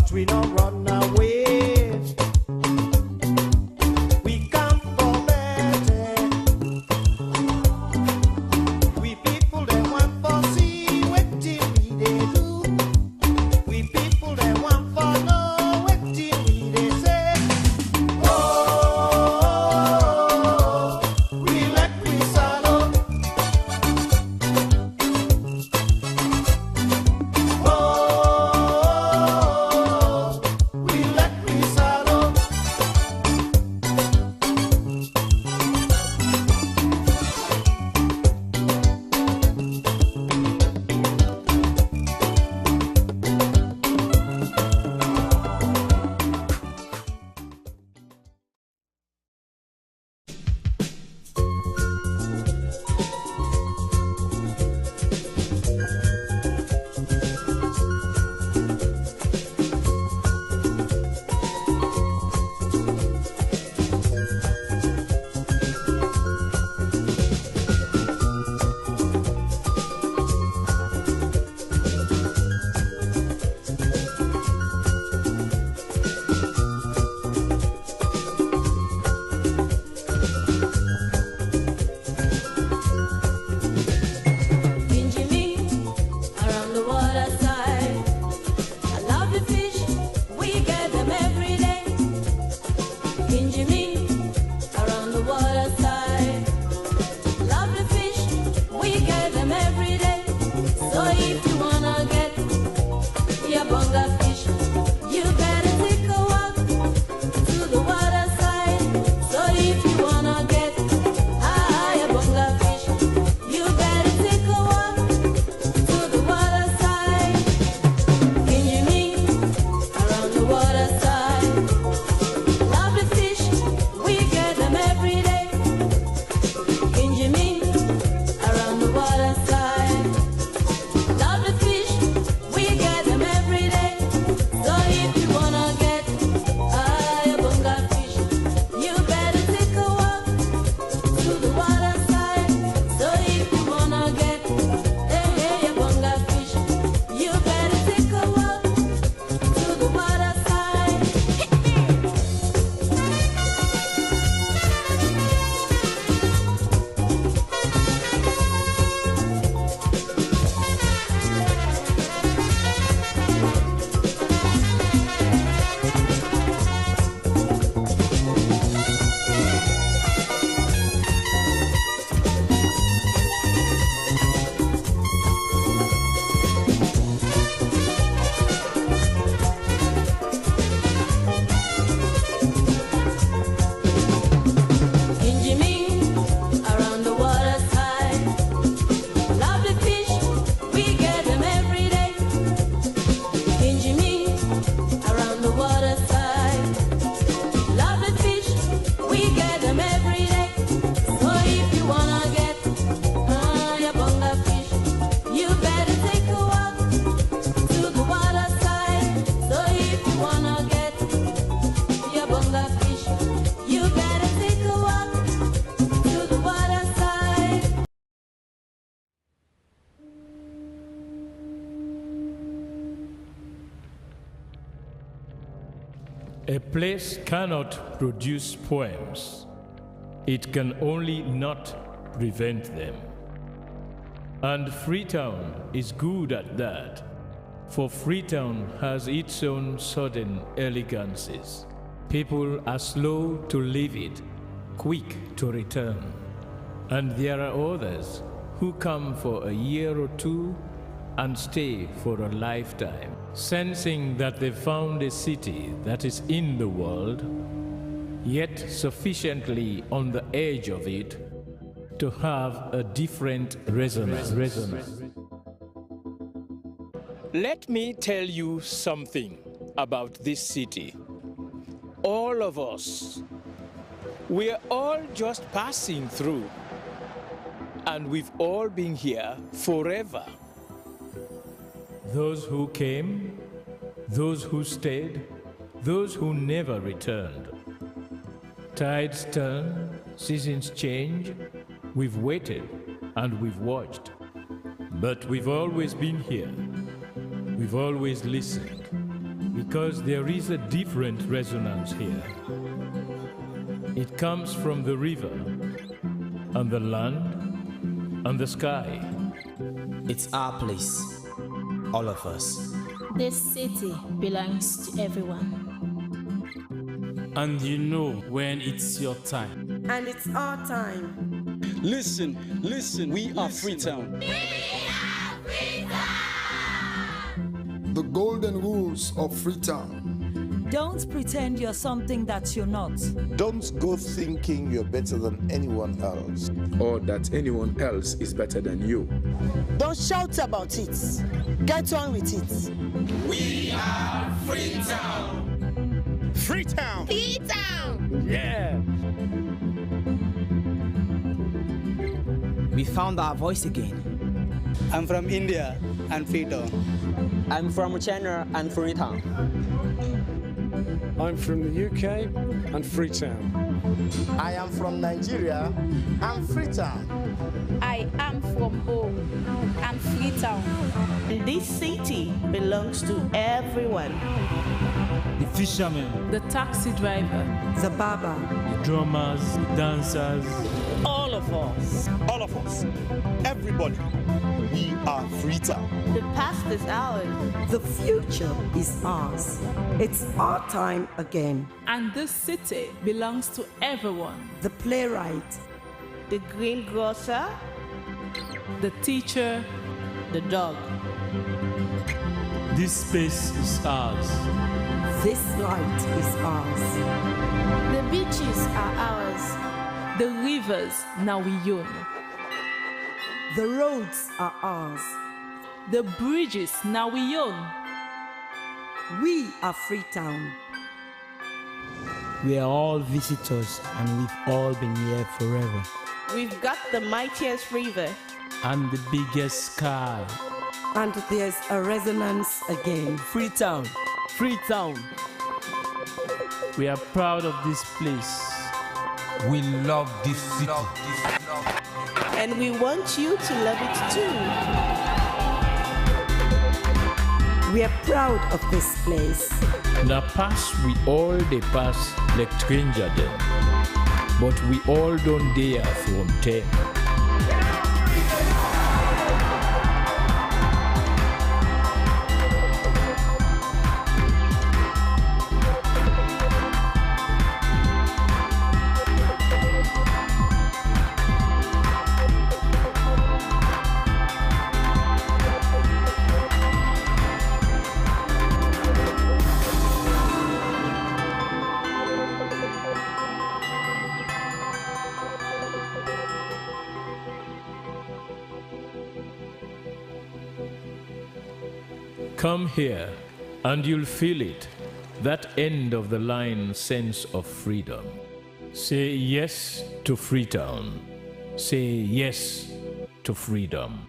but we don't run away. We come for better. We people that want for see what we they do. We people that want for know what we they say. Oh, we let we swallow. Oh, we let we swallow. Around the water side, I love the fish, we get them every day. Benjamin, around the water side, love the fish, we get them every day. So if you wanna get your bonga fish, you better take a walk to the water side. So if you wanna get your bonga fish, you better take a walk to the water side. Benjamin, around the water side, love the fish, we get them every day. Benjamin, around the water side, love the fish, we get them every day. So if you wanna get your bonga fish, you better take a walk to the water side. So if you wanna get your bonga fish, you better take a walk to the water side. Benjamin, around the water side, love the fish, we get them every day. Benjamin, around the water side, love the fish, we get them every day. So if you wanna get your bonga fish, you better take a walk to the water side. So if you wanna get your bonga fish, you better take a walk to the water side. A place cannot produce poems. It can only not prevent them. And Freetown is good at that, for Freetown has its own sudden elegances. People are slow to leave it, quick to return. And there are others who come for a year or two and stay for a lifetime, sensing that they found a city that is in the world, yet sufficiently on the edge of it to have a different resonance. Let me tell you something about this city. All of us, we're all just passing through, and we've all been here forever. Those who came, those who stayed, those who never returned. Tides turn, seasons change, we've waited and we've watched. But we've always been here. We've always listened. because there is a different resonance here. It comes from the river, and the land, and the sky. It's our place, all of us. This city belongs to everyone. And you know when it's your time. And it's our time. Listen, we are Freetown. The golden rules of Freetown. Don't pretend you're something that you're not. Don't go thinking you're better than anyone else. Or that anyone else is better than you. Don't shout about it. Get on with it. We are Freetown. Freetown. Freetown. Yeah. We found our voice again. I'm from India and Freetown. I'm from China and Freetown. I'm from the UK and Freetown. I am from Nigeria and Freetown. I am from home and Freetown. This city belongs to everyone. The fishermen, the taxi driver, the barber, the drummers, the dancers. All of us. All of us. Everybody. We are Freetown. The past is ours. The future is ours. It's our time again. And this city belongs to everyone. The playwright, the greengrocer, the teacher, the dog. This space is ours. This light is ours. The beaches are ours. The rivers now we own. The roads are ours. The bridges now we own. We are Freetown. We are all visitors and we've all been here forever. We've got the mightiest river. And the biggest sky. And there's a resonance again. Freetown. Freetown. We are proud of this place. We love this city. And we want you to love it too. We are proud of this place. Na pass we all dey pass like stranger dem, but we all don't dare from them. Come here, and you'll feel it, that end of the line sense of freedom. Say yes to Freetown. Say yes to freedom.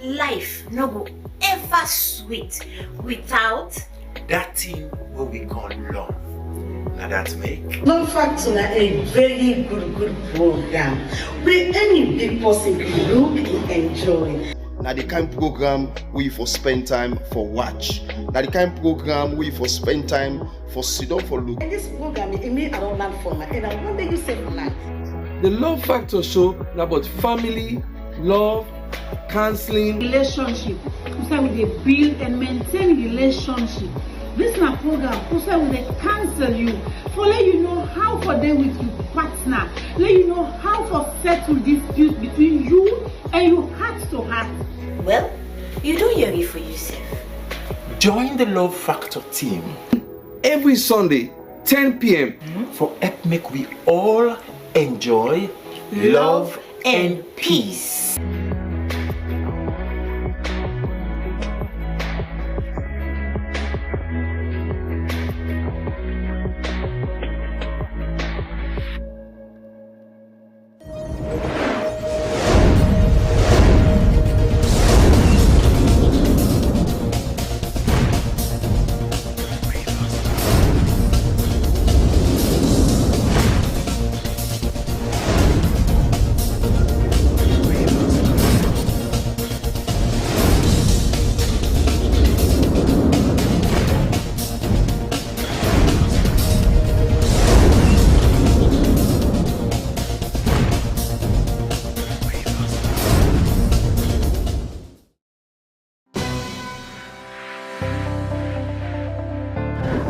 Life no go ever sweet without That thing what we call love. Now that make. In fact, a very good program where any big person can look and enjoy. Now the kind program we for spend time for watch. Now the kind program we for spend time for sit down for look. And this program, it means I don't learn from it. And I wonder you say life. The Love Factor show is about family, love, counseling, relationship. So we build and maintain relationship. This is a program. So we counsel you, for let you know how for them with your partner, let you know how for settle disputes between you and your heart to heart. Well, you don't hear it for yourself. Join the Love Factor team every Sunday, 10 p.m. for help make we all enjoy love and peace.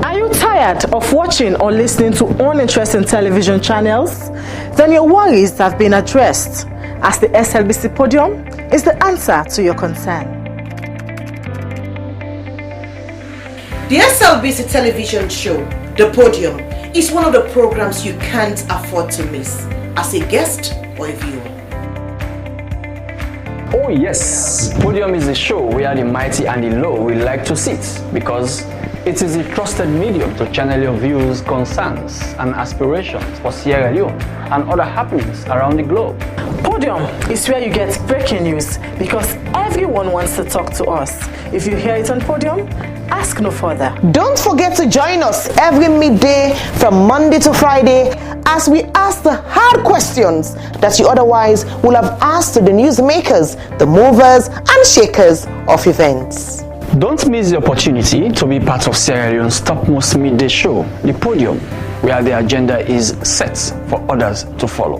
Are you tired of watching or listening to uninteresting television channels? Then your worries have been addressed, as the SLBC Podium is the answer to your concern. The SLBC television show, The Podium, is one of the programs you can't afford to miss as a guest or a viewer. Oh yes, Podium is a show where the mighty and the low will like to sit, because it is a trusted medium to channel your views, concerns and aspirations for Sierra Leone and other happenings around the globe. Podium is where you get breaking news, because everyone wants to talk to us. If you hear it on Podium, ask no further. Don't forget to join us every midday from Monday to Friday as we ask the hard questions that you otherwise would have asked to the newsmakers, the movers and shakers of events. Don't miss the opportunity to be part of Sierra Leone's topmost midday show, The Podium, where the agenda is set for others to follow.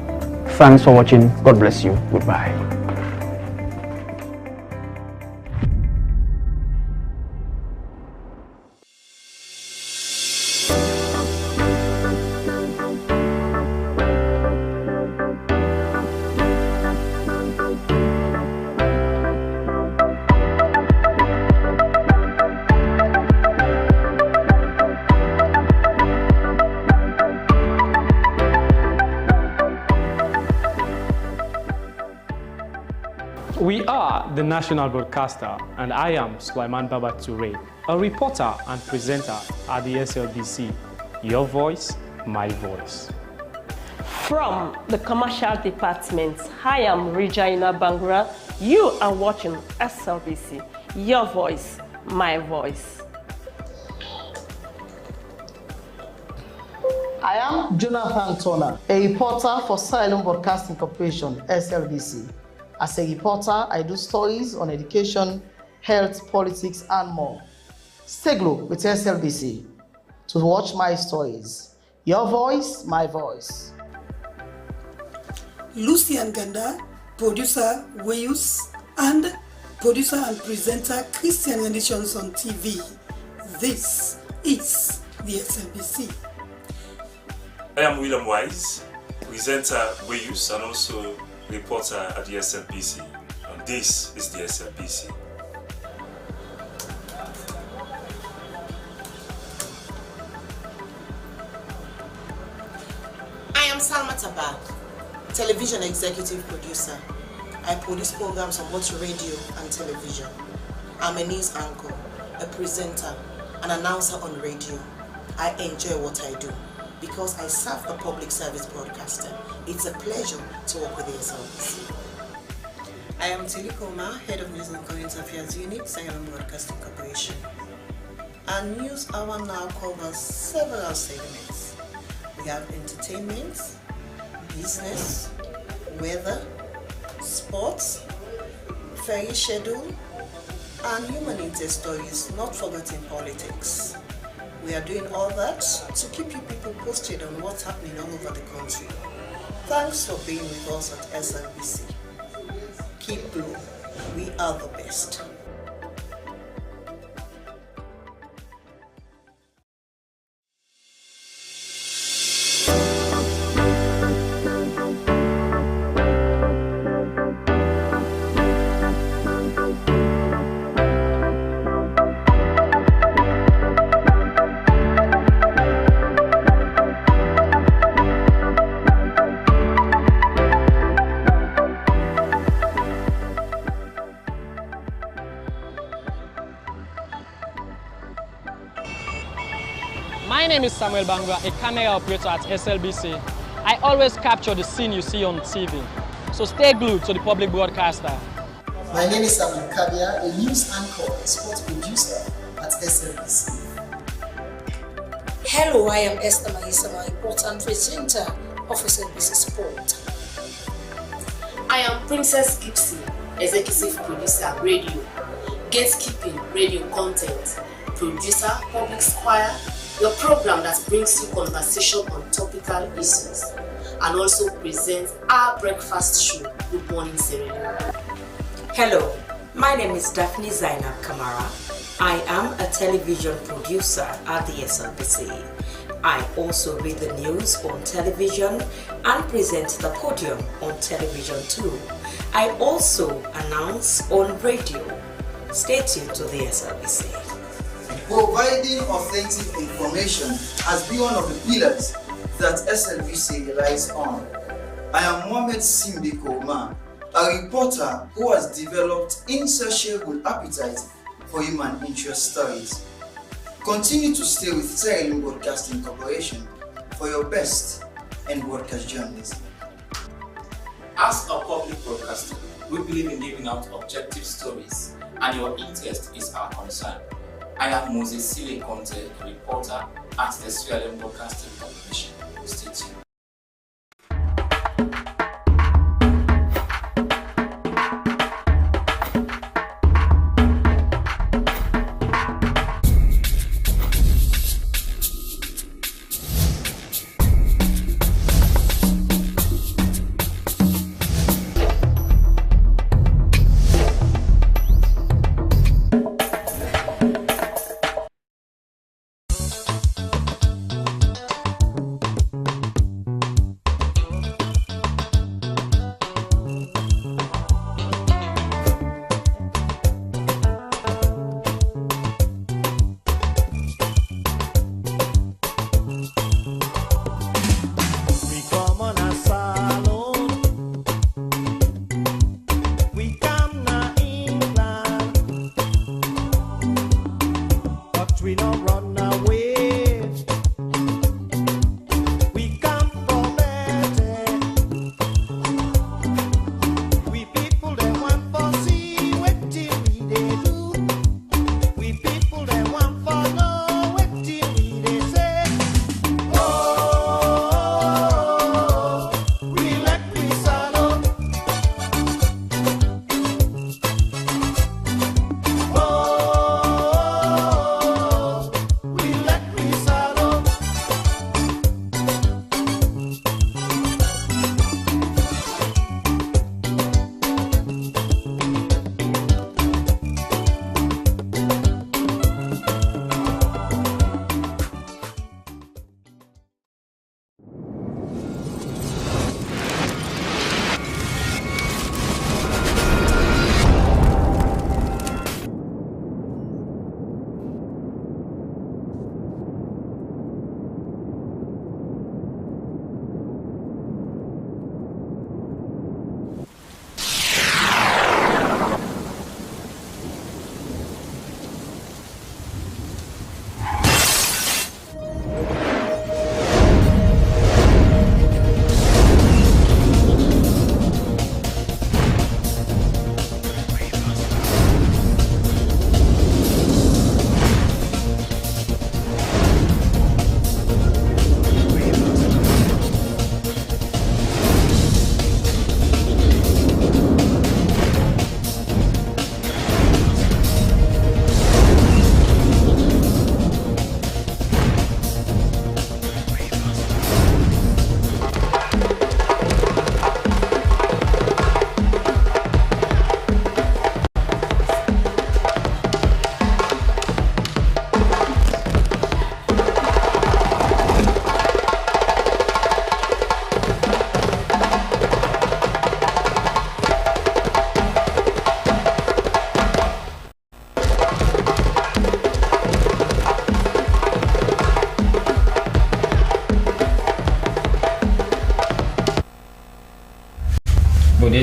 Thanks for watching. God bless you. Goodbye. We are the national broadcaster, and I am Sulaiman Baba Toure, a reporter and presenter at the SLBC. Your voice, my voice. From the commercial department, I am Regina Bangura. You are watching SLBC. Your voice, my voice. I am Jonathan Turner, a reporter for Sierra Leone Broadcasting Corporation, SLBC. As a reporter, I do stories on education, health, politics, and more. Stay glued with SLBC to watch my stories. Your voice, my voice. Lucian Ganda, producer Wayus, and producer and presenter Christian Editions on TV. This is the SLBC. I am William Wise, presenter Wayus and also reporter at the SLBC, and this is the SLBC. I am Salma Tabak, television executive producer. I produce programs on both radio and television. I'm a news anchor, a presenter, an announcer on radio. I enjoy what I do because I serve a public service broadcaster. It's a pleasure to work with the SLBC. I am Tilly Koma, Head of News and Current Affairs Unit, Sierra Leone Broadcasting Corporation. Our news hour now covers several segments. We have entertainment, business, weather, sports, ferry schedule, and human interest stories, not forgetting politics. We are doing all that to keep you people posted on what's happening all over the country. Thanks for being with us at SLBC. Keep blue. We are the best. My name is Samuel Bangwa, a camera operator at SLBC. I always capture the scene you see on TV. So stay glued to the public broadcaster. My name is Samuel Kabia, a news anchor and sports producer at SLBC. Hello, I am Esther Maisama, reporter and presenter of SLBC Sport. I am Princess Gibson, executive producer, radio, gatekeeping, radio content, producer, public squire, your program that brings you conversation on topical issues, and also presents our breakfast show, Good Morning Sierra Leone. Hello, my name is Daphne Zainab Kamara. I am a television producer at the SLBC. I also read the news on television and present the podium on television too. I also announce on radio. Stay tuned to the SLBC. Providing authentic information has been one of the pillars that SLBC relies on. I am Mohamed Simbiko Omar, a reporter who has developed insatiable appetite for human interest stories. Continue to stay with Sierra Leone Broadcasting Corporation for your best in broadcast journalism. As a public broadcaster, we believe in giving out objective stories, and your interest is our concern. I am Moses Sile Conte, a reporter at the Sierra Leone Broadcasting Corporation. Stay tuned.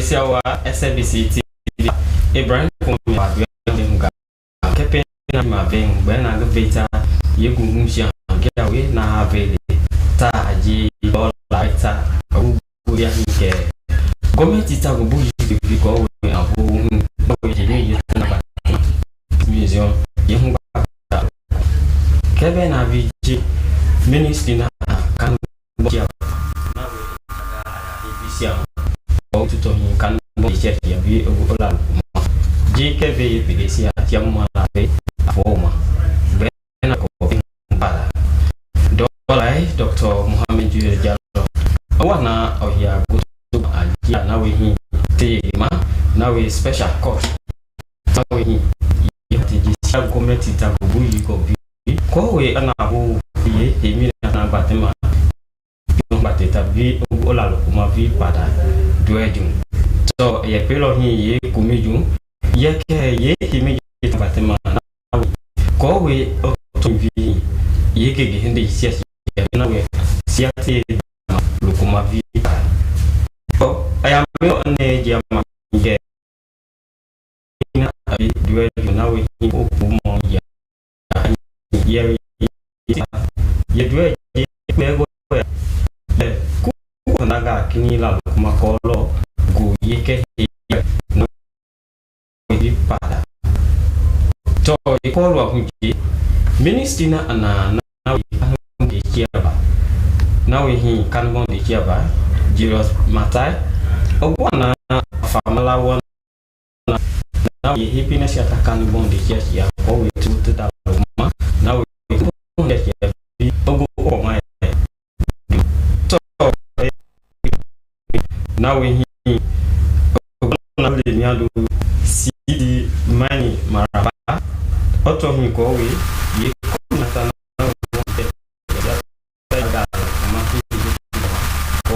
Polisia wa SLBC TV Ibrahim Kumi wa Nga Kepe na Mabeng Bena Gaveta Yegu Musia Gawe na Haveli Ta Haji Bola Ita Abu ya Hike Gometi ta Gubu Biko Abu Jini Yitana Museum Yehunga Kebe na Viji Ministry na Kan Boja Tuto kan bo ya bi ola JKV Pedesia Tiamma be afoma bena ko para Dr. Mohammed Jallo wana ohia gutu ajia nawe hi tema nawe special court nawe hi yati jisia community tabubu yiko bi ko we ana bu ye emi na batema bateta bi ola lokuma vi pada duedum so ye pelo hi ye kumiju ye ke ye himi batema ko we to vi ye ke hinde sia na we sia te lokuma vi so aya me ne jama ye na abi duedum na we hi okumo ya ye duedum me naga kini la kuma kolo go yeke no di pada to ikolo akunji ministina ana na de kiaba na we hi kanbon de kiaba jiros matai ogwana famala wana na we happiness ya kanbon de kiaba ko we tu da ma na we de kiaba ogo o mai now we na le nyalo si mani maraba oto mi ko we ye ko na ta na wonte ya ga ma ti ko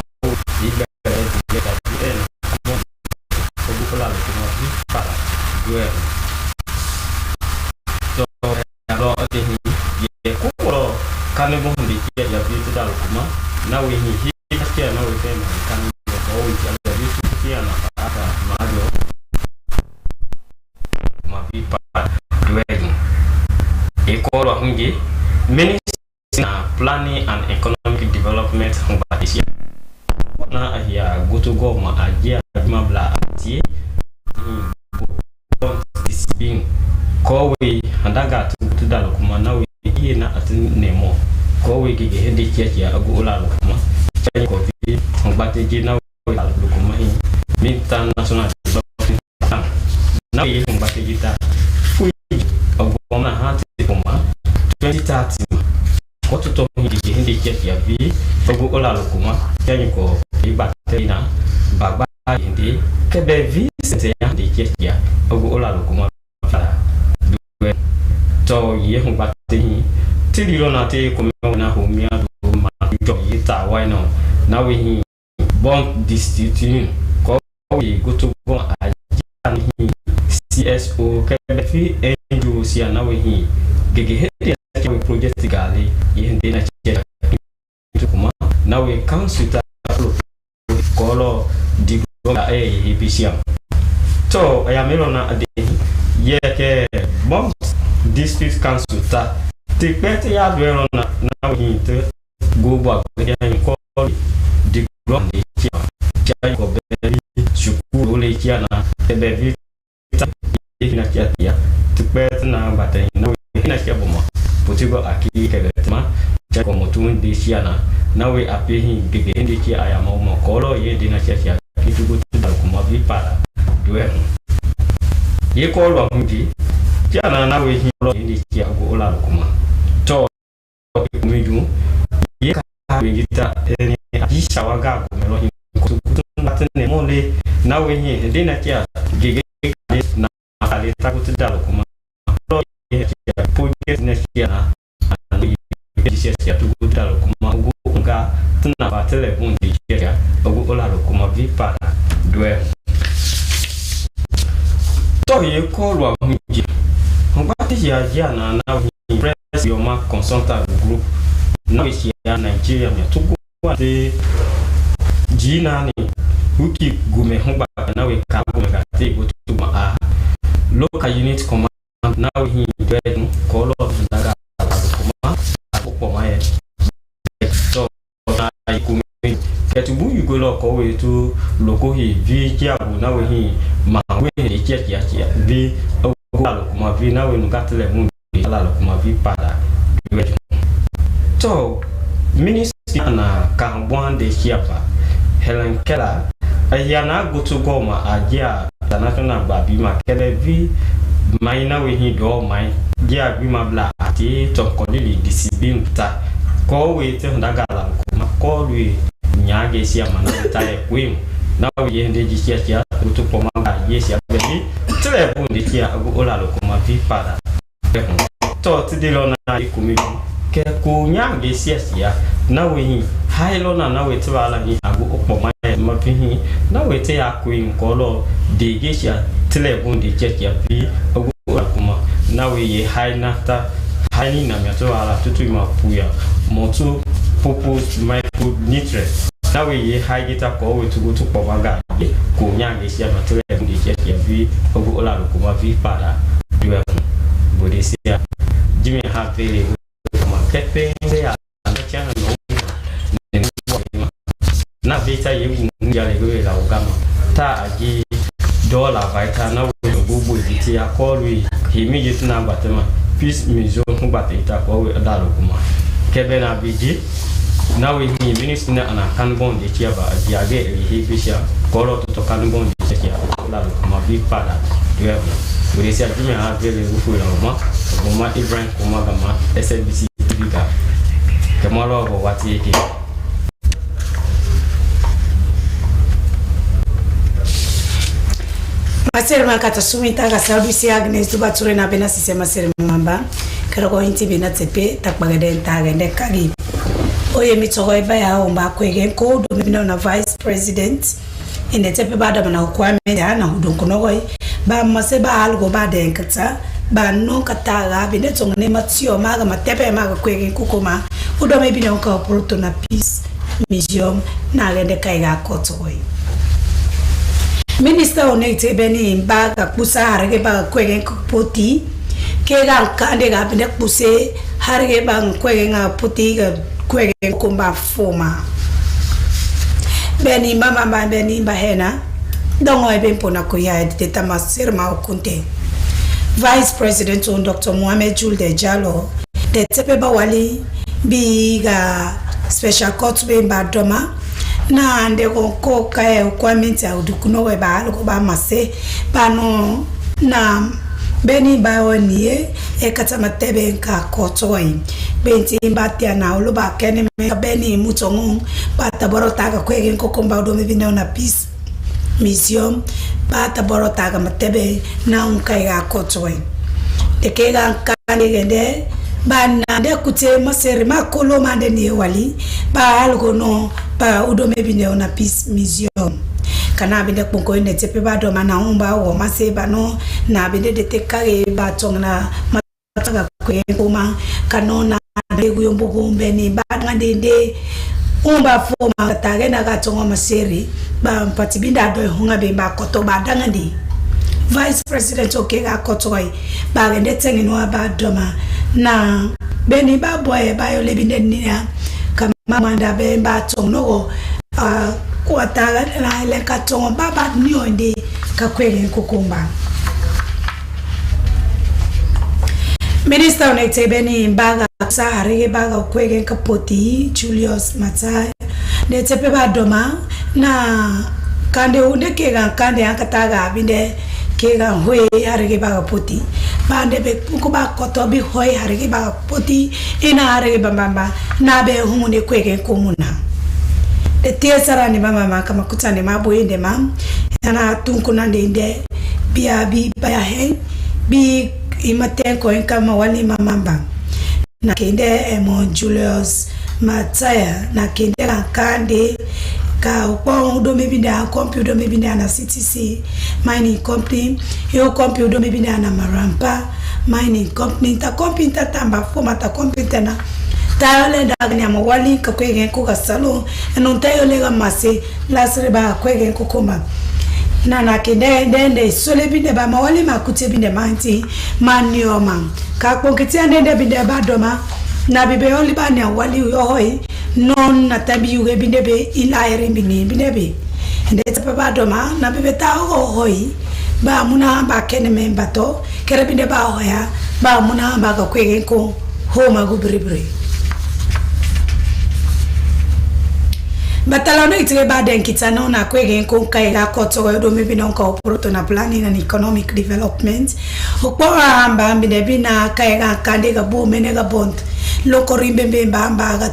diga ya ta en ko bu kala ko ma ti para gue to alo ate ni ye ko kan mo ndi ya bi ti dal ko ma now we hi ya na we tem kan Ekolo hungi Ministry na Planning and Economic Development Humbatisia na ya gutu goma ajia mabla atie disibing kowe andaga tudalo kuma nawe na atinemo kowe gige hedi kia agu ulalo kuma chani ko ti humbate jina kuma hi minta national na ye humbate jita fui agoma hati kuma 2030 ko to hindi kia vi agu ulalo kuma chani ko ibate na baba hindi kebe vi sente hindi kia agu ulalo kuma fara to ye humbate hi tililo na te kuma na humia do ma jo yita why no now we bon district ko we go to bon ajan CSO kefi enjo sia na we gege hede we project gali yende na chera kuma na we council ta kolo di EPCM to ayamelo na ade ye ke bon district council ta te pete ya dwelo na we te go back ya ko di grande kia ko be shukuru le kia na be vi ta ina kia tia te pete na batay na we na kia bomo potigo aki ke betma cha ko motun de kia na we api hi gege ndi kia aya mo kolo ye dina kia kitu go tu ko ma vi para dwe ye ko lo ndi kia na we hi lo ndi kia go ola kuma to kumiju ye ka ngita ni ajisha waga melo hi kutunatene mole na we hi dina kia gege na ale ta kutudalo kuma ye kia project na kia na sia tu kutudalo kuma uga tuna ba telefon di kia ugo ola kuma vi para dwe to ye ko lo hunji ngati ya na press your mark consultant group na we ya Nigeria me tugo de jina ni Huki gume humba na we ka gume ga te go to ma local unit command now he doing call of daga kuma ko ma so na ikume ketubu you go lo ko we to loko he vi kia bu na we he ma we he kia vi go lo kuma vi na we ngatele mu ala lo kuma vi para so minister na kambwan de chiapa Helen Keller ayana go to go ma agia international babi ma kele vi maina we hi do mai dia bi ma bla ati to ko li disibin ta ko we te ndaga la ko ma ko lui nyage sia mana ta e kwim na we hende ji sia to ko ma ga ye sia be tele bu ndi tia agu ola lo ko ma vi para to ti de lo na ku mi ke ko nyage sia na we hi hailo na we te bala ni agu ko ma ma fi na we te ya kwim ko lo de ge sia tele bu ndi tia pi agu kuma na we ye hainata haini na miato ala tutu ma puya moto purpose micronutrient na we ye haigita ko we to go to pomaga ko nyange sia ma tele bu ndi tia pi agu ola kuma vi para diwa bodesia jimi ha pele kuma pepe ya na chana no na vita ye ya le la ugama ta aji dollar vita na we bubu viti ya kolwi immediate na batema peace museum ngba ita ko we adalo kuma kebe na biji na we ni minister na ana kanbon de chiaba ajiage he bisha kolo to kanbon de chia la kuma bi para diwa bodesia jimi ha pele ufu la ma Ibrahim kuma gama SLBC TV ga kemalo bo wati yake Masere makata sumita ga Slbc Agnes tuba ture na bena sistema sere mamba karako inti bena tepe takbagade ntagende kagi oye mitoro eba ya omba kwege ko do bena na vice president ine tepe bada bana kwa me ya na hudonkono ba mase ba algo ba de nkata ba no kataga bene tongane matio maga matepe maga kwege kukoma udo me bina onka proto na peace museum na gende kaiga kotoi Minister onete beni baga kusa harge baga kwege poti kega kande ga bene kuse harge bang kwege nga poti ga kwege kumba foma beni mama beni bahena dongo ebe mpona kuya teta masirma okunte Vice President on Dr. Mohamed Julde Jallo de tepe bawali biga special court be badoma na ande ko kae kwa minti audukuno we ba algo ba mase bano na beni ba onie e kata matebe nka kotoi benti mbatia na uluba kene beni mutongu bata borota ga kwege nkokomba udomi bine na peace museum bata borota ga matebe na unkai ga kotoi ekega kane gende bana de kute masere makolo mande ni wali ba algo no ba udome bine na peace museum kana binde konko ne tepe ba do mana umba wo maseba no na binde de tekare ba tongna mataka kwema kanona de guyombo gombe ni ba ngande umba foma tage na ga tonga maseri ba mpati binda do hunga be ba koto ba dangandi Vice President okega kotoi ba ngende tengino ba doma na beni ba boye ba yo lebinde nia kama manda be ba tongo kwa taga na ile katongo baba nionde kakwele kukumba Minister onete beni baga sahari baga kwege kapoti Julius Matai ne tepe ba doma na kande unde kega kande akataga binde kega hoi harige baga poti bande be kuba koto bi hoi harige baga poti ina harige bamba na be humune kwege komuna de tiesara ni mama kama kutane mabo inde mam na tunkuna ndende bia bi baya he bi imate ko kama wali mama na kende emo Julius Mataya na kende kande ka kwa udo mebinda computer mebinda na CTC mining company yo computer mebinda na Marampa mining company ta computer tamba forma ta computer na tayo dagni amawali ka kwegen ko kasalo non tayo lega mase lasreba kwegen ko koma nana kende sole binde ba mawali makute binde manti manioma ka kokiti ande binde ba doma na bibe oli ba ne wali yohoi non na tabi yuge binde be ilaire binde be ende tapa ba doma na bibe ta hoi ba muna ba kene membato kere binde ba hoya ba muna ba ka kwegen ko homa go bribre Batalano itire ba den kitano na kwegen ko kaiga koto do maybe non ko proto na planning and economic development okpo amba mbine bina kaiga kande ga bo menega bond loko rimbe mbamba ga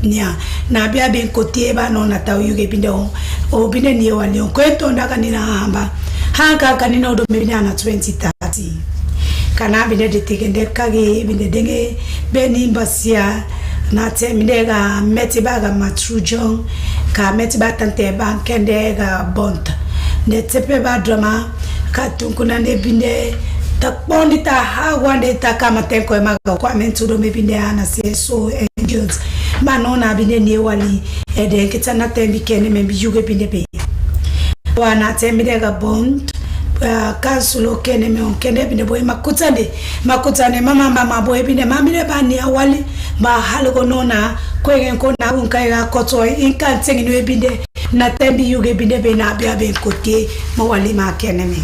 nya na bia ben kotie ba no na taw yuge bindo o bine ni wali ko to ndaka ni na amba hanga kanina do maybe na 2030 kana bine de tikende kage bine denge beni mbasia na temidega metibaga matrujong ka metiba tante ba kende ga bont ne tepe ba drama ka tunkuna ne binde takpondi ta hawande ta kama tenko emaga kwa mentudo mebinde ana so angels manona binde ne wali ede kitana tembi kene membi yuge binde be wana temidega bont kansulo kene me on kene binde boy makutane mama boy binde mamile bani awali ba halgo nona kwegen ko na unkaiga koto inkantengi no binde na tembi yuge binde be na bia ben kotie mawali ma kene me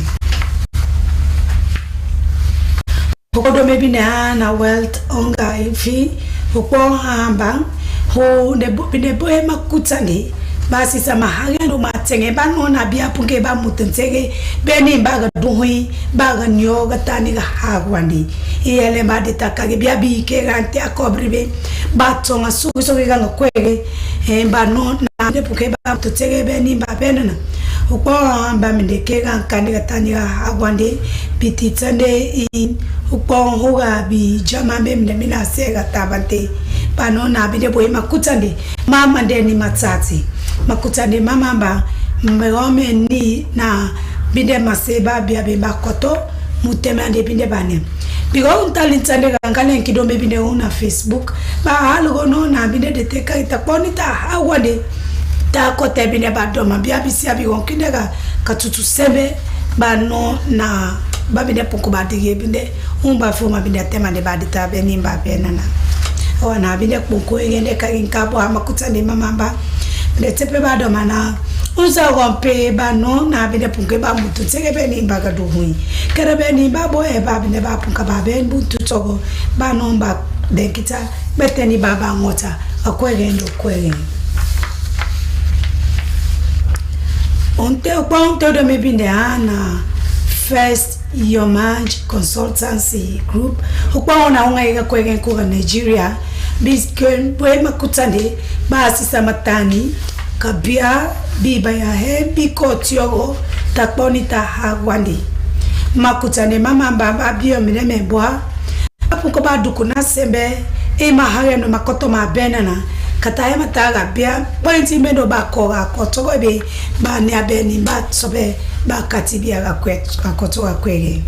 kodo me binde na wealth onga ifi uko hamba ho de binde boy makutane basi sama hagendo matenge banona bia punge ba mutentege beni baga duhui baga nyoga tani ga hagwandi iele madita kage bia bi ke ganti akobribe batonga suso ga kwege ba no na de punge ba mutentege beni ba benana uko amba mendeke ga kani ga tani ga hagwandi bititsande in uko hoga bi jamambe mnemina sega tabante banona bide boy makutande mama ndeni matsatsi makutane mama ba mbegome ni na bide maseba bia beba koto mutema de binde bane bigo untalintande gangale kidombe binde una Facebook ba halgo no na binde de teka itaponi ta hawade ta kote binde ba doma bia bisia bigo kindega katutu sebe ba no na ba binde poko ba dige binde umba fuma binde tema de ba dita beni mba benana wana binde poko ngende ka inkabo amakutane mama ba le tepe ba do mana unsa rompe ba no na bide punke ba mutu tsege be ni baga do hui kere be ni ba bo e ba bide ba punka ba be buntu togo ba no ba de kita beteni baba ngota akwege ndo kwege onte okwanto do me binde ana first Yomaj Consultancy Group ukwaona unga kwege ko Nigeria bisken boy makutande basi samatani kabia biba ya he bikotiogo takponi ta hagwandi makutane mama baba bio mineme bwa apuko ba dukuna sembe e mahare no makoto ma benana kataya mataga bia pointi mendo ba koga kotogo be ba ne abeni ba sobe ba katibia ga kwet kotoga kwege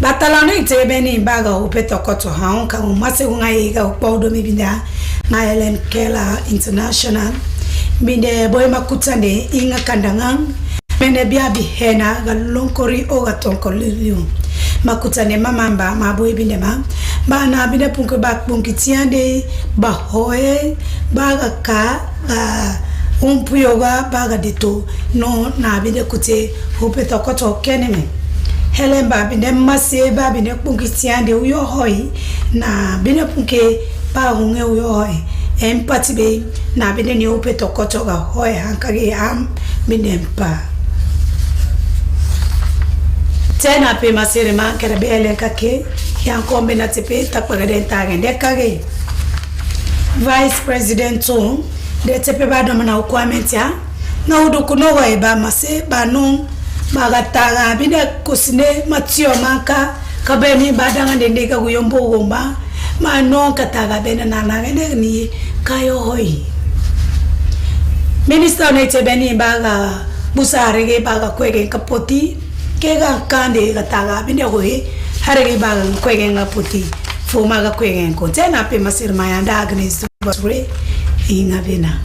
batalano itebeni baga upeto koto haonka umase unga upodo mibinda na Helen Keller International binde boy makutane inga kandangang mene biabi hena galonkori oga tonkolio makutane mamamba maboy binde ma bana binde punke bak punki tiande ba hoye baga ka umpuyoga baga dito no na binde kute upeto koto keneme Helen ba bine mase ba bine punki tiande uyo hoi na bine punke ba hunge uyo hoi empati be na bine ni upe tokoto ga hoi hankage am bine mpa tena pe masere ma kerabe Helen kake yankombe na tepe takpagade ntagende kage Vice President to de tepe ba do mana ukwametia na udukuno wa eba mase ba no magataga bide kusine matio maka kabeni badanga ndende ka kuyombo gomba mano kataga bena nana ngene ni kayo hoi Minister onete beni baga busarege baga kwege kapoti kega kande kataga bide hoi harege baga kwege ngapoti Fomaga kwengen kontena pe masir mayanda Agnes Basure ingabena.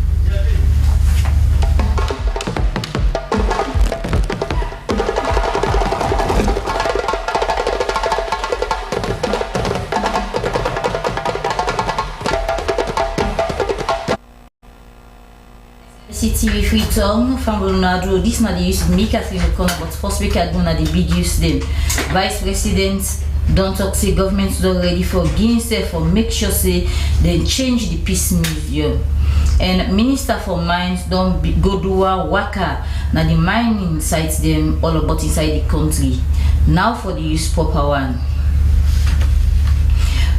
TV Freetown from Ronaldo. This na the use me Catherine O'Connor, but first week I do na the big use them. Vice President don't talk say government don't ready for gains for make sure say they change the peace museum. And Minister for Mines don't go do a waka na the mining sites them all about inside the country. Now for the use proper one.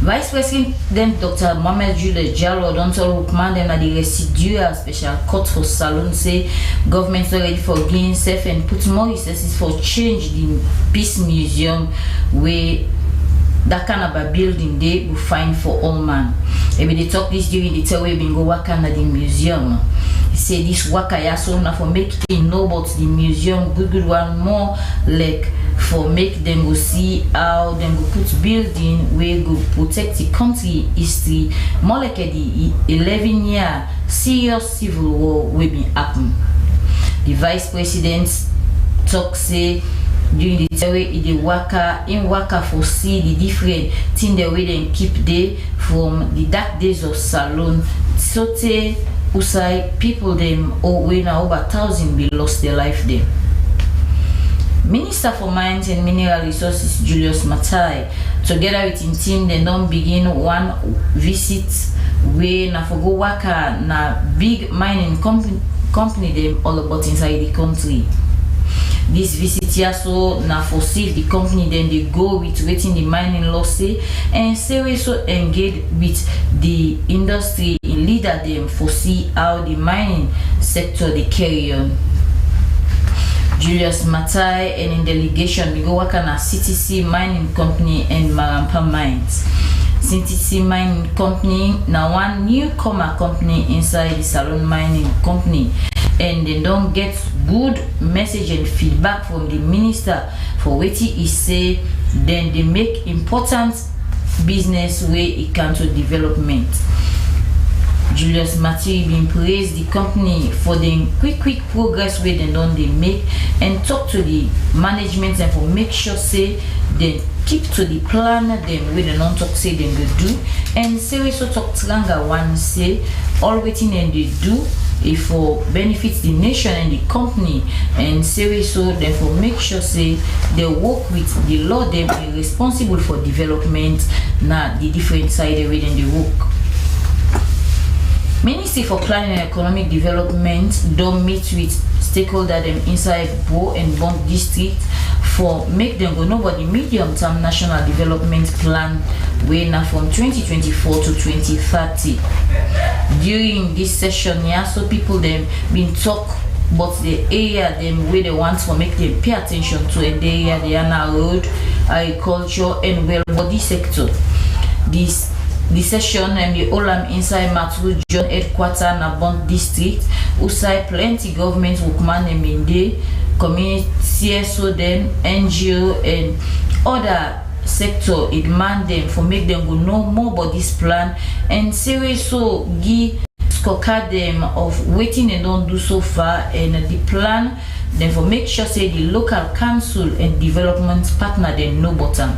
Vice President Dr. Mohamed Jules Jallo don't tell Ukman them that the residual special court for Salon say government already for gain safe and put more resources for change the peace museum where that kind of a building they will find for all man. Maybe they talk this during the tell we been go work under the museum. He say this work I so now for make them know about the museum good one more like for make them go see how them go put building where go protect the country history more like the 11-year serious civil war will be happen. The Vice President talk say during the way the worker for see the different thing the way they keep there from the dark days of Salon. So te usai people them when over 1,000 be lost their life there. Minister for Mines and Mineral Resources Julius Matai together with his team they don't begin one visit where na for go worker na big mining company them all about inside the country. This visit here so na for see the company then they go with waiting the mining law say and say we so engage with the industry in leader them for see how the mining sector they carry on. Julius Matai and in delegation we go work on a CTC mining company and Marampa Mines. CTC mining company now one newcomer company inside the Salon mining company and they don't get good message and feedback from the minister for what he say then they make important business way it can to development. Julius Matthew been praised the company for the quick progress where they don't they make and talk to the management and for make sure say they keep to the plan then where they don't talk say they go do and say we so talk longer one say all waiting and they do if for benefits the nation and the company and say we so then for make sure say they work with the law them be responsible for development na the different side where they work. Ministry for Planning and Economic Development don't meet with stakeholders them inside Bo and Bond District for make them go know about the medium-term national development plan way now from 2024 to 2030. During this session, yeah, so people them been talk about the area them where they want to make them pay attention to and the area they are now road, agriculture and well body sector. The session and the Olam inside Matru John headquarters na Bond District usai plenty government workman and minde community CSO them NGO and other sector it man them for make them go know more about this plan and say so give scorecard them of waiting and don't do so far and the plan then for make sure say the local council and development partner them know bottom.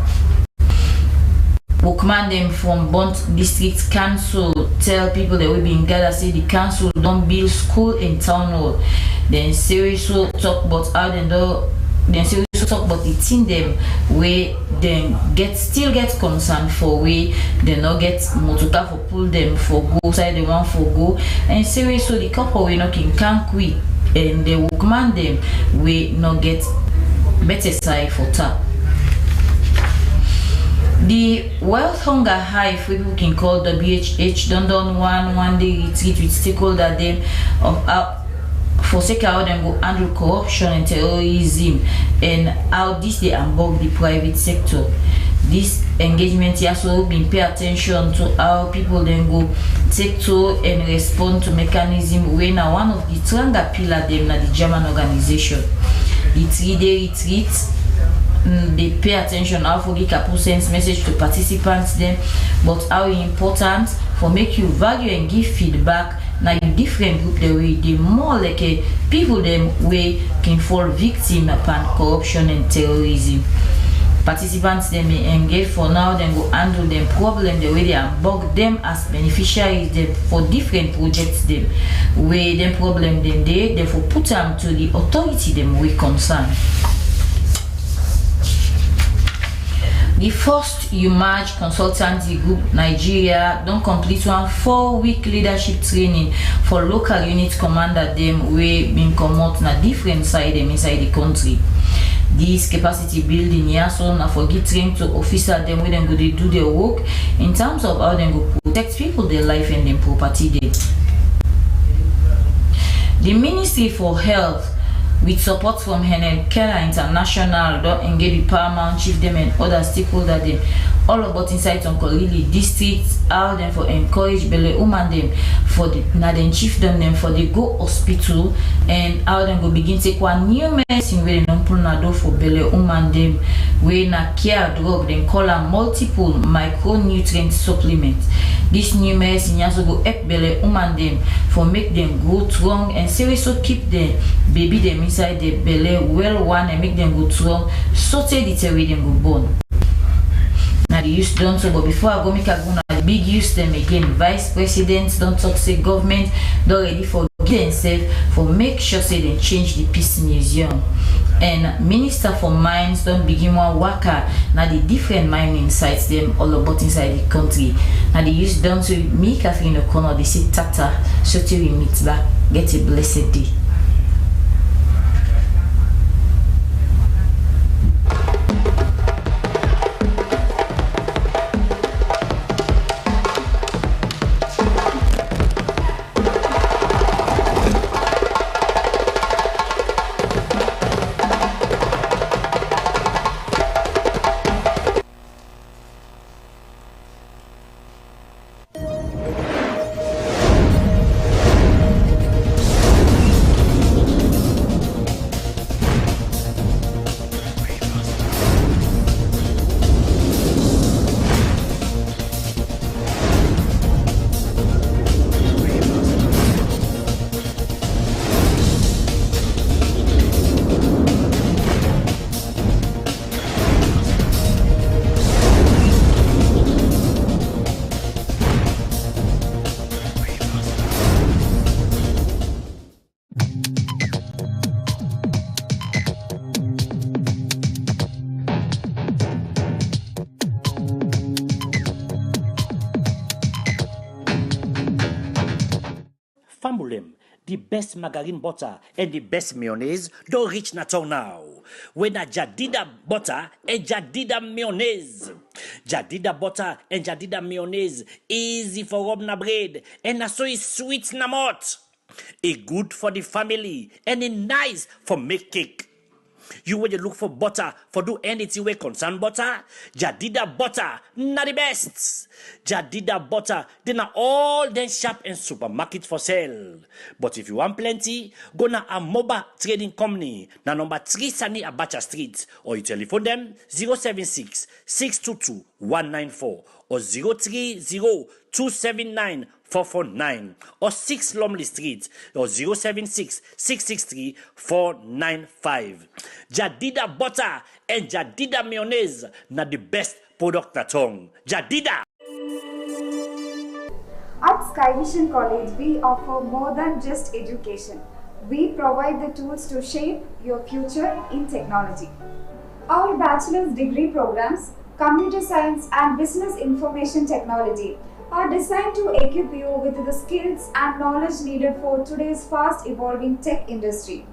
Workman them from Bond District Council tell people that we been gathered say the council don't build school in town hall. Then seriously talk about how they do. Then seriously talk about the thing them where then still get concerned for way they not get motorcar for pull them for go side they want for go and seriously the couple we not can't quit and the workman them we not get better side for tap. The World Hunger Hive, we people can call WHH, done one day retreat with stakeholders them for sake how them go handle corruption and terrorism and how this they unbug the private sector. This engagement has also been pay attention to how people then go take to and respond to mechanism when one of the stronger pillar them na the German organization. The 3-day retreat they pay attention how for give Kapu sends message to participants them, but how important for make you value and give feedback. Now you different group the way they more like a people them way can fall victim upon corruption and terrorism. Participants they may engage for now, then go handle them problem the way they are bug them as beneficiaries them for different projects them where them problem them they therefore put them to the authority them we concern. The first UMAJ Consultancy Group Nigeria don't complete one 4-week leadership training for local unit commander them way been come out na different side them inside the country. This capacity building here so na for get trained to officer them where them go they do their work in terms of how them go protect people their life and their property there. The Ministry for Health with support from Kenema International don't engage with Paramount Chief them and other stakeholders them all about inside Tonkolili district, how them for encourage Bele woman them for the Naden chief them for the go hospital and how them go begin take one new medicine where they don't pull na do for Bele woman them where na care drug then call a multiple micronutrient supplement. This new medicine also go help Bele woman them for make them grow strong and seriously keep the baby them inside the belly well one and make them go strong so the way them go born. Now the use done so, but before I go make a go now the big use them again. Vice presidents don't talk say government don't ready for themselves for make sure say they change the peace museum. And Minister for Mines don't begin one worker now the different mining sites them all about inside the country. Now the use done so me Catherine O'Connor they say tata so till we meet back. Get a blessed day. Famulem, the best margarine butter and the best mayonnaise don't reach Natal now. When a Jadida butter and Jadida mayonnaise. Jadida butter and Jadida mayonnaise easy for rub na bread and na so is sweet na mouth. It good for the family and it nice for make cake. You when you look for butter for do anything where concern butter, Jadida butter not the best. Jadida butter they na all then shop and supermarket for sale. But if you want plenty, go na a mobile trading company na number 3 Sani Abacha Street or you telephone them 076 622 194 or 030 279 449 or 6 Lumley Street or 076 663 495. Jadida butter and Jadida mayonnaise na the best product at home. Jadida. At Sky Vision College, we offer more than just education. We provide the tools to shape your future in technology. Our bachelor's degree programs, computer science and business information technology, are designed to equip you with the skills and knowledge needed for today's fast evolving tech industry.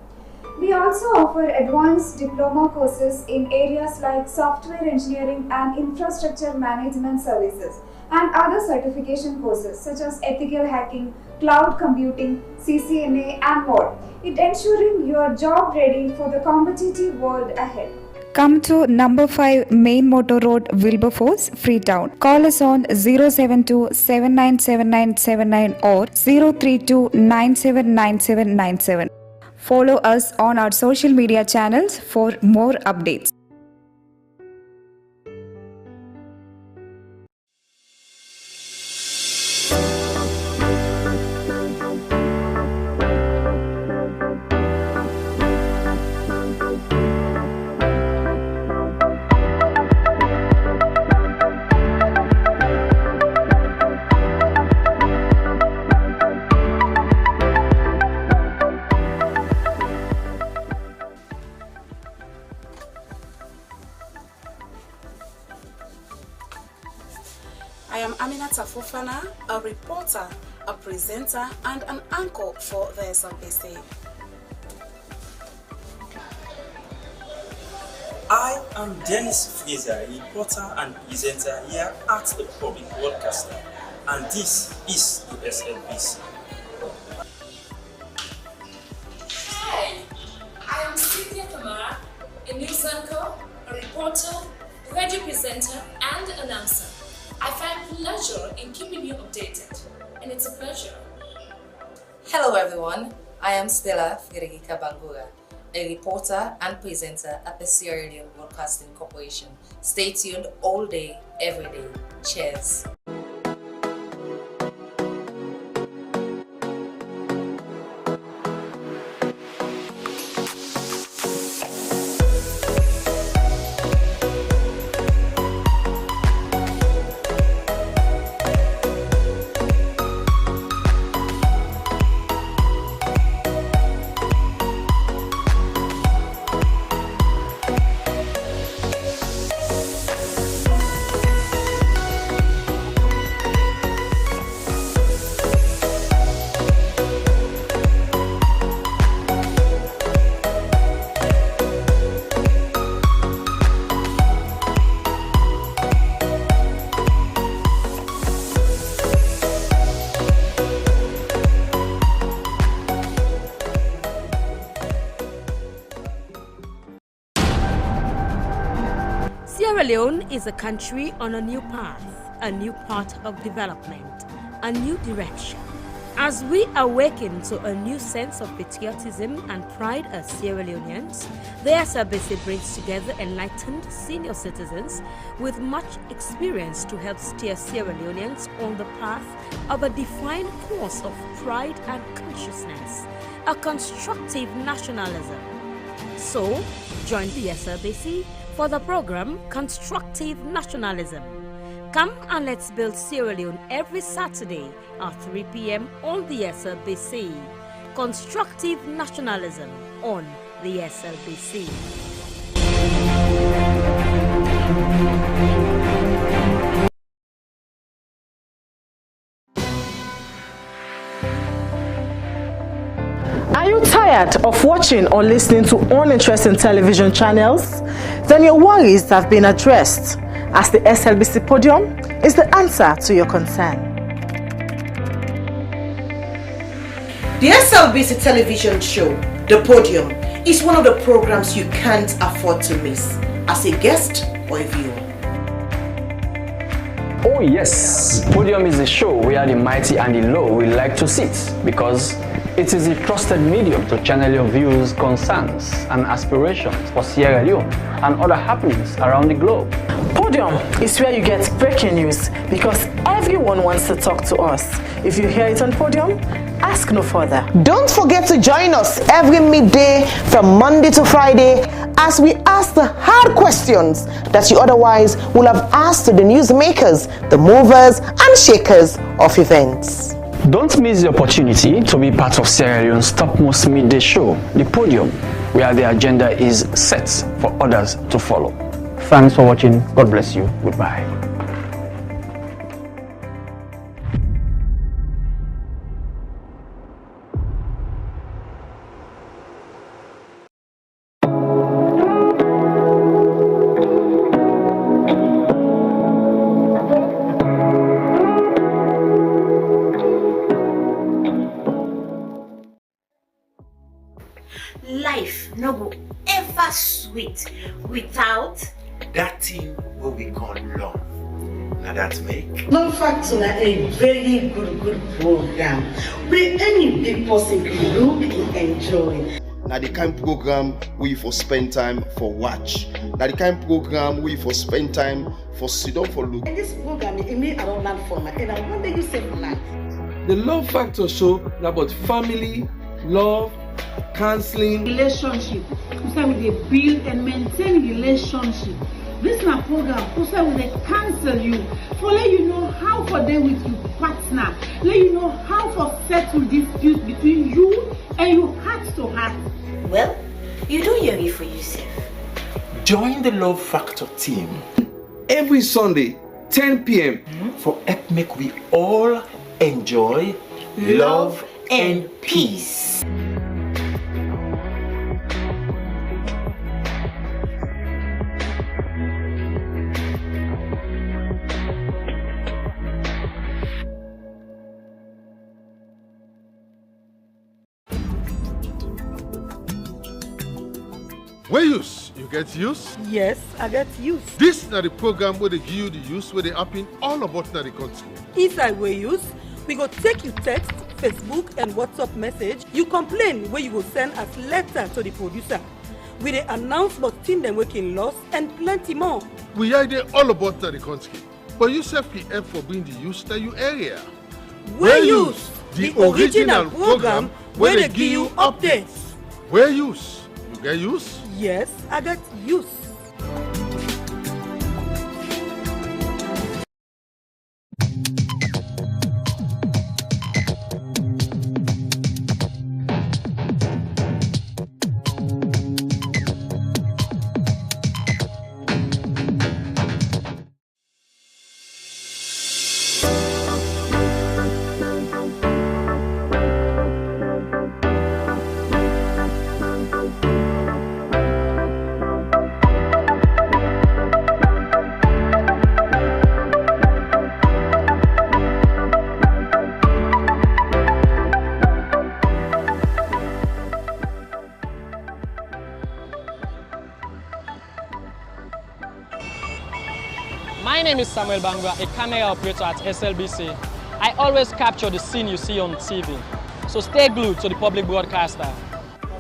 We also offer advanced diploma courses in areas like software engineering and infrastructure management services and other certification courses such as ethical hacking, cloud computing, CCNA and more. It ensuring you are job ready for the competitive world ahead. Come to number 5 Main Motor Road, Wilberforce, Freetown. Call us on 072 797979 or 032 979797. Follow us on our social media channels for more updates. I am Aminata Fofana, a reporter, a presenter, and an anchor for the SLBC. I am Dennis Fraser, reporter and presenter here at the Public Broadcaster, and this is the SLBC. Hi, I am Cynthia Kamara, a news anchor, a reporter, radio presenter, and announcer. I find pleasure in keeping you updated, and it's a pleasure. Hello everyone, I am Stella Frederica Bangura, a reporter and presenter at the Sierra Leone Broadcasting Corporation. Stay tuned all day, every day. Cheers. Sierra Leone is a country on a new path, a new path of development, a new direction. As we awaken to a new sense of patriotism and pride as Sierra Leoneans, the SLBC brings together enlightened senior citizens with much experience to help steer Sierra Leoneans on the path of a defined course of pride and consciousness, a constructive nationalism. So, join the SLBC for the program Constructive Nationalism. Come and let's build Sierra Leone every Saturday at 3 p.m. on the SLBC. Constructive Nationalism on the SLBC. Are you tired of watching or listening to uninteresting television channels? Then your worries have been addressed, as the SLBC Podium is the answer to your concern. The SLBC television show, The Podium, is one of the programs you can't afford to miss as a guest or a viewer. Oh yes, Podium is a show where the mighty and the low will like to sit, because it is a trusted medium to channel your views, concerns, and aspirations for Sierra Leone and other happenings around the globe. Podium is where you get breaking news, because everyone wants to talk to us. If you hear it on Podium, ask no further. Don't forget to join us every midday from Monday to Friday as we ask the hard questions that you otherwise would have asked to the newsmakers, the movers and shakers of events. Don't miss the opportunity to be part of Sierra Leone's topmost midday show, The Podium, where the agenda is set for others to follow. Thanks for watching. God bless you. Goodbye. Life no go ever sweet without that thing what we call love. Now that make Love Factor a very good program where any big person can look and enjoy. Now the kind program where you for spend time for watch. Now the kind program where you for spend time for sit down for look. And this program it made I don't learn from and I wonder you say life. The Love Factor show is about family, love, counseling, relationship. We say we build and maintain relationship. This is a program we say we counsel you for let you know how for them with your partner, let you know how for settle disputes between you and your heart to heart. Well, you don't hear it for yourself. Join the Love Factor team every Sunday 10 p.m. For help make we all enjoy love and peace. Where use? You get use? Yes, I get use. This is the program where they give you the use where they happen all about the country. Inside where use, we go take you text, Facebook and WhatsApp message. You complain where you go send us letter to the producer. We dey announce about team them working loss and plenty more. We are there all about the country. But you self help for bring the use to your area. Where use? The original program where they give you updates. Where use? You get use? Yes, I got use. My name is Samuel Bangwa, a camera operator at SLBC. I always capture the scene you see on TV. So stay glued to the public broadcaster.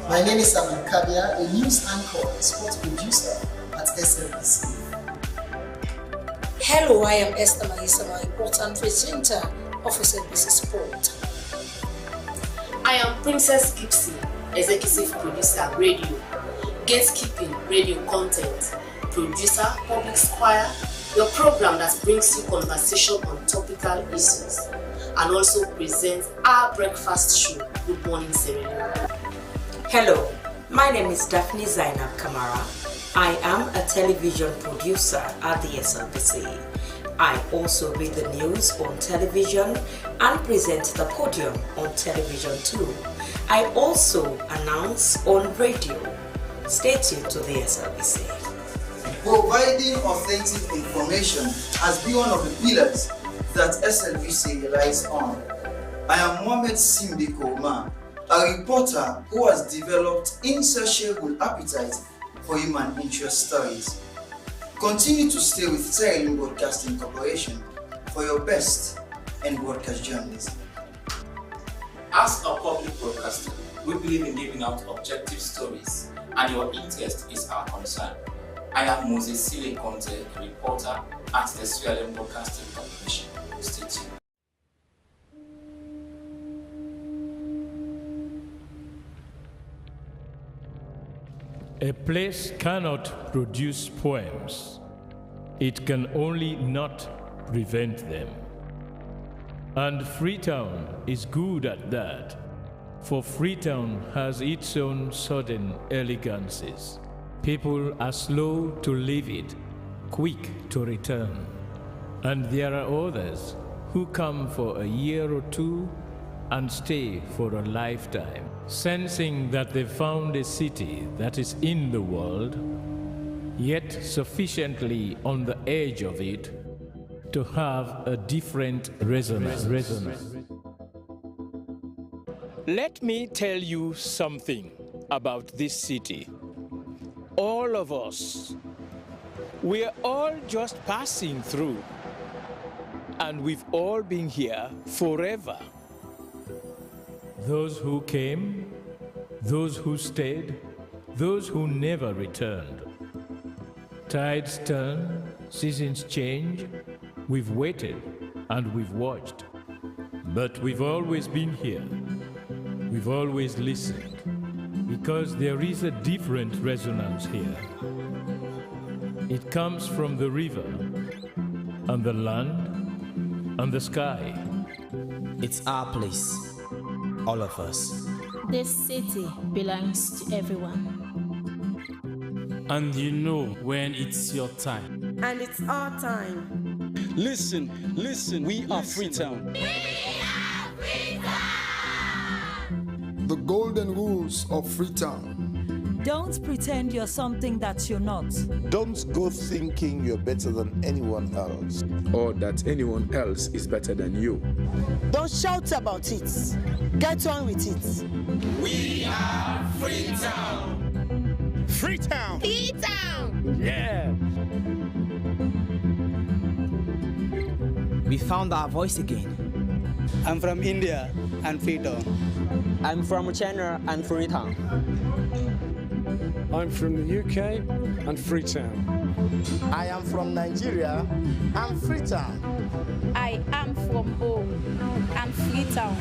My name is Samuel Kabia, a news anchor and sports producer at SLBC. Hello, I am Esther Mahisama, important presenter of SLBC Sport. I am Princess Gipsy, executive producer, radio, gatekeeping, radio content, producer, public squire, your program that brings you conversation on topical issues, and also presents our breakfast show, Good Morning Sierra Leone. Hello, my name is Daphne Zainab Kamara. I am a television producer at the SLBC. I also read the news on television and present the podium on television too. I also announce on radio. Stay tuned to the SLBC. Providing authentic information has been one of the pillars that SLBC relies on. I am Mohamed Simbiko Omar, a reporter who has developed insatiable appetite for human interest stories. Continue to stay with Sierra Leone Broadcasting Corporation for your best in broadcast journalism. As a public broadcaster, we believe in giving out objective stories, and your interest is our concern. I am Moses Sile Conte, a reporter at the Sierra Leone Broadcasting Corporation. Stay tuned. A place cannot produce poems. It can only not prevent them. And Freetown is good at that, for Freetown has its own sudden elegances. People are slow to leave it, quick to return. And there are others who come for a year or two and stay for a lifetime, sensing that they've found a city that is in the world, yet sufficiently on the edge of it to have a different resonance. Let me tell you something about this city. All of us, we're all just passing through, and we've all been here forever. Those who came, those who stayed, those who never returned. Tides turn, seasons change, we've waited and we've watched. But we've always been here. We've always listened, because there is a different resonance here. It comes from the river, and the land, and the sky. It's our place, all of us. This city belongs to everyone. And you know when it's your time. And it's our time. Listen, listen, we are Freetown. The golden rules of Freetown. Don't pretend you're something that you're not. Don't go thinking you're better than anyone else. Or that anyone else is better than you. Don't shout about it. Get on with it. We are Freetown. Freetown. Freetown. Yeah. We found our voice again. I'm from India and Freetown. I'm from China and Freetown. I'm from the UK and Freetown. I am from Nigeria and Freetown. I am from home and Freetown.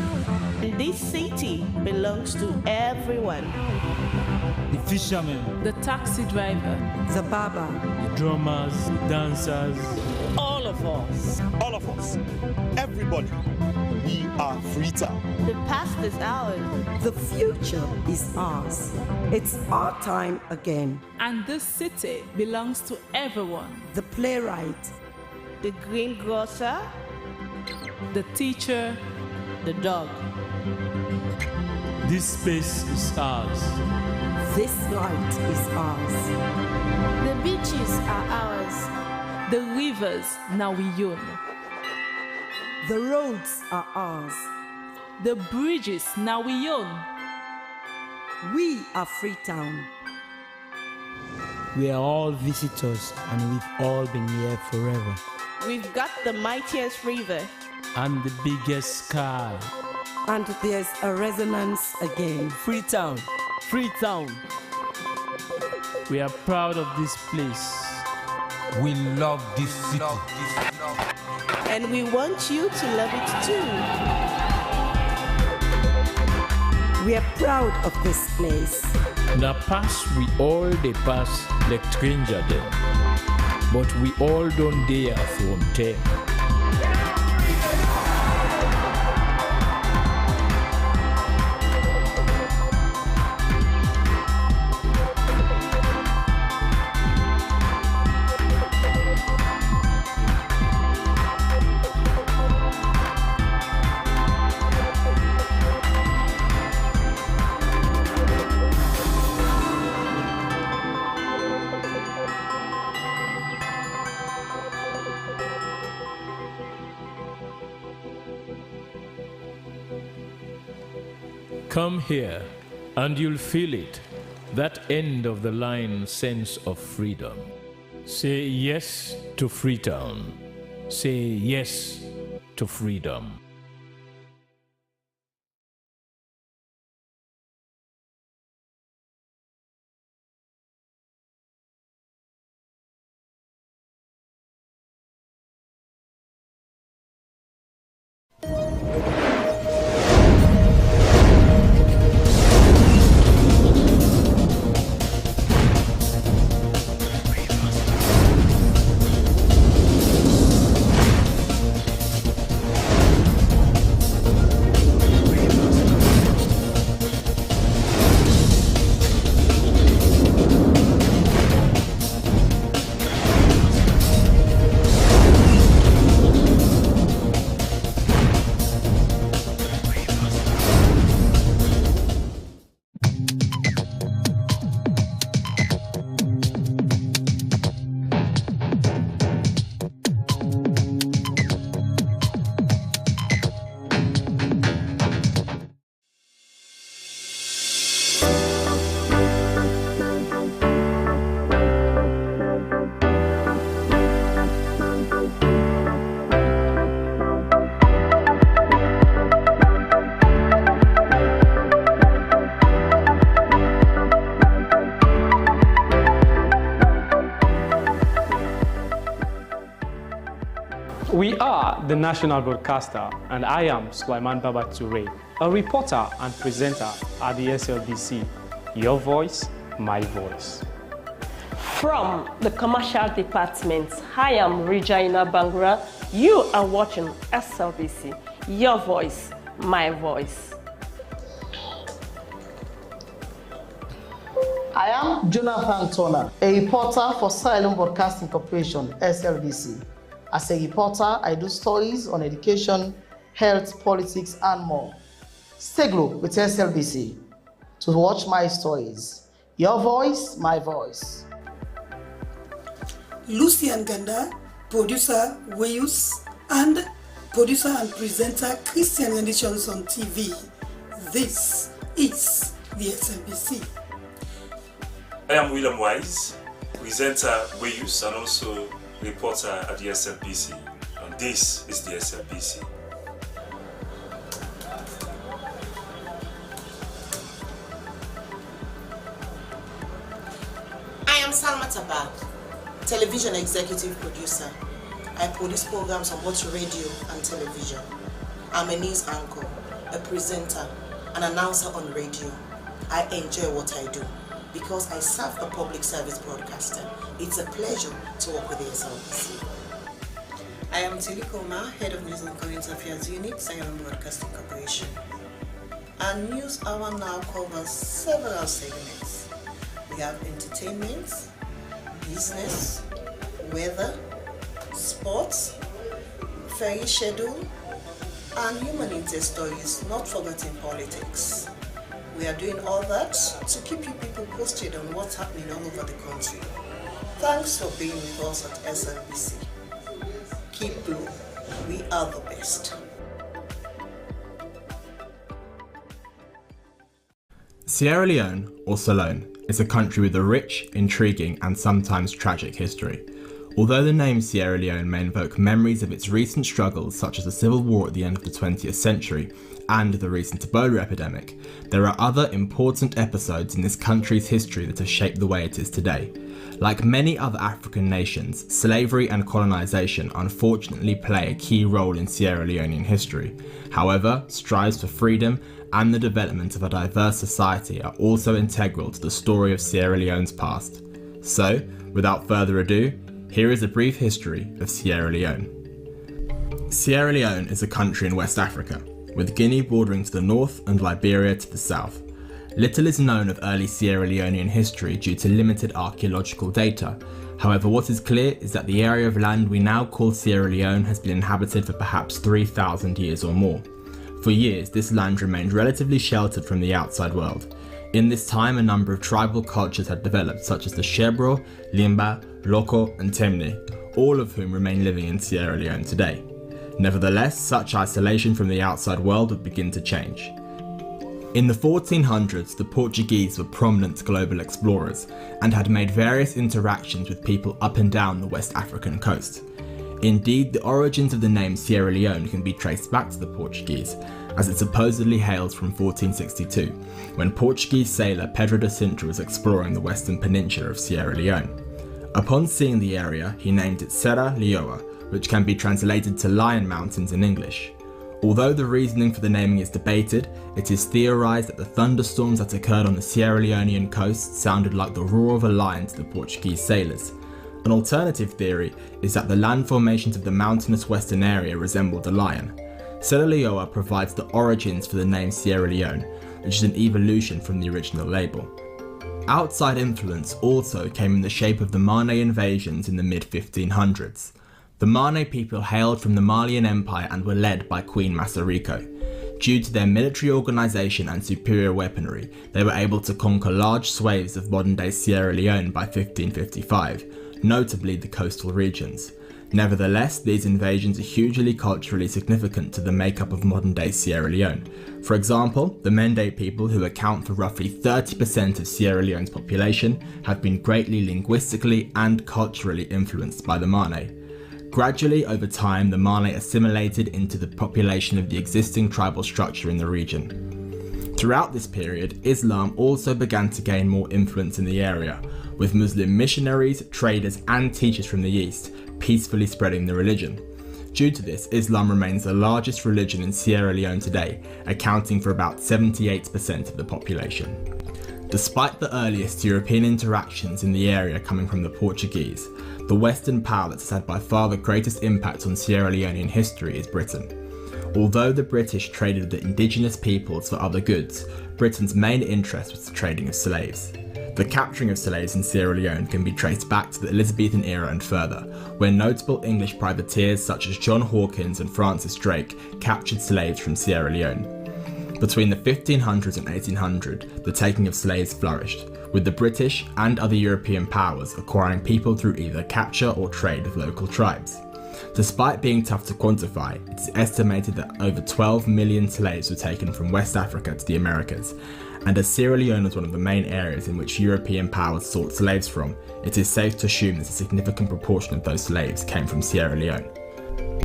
This city belongs to everyone. The fishermen, The taxi driver, the barber, the drummers, the dancers. all of us. All of us. Everybody. We are Freetown. The past is ours. The future is ours. It's our time again. and this city belongs to everyone. The playwright, The greengrocer, The teacher, the dog. This space is ours. this light is ours. the beaches are ours. The rivers now we own. The roads are ours. The bridges now we own. We are Freetown. We are all visitors and we've all been here forever. We've got the mightiest river. And the biggest sky. And there's a resonance again. Freetown. Freetown. We are proud of this place. We love this city. And we want you to love it too. We are proud of this place. Na pass we all dey pass like stranger dem, but we all don't dare from there. Come here, and you'll feel it, that end of the line sense of freedom. Say yes to Freetown. Say yes to freedom. We are the national broadcaster, and I am Sulaiman Baba Toure, a reporter and presenter at the SLBC. Your voice, my voice. From the commercial department, I am Regina Bangura. You are watching SLBC. Your voice, my voice. I am Jonathan Turner, a reporter for Sierra Leone Broadcasting Corporation, SLBC. As a reporter, I do stories on education, health, politics, and more. Stay glued with SLBC to watch my stories. Your voice, my voice. Lucian Ganda, producer Wayus, and producer and presenter Christian Editions on TV. This is the SLBC. I am William Wise, presenter Wayus and also reporter at the SLBC. And this is the SLBC. I am Salma Tabak, television executive producer. I produce programs on both radio and television. I'm a news anchor, a presenter, an announcer on radio. I enjoy what I do because I serve a public service broadcaster. It's a pleasure to work with the SLBC. I am Tilly Koma, Head of News and Current Affairs Unit, Sierra Leone Broadcasting Corporation. Our news hour now covers several segments. We have entertainment, business, weather, sports, ferry schedule, and human interest stories, not forgetting politics. We are doing all that to keep you people posted on what's happening all over the country. Thanks for being with us at SLBC. Keep blue. We are the best. Sierra Leone, or Salone, is a country with a rich, intriguing and sometimes tragic history. Although the name Sierra Leone may invoke memories of its recent struggles such as the civil war at the end of the 20th century and the recent Ebola epidemic, there are other important episodes in this country's history that have shaped the way it is today. Like many other African nations, slavery and colonization unfortunately play a key role in Sierra Leonean history. However, strives for freedom and the development of a diverse society are also integral to the story of Sierra Leone's past. So, without further ado, here is a brief history of Sierra Leone. Sierra Leone is a country in West Africa, with Guinea bordering to the north and Liberia to the south. Little is known of early Sierra Leonean history due to limited archaeological data. However, what is clear is that the area of land we now call Sierra Leone has been inhabited for perhaps 3,000 years or more. For years, this land remained relatively sheltered from the outside world. In this time, a number of tribal cultures had developed, such as the Shebro, Limba, Loko and Temne, all of whom remain living in Sierra Leone today. Nevertheless, such isolation from the outside world would begin to change. In the 1400s, the Portuguese were prominent global explorers and had made various interactions with people up and down the West African coast. Indeed, the origins of the name Sierra Leone can be traced back to the Portuguese, as it supposedly hails from 1462, when Portuguese sailor Pedro da Sintra was exploring the western peninsula of Sierra Leone. Upon seeing the area, he named it Serra Leoa, which can be translated to Lion Mountains in English. Although the reasoning for the naming is debated, it is theorized that the thunderstorms that occurred on the Sierra Leonean coast sounded like the roar of a lion to the Portuguese sailors. An alternative theory is that the land formations of the mountainous western area resembled a lion. Serra Leoa provides the origins for the name Sierra Leone, which is an evolution from the original label. Outside influence also came in the shape of the Mane invasions in the mid-1500s. The Mane people hailed from the Malian Empire and were led by Queen Masariko. Due to their military organisation and superior weaponry, they were able to conquer large swathes of modern-day Sierra Leone by 1555, notably the coastal regions. Nevertheless, these invasions are hugely culturally significant to the makeup of modern-day Sierra Leone. For example, the Mende people, who account for roughly 30% of Sierra Leone's population, have been greatly linguistically and culturally influenced by the Mane. Gradually, over time, the Mane assimilated into the population of the existing tribal structure in the region. Throughout this period, Islam also began to gain more influence in the area, with Muslim missionaries, traders and teachers from the East peacefully spreading the religion. Due to this, Islam remains the largest religion in Sierra Leone today, accounting for about 78% of the population. Despite the earliest European interactions in the area coming from the Portuguese, the Western power that has had by far the greatest impact on Sierra Leonean history is Britain. Although the British traded with the indigenous peoples for other goods, Britain's main interest was the trading of slaves. The capturing of slaves in Sierra Leone can be traced back to the Elizabethan era and further, where notable English privateers such as John Hawkins and Francis Drake captured slaves from Sierra Leone. Between the 1500s and 1800, the taking of slaves flourished, with the British and other European powers acquiring people through either capture or trade with local tribes. Despite being tough to quantify, it is estimated that over 12 million slaves were taken from West Africa to the Americas, and as Sierra Leone was one of the main areas in which European powers sought slaves from, it is safe to assume that a significant proportion of those slaves came from Sierra Leone.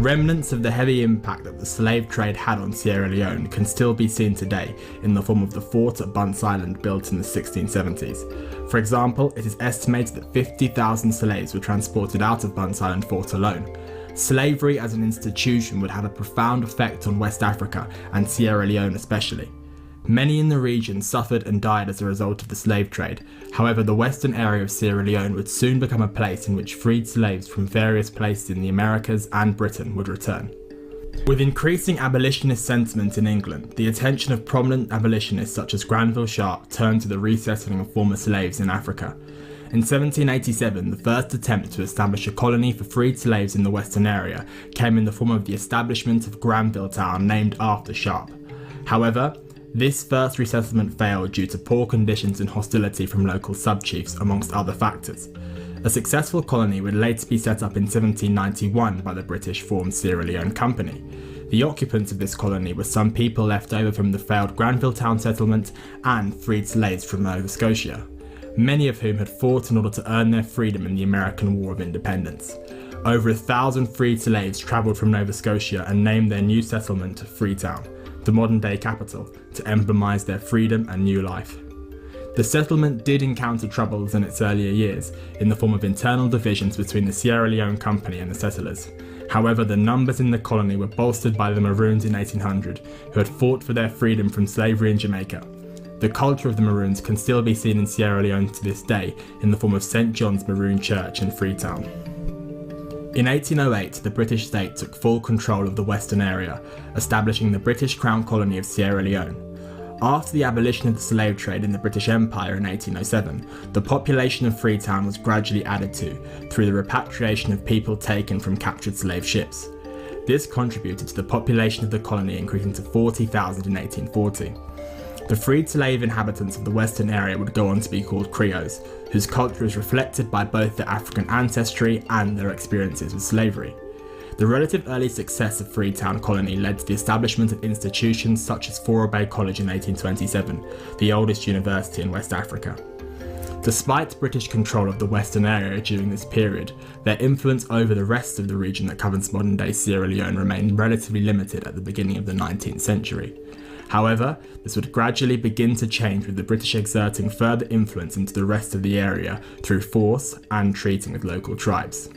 Remnants of the heavy impact that the slave trade had on Sierra Leone can still be seen today in the form of the fort at Bunce Island built in the 1670s. For example, it is estimated that 50,000 slaves were transported out of Bunce Island Fort alone. Slavery as an institution would have a profound effect on West Africa and Sierra Leone especially. Many in the region suffered and died as a result of the slave trade. However, the western area of Sierra Leone would soon become a place in which freed slaves from various places in the Americas and Britain would return. With increasing abolitionist sentiment in England, the attention of prominent abolitionists such as Granville Sharp turned to the resettling of former slaves in Africa. In 1787, the first attempt to establish a colony for freed slaves in the western area came in the form of the establishment of Granville Town, named after Sharp. However, this first resettlement failed due to poor conditions and hostility from local sub-chiefs, amongst other factors. A successful colony would later be set up in 1791 by the British-formed Sierra Leone Company. The occupants of this colony were some people left over from the failed Granville Town settlement and freed slaves from Nova Scotia, many of whom had fought in order to earn their freedom in the American War of Independence. Over 1,000 freed slaves travelled from Nova Scotia and named their new settlement Freetown, the modern-day capital, to emblemise their freedom and new life. The settlement did encounter troubles in its earlier years, in the form of internal divisions between the Sierra Leone Company and the settlers. However, the numbers in the colony were bolstered by the Maroons in 1800, who had fought for their freedom from slavery in Jamaica. The culture of the Maroons can still be seen in Sierra Leone to this day in the form of St. John's Maroon Church in Freetown. In 1808, the British state took full control of the western area, establishing the British Crown Colony of Sierra Leone. After the abolition of the slave trade in the British Empire in 1807, the population of Freetown was gradually added to through the repatriation of people taken from captured slave ships. This contributed to the population of the colony increasing to 40,000 in 1840. The freed slave inhabitants of the western area would go on to be called Creoles, whose culture is reflected by both their African ancestry and their experiences with slavery. The relative early success of Freetown Colony led to the establishment of institutions such as Fora Bay College in 1827, the oldest university in West Africa. Despite British control of the western area during this period, their influence over the rest of the region that covers modern-day Sierra Leone remained relatively limited at the beginning of the 19th century. However, this would gradually begin to change, with the British exerting further influence into the rest of the area through force and treating with local tribes.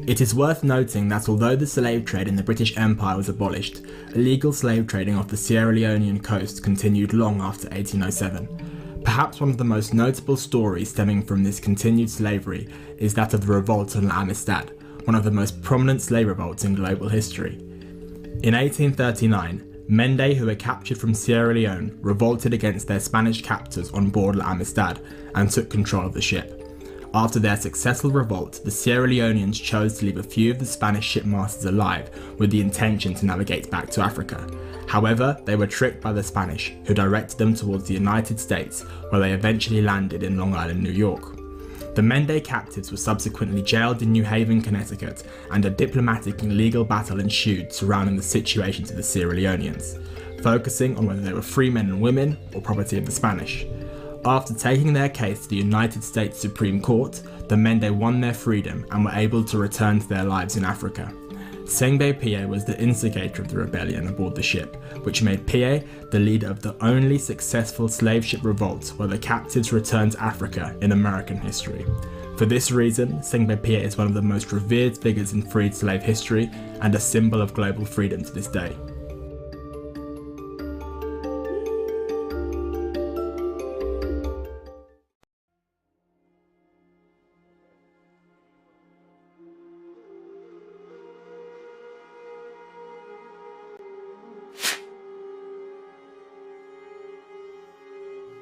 It is worth noting that although the slave trade in the British Empire was abolished, illegal slave trading off the Sierra Leonean coast continued long after 1807. Perhaps one of the most notable stories stemming from this continued slavery is that of the revolt on La Amistad, one of the most prominent slave revolts in global history. In 1839, Mende, who were captured from Sierra Leone, revolted against their Spanish captors on board La Amistad and took control of the ship. After their successful revolt, the Sierra Leoneans chose to leave a few of the Spanish shipmasters alive with the intention to navigate back to Africa. However, they were tricked by the Spanish, who directed them towards the United States, where they eventually landed in Long Island, New York. The Mende captives were subsequently jailed in New Haven, Connecticut, and a diplomatic and legal battle ensued surrounding the situation to the Sierra Leoneans, focusing on whether they were free men and women or property of the Spanish. After taking their case to the United States Supreme Court, the Mende won their freedom and were able to return to their lives in Africa. Slbc was the instigator of the rebellion aboard the ship, which made Pie the leader of the only successful slave ship revolt where the captives returned to Africa in American history. For this reason, Slbc is one of the most revered figures in freed slave history and a symbol of global freedom to this day.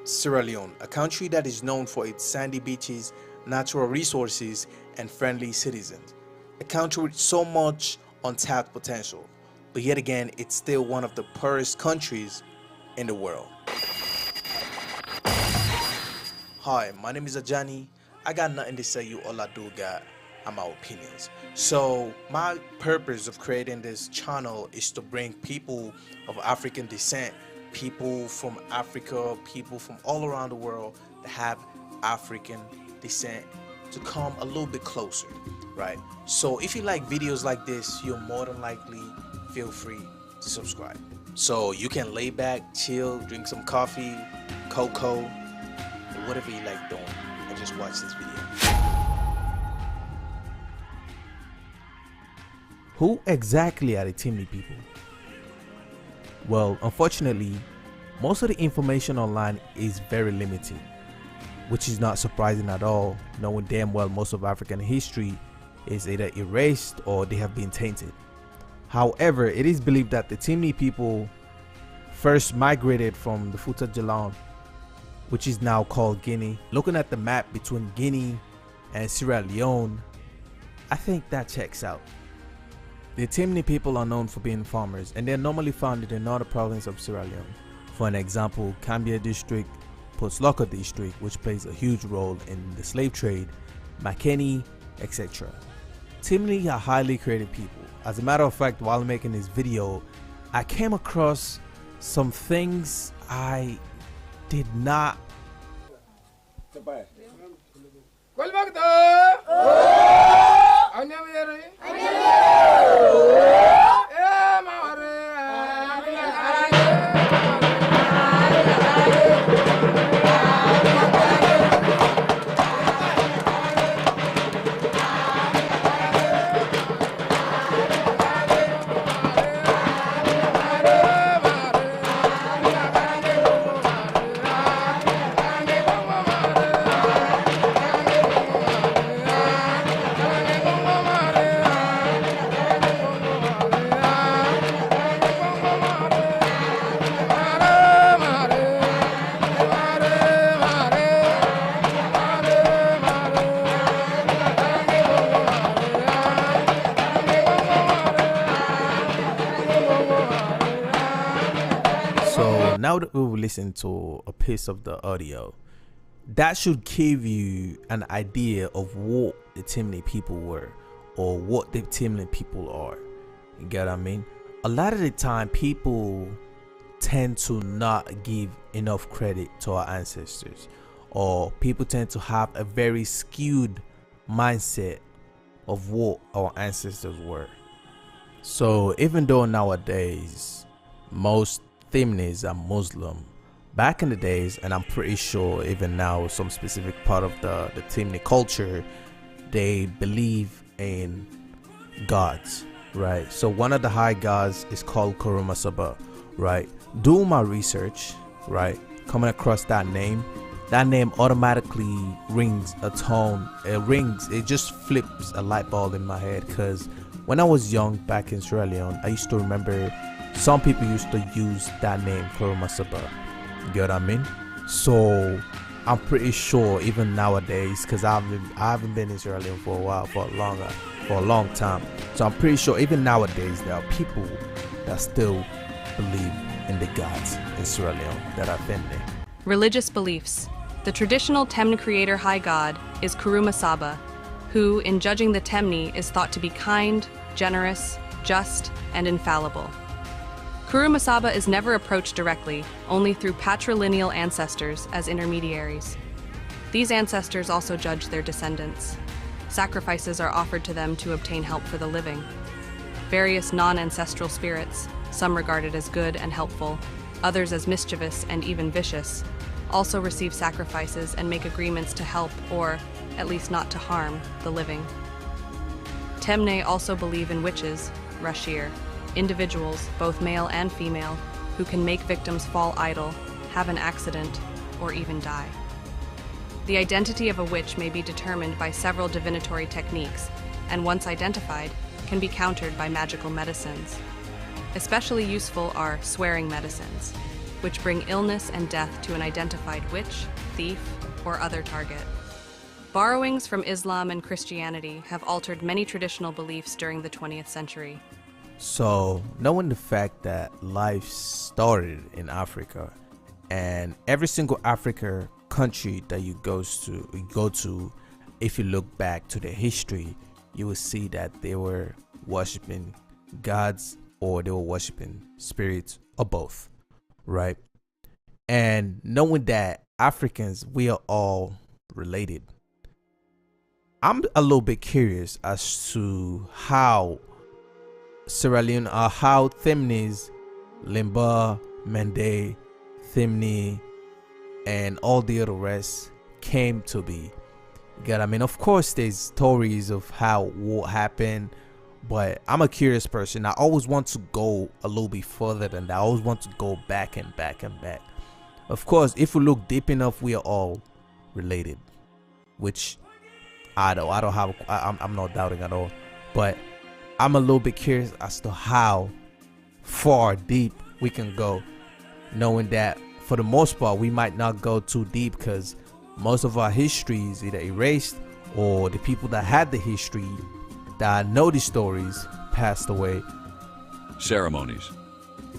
Sierra Leone, a country that is known for its sandy beaches, natural resources, and friendly citizens. A country with so much untapped potential, but yet again, it's still one of the poorest countries in the world. Hi, my name is Ajani. I got nothing to say, you all I do got are my opinions. So my purpose of creating this channel is to bring people of African descent, people from Africa, people from all around the world that have African descent to come a little bit closer, right? So if you like videos like this, you're more than likely feel free to subscribe. So you can lay back, chill, drink some coffee, cocoa, or whatever you like doing, and just watch this video. Who exactly are the Timni people? Well, unfortunately, most of the information online is very limited, which is not surprising at all, knowing damn well most of African history is either erased or they have been tainted. However, it is believed that the Timni people first migrated from the Fouta Djallon, which is now called Guinea. Looking at the map between Guinea and Sierra Leone, I think that checks out. The Timni people are known for being farmers, and they're normally found in the northern province of Sierra Leone. For an example, Cambia district, Potsloka district, which plays a huge role in the slave trade, Makeni, etc. Timni are highly creative people. As a matter of fact, while making this video, I came across some things I did not. Now that we will listen to a piece of the audio, that should give you an idea of what the Timni people were or what the Timni people are. You get what I mean? A lot of the time people tend to not give enough credit to our ancestors, or people tend to have a very skewed mindset of what our ancestors were. So even though nowadays most Timnis are Muslim, back in the days, and I'm pretty sure even now some specific part of the Timni culture, they believe in gods, right? So one of the high gods is called Kuruma Saba, right? Doing my research, right, coming across that name automatically rings a tone. It just flips a light bulb in my head, because when I was young back in Sierra Leone, I used to remember some people used to use that name, Kuruma Saba. You get what I mean? So I'm pretty sure even nowadays, because I haven't been in Sierra Leone for a while, for a long time. So I'm pretty sure even nowadays there are people that still believe in the gods in Sierra Leone that are Timni. Religious beliefs. The traditional Temne creator high god is Kuruma Saba, who, in judging the Temne, is thought to be kind, generous, just, and infallible. Kuruma Saba is never approached directly, only through patrilineal ancestors as intermediaries. These ancestors also judge their descendants. Sacrifices are offered to them to obtain help for the living. Various non-ancestral spirits, some regarded as good and helpful, others as mischievous and even vicious, also receive sacrifices and make agreements to help, or at least not to harm, the living. Temne also believe in witches, Rashir, individuals, both male and female, who can make victims fall idle, have an accident, or even die. The identity of a witch may be determined by several divinatory techniques, and once identified, can be countered by magical medicines. Especially useful are swearing medicines. which bring illness and death to an identified witch, thief, or other target. Borrowings from Islam and Christianity have altered many traditional beliefs during the 20th century. So, knowing the fact that life started in Africa, and every single African country that you go to, if you look back to the history, you will see that they were worshiping gods or they were worshiping spirits or both, right? And knowing that Africans, we are all related, I'm a little bit curious as to how Sierra Leone, how Themnes, Limba, Mende, Themne, and all the other rest came to be. I mean, of course, there's stories of how what happened, but I'm a curious person. I always want to go a little bit further than that. I always want to go back and back and back. Of course, if we look deep enough, we are all related, which I'm not doubting at all. But I'm a little bit curious as to how far deep we can go, knowing that for the most part we might not go too deep because most of our history is either erased or the people that had the history that know the stories passed away. Ceremonies.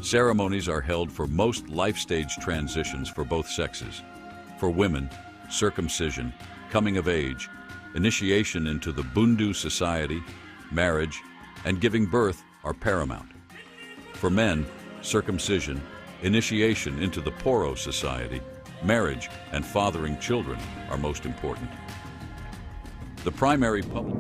Ceremonies are held for most life stage transitions for both sexes. For women, circumcision, coming of age, initiation into the Bundu society, marriage, and giving birth are paramount. For men, circumcision, initiation into the Poro society, marriage, and fathering children are most important. The primary public...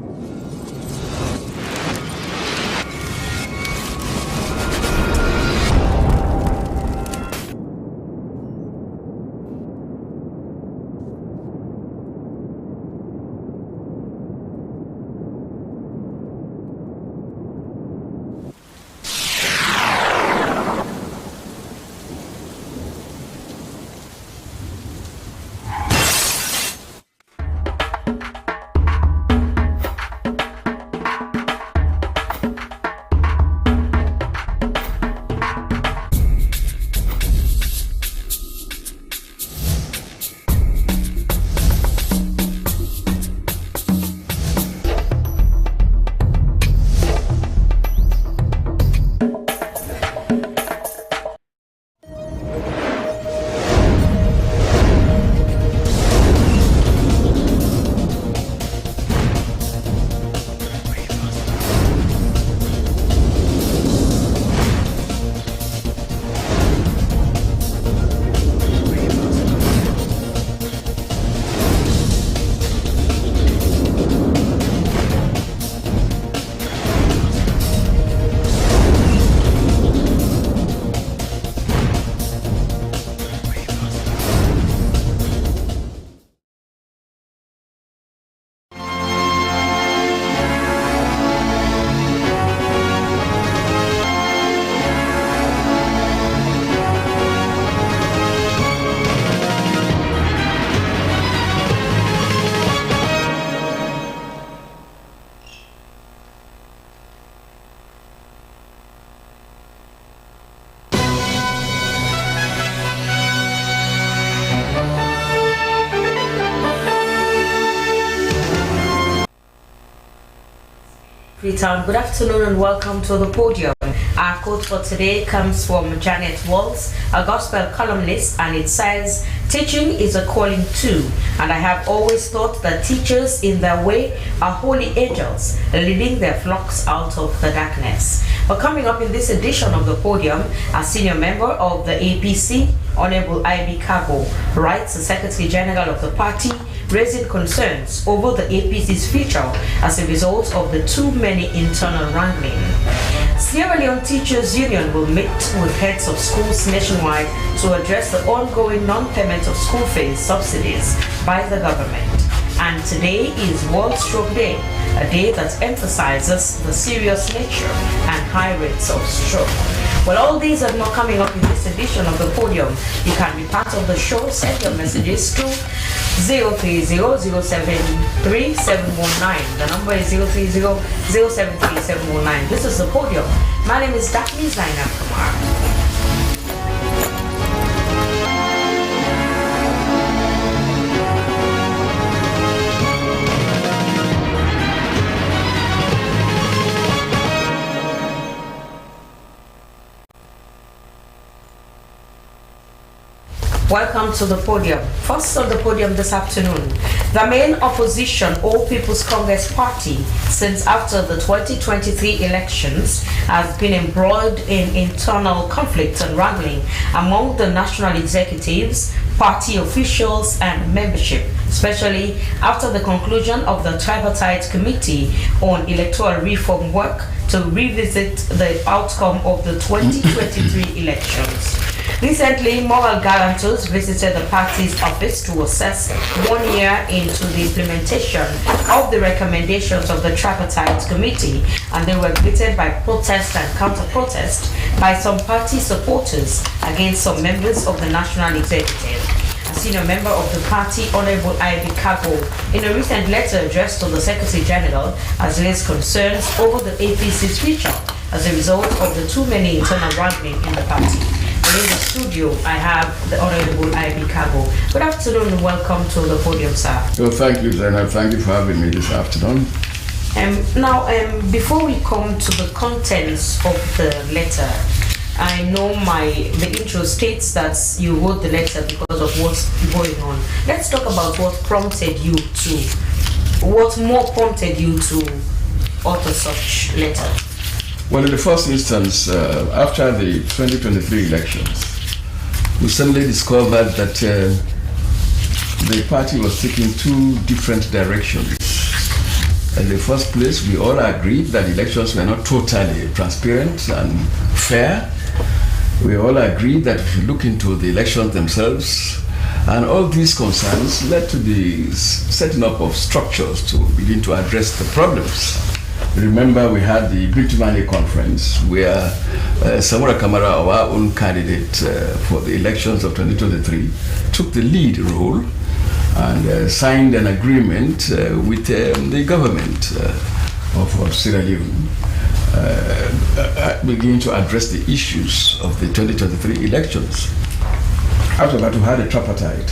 Freetown, good afternoon and welcome to the podium. Our quote for today comes from Janet Walls, a gospel columnist, and it says, "Teaching is a calling too, and I have always thought that teachers in their way are holy angels, leading their flocks out of the darkness." But coming up in this edition of the podium, a senior member of the APC, Honorable I.B. Kabo, writes the Secretary General of the party, raising concerns over the APC's future as a result of the too many internal wrangling. Sierra Leone Teachers Union will meet with heads of schools nationwide to address the ongoing non-payment of school fees subsidies by the government. And today is World Stroke Day, a day that emphasizes the serious nature and high rates of stroke. Well, all these are more coming up in this edition of the podium. You can be part of the show. Send your messages to 030-073-719. The number is 030-073-719. This is the podium. My name is Daphne Zainab Kumar. Welcome to the podium. First on the podium this afternoon, the main opposition, All People's Congress Party, since after the 2023 elections, has been embroiled in internal conflict and wrangling among the national executives, party officials, and membership, especially after the conclusion of the tripartite committee on electoral reform work to revisit the outcome of the 2023 elections. Recently, moral guarantors visited the party's office to assess 1 year into the implementation of the recommendations of the tripartite committee, and they were greeted by protest and counter-protest by some party supporters against some members of the national executive. A senior member of the party, Honorable I.B. Kago, in a recent letter addressed to the Secretary General, has raised concerns over the APC's future as a result of the too many internal wrangling in the party. In the studio, I have the Honorable I.B. Kago. Good afternoon and welcome to the podium, sir. Well, thank you, Zainab. Thank you for having me this afternoon. Now, before we come to the contents of the letter, I know the intro states that you wrote the letter because of what's going on. Let's talk about what more prompted you to author such letter. Well, in the first instance, after the 2023 elections, we suddenly discovered that the party was taking two different directions. In the first place, we all agreed that elections were not totally transparent and fair. We all agreed that we should look into the elections themselves, and all these concerns led to the setting up of structures to begin to address the problems. Remember, we had the Bintumani conference where Samura Kamara, our own candidate for the elections of 2023, took the lead role and signed an agreement with the government of Sierra Leone, beginning to address the issues of the 2023 elections. After that, we had a tripartite.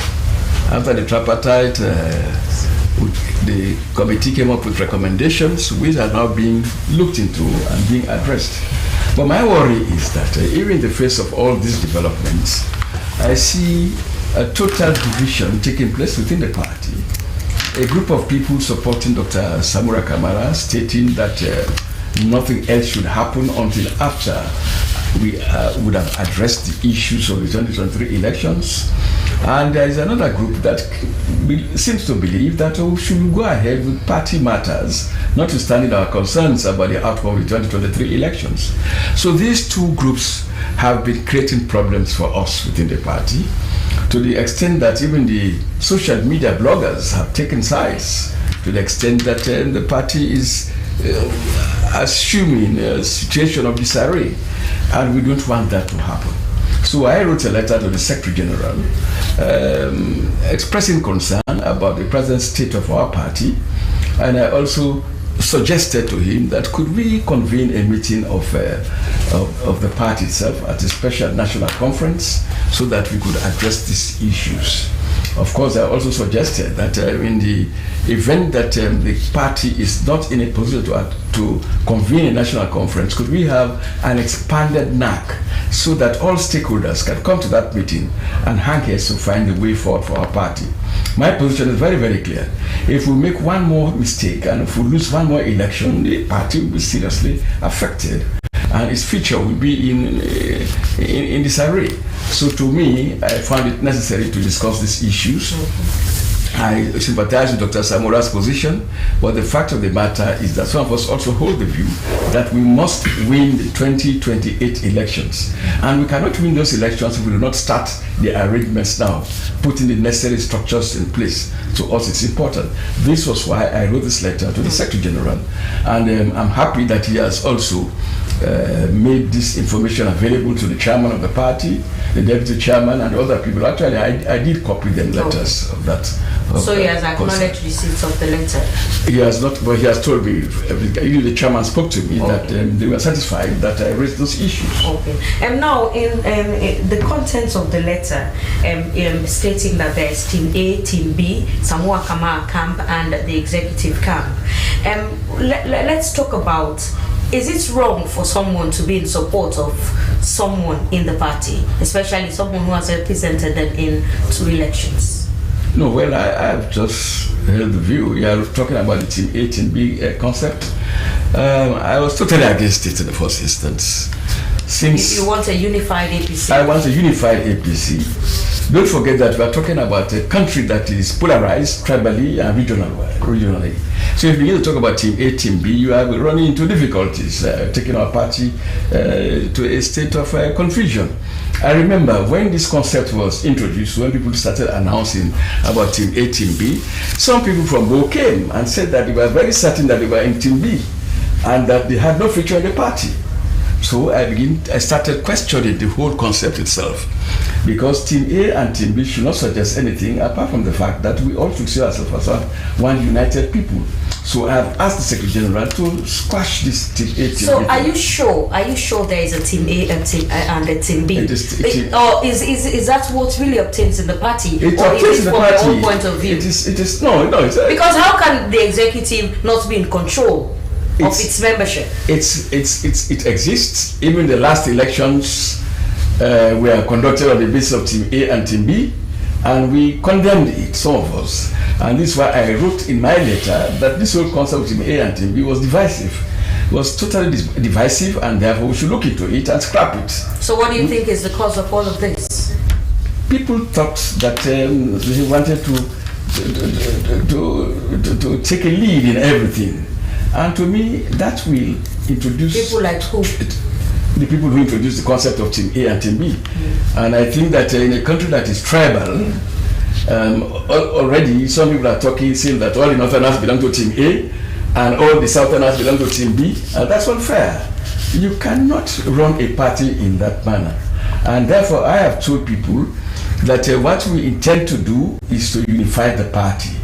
After the tripartite, the committee came up with recommendations which are now being looked into and being addressed. But my worry is that even in the face of all these developments, I see a total division taking place within the party. A group of people supporting Dr. Samura Kamara, stating that nothing else should happen until after we would have addressed the issues of the 2023 elections. And there is another group that seems to believe that we should go ahead with party matters, notwithstanding our concerns about the outcome of the 2023 elections. So these two groups have been creating problems for us within the party, to the extent that even the social media bloggers have taken sides, to the extent that the party is assuming a situation of disarray, and we don't want that to happen. So I wrote a letter to the Secretary General expressing concern about the present state of our party, and I also suggested to him that could we convene a meeting of the party itself at a special national conference so that we could address these issues. Of course, I also suggested that in the event that the party is not in a position to convene a national conference, could we have an expanded NAC so that all stakeholders can come to that meeting and hang heads to find a way forward for our party. My position is very, very clear. If we make one more mistake and if we lose one more election, the party will be seriously affected, and its future will be in disarray. So to me, I found it necessary to discuss these issues. I sympathize with Dr. Samura's position, but the fact of the matter is that some of us also hold the view that we must win the 2028 elections. And we cannot win those elections if we do not start the arrangements now, putting the necessary structures in place. To us, it's important. This was why I wrote this letter to the Secretary General, and I'm happy that he has also made this information available to the chairman of the party, the deputy chairman, and other people. Actually, I did copy them letters of that. So he has acknowledged receipts of the letter? He has not, but he has told me, the chairman spoke to me, that they were satisfied that I raised those issues. Okay. And now, in the contents of the letter, stating that there is Team A, Team B, Samura Kamara camp, and the executive camp. Let's talk about Is it wrong for someone to be in support of someone in the party, especially someone who has represented them in 2 elections? No, well, I've just heard the view. You are talking about the Team A, Team B concept. I was totally against it in the first instance. Since you want a unified APC? I want a unified APC. Don't forget that we are talking about a country that is polarized tribally and regionally. So if you begin to talk about Team A, Team B, you are running into difficulties, taking our party to a state of confusion. I remember when this concept was introduced, when people started announcing about Team A, Team B, some people from Bo came and said that they were very certain that they were in Team B and that they had no future in the party. So I started questioning the whole concept itself, because Team A and Team B should not suggest anything apart from the fact that we all should see ourselves as one united people. So I have asked the Secretary General to squash this Team A, Team B. So are you sure there is a Team A and a Team B? Or is that what really obtains in the party? It or obtains is it in the from party. your own point of view? It is no. Because how can the executive not be in control of its membership? It exists. Even the last elections were conducted on the basis of Team A and Team B, and we condemned it, some of us. And this is why I wrote in my letter that this whole concept of Team A and Team B was divisive. It was totally divisive, and therefore we should look into it and scrap it. So what do you think is the cause of all of this? People thought that they wanted to take a lead in everything. And to me, that will introduce... People like who? The people who introduced the concept of Team A and Team B. And I think that in a country that is tribal, already some people are saying that all the Northerners belong to Team A and all the Southerners belong to Team B. And that's unfair. You cannot run a party in that manner. And therefore, I have told people that what we intend to do is to unify the party.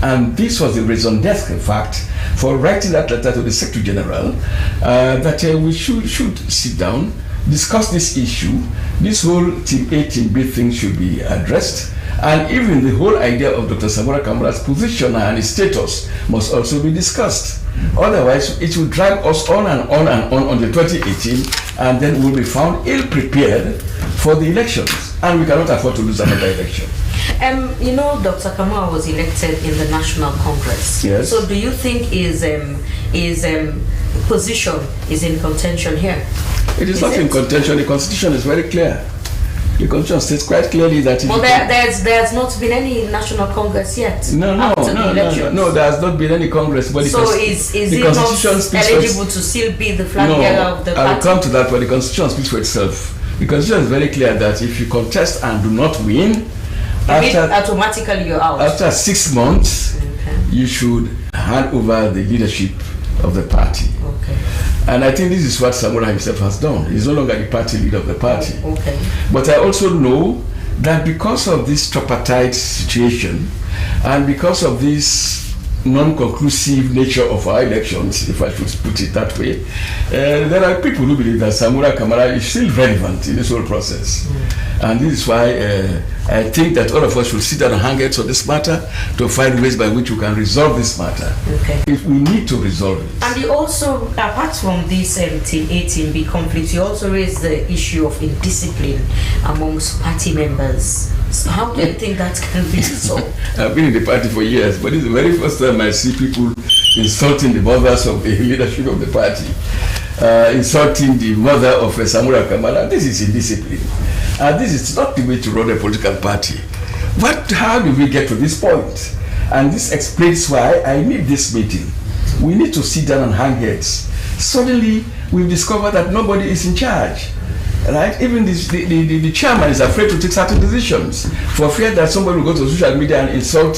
And this was the raison d'etre, in fact, for writing that letter to the Secretary General, that we should sit down, discuss this issue. This whole Team A, Team B thing should be addressed. And even the whole idea of Dr. Samora Kamara's position and his status must also be discussed. Otherwise, it will drag us on and on and on the 2018, and then we'll be found ill-prepared for the elections. And we cannot afford to lose another election. You know, Dr. Kamara was elected in the National Congress. Yes. So do you think his position is in contention here? It is not in contention. The Constitution is very clear. The Constitution states quite clearly that... Well, there's not been any National Congress yet. No, there has not been any Congress. But so is he not eligible to still be the flag bearer of the party? I will come to that, but the Constitution speaks for itself. The Constitution is very clear that if you contest and do not win, automatically you're out. After 6 months, you should hand over the leadership of the party. Okay. And I think this is what Samora himself has done. He's no longer the party leader of the party. Okay. But I also know that because of this tripartite situation and because of this non-conclusive nature of our elections, if I should put it that way, there are people who believe that Samora Kamara is still relevant in this whole process. And this is why I think that all of us should sit down and hang heads on this matter to find ways by which we can resolve this matter. Okay. If we need to resolve it. And you also, apart from this Team A, Team B conflict, you also raised the issue of indiscipline amongst party members. So how do you think that can be solved? I've been in the party for years, but it's the very first time I see people insulting the mothers of the leadership of the party, insulting the mother of Samora Kamara. This is indiscipline. This is not the way to run a political party. How did we get to this point? And this explains why I need this meeting. We need to sit down and hang heads. Suddenly, we've discovered that nobody is in charge. Right? Even the chairman is afraid to take certain decisions for fear that somebody will go to social media and insult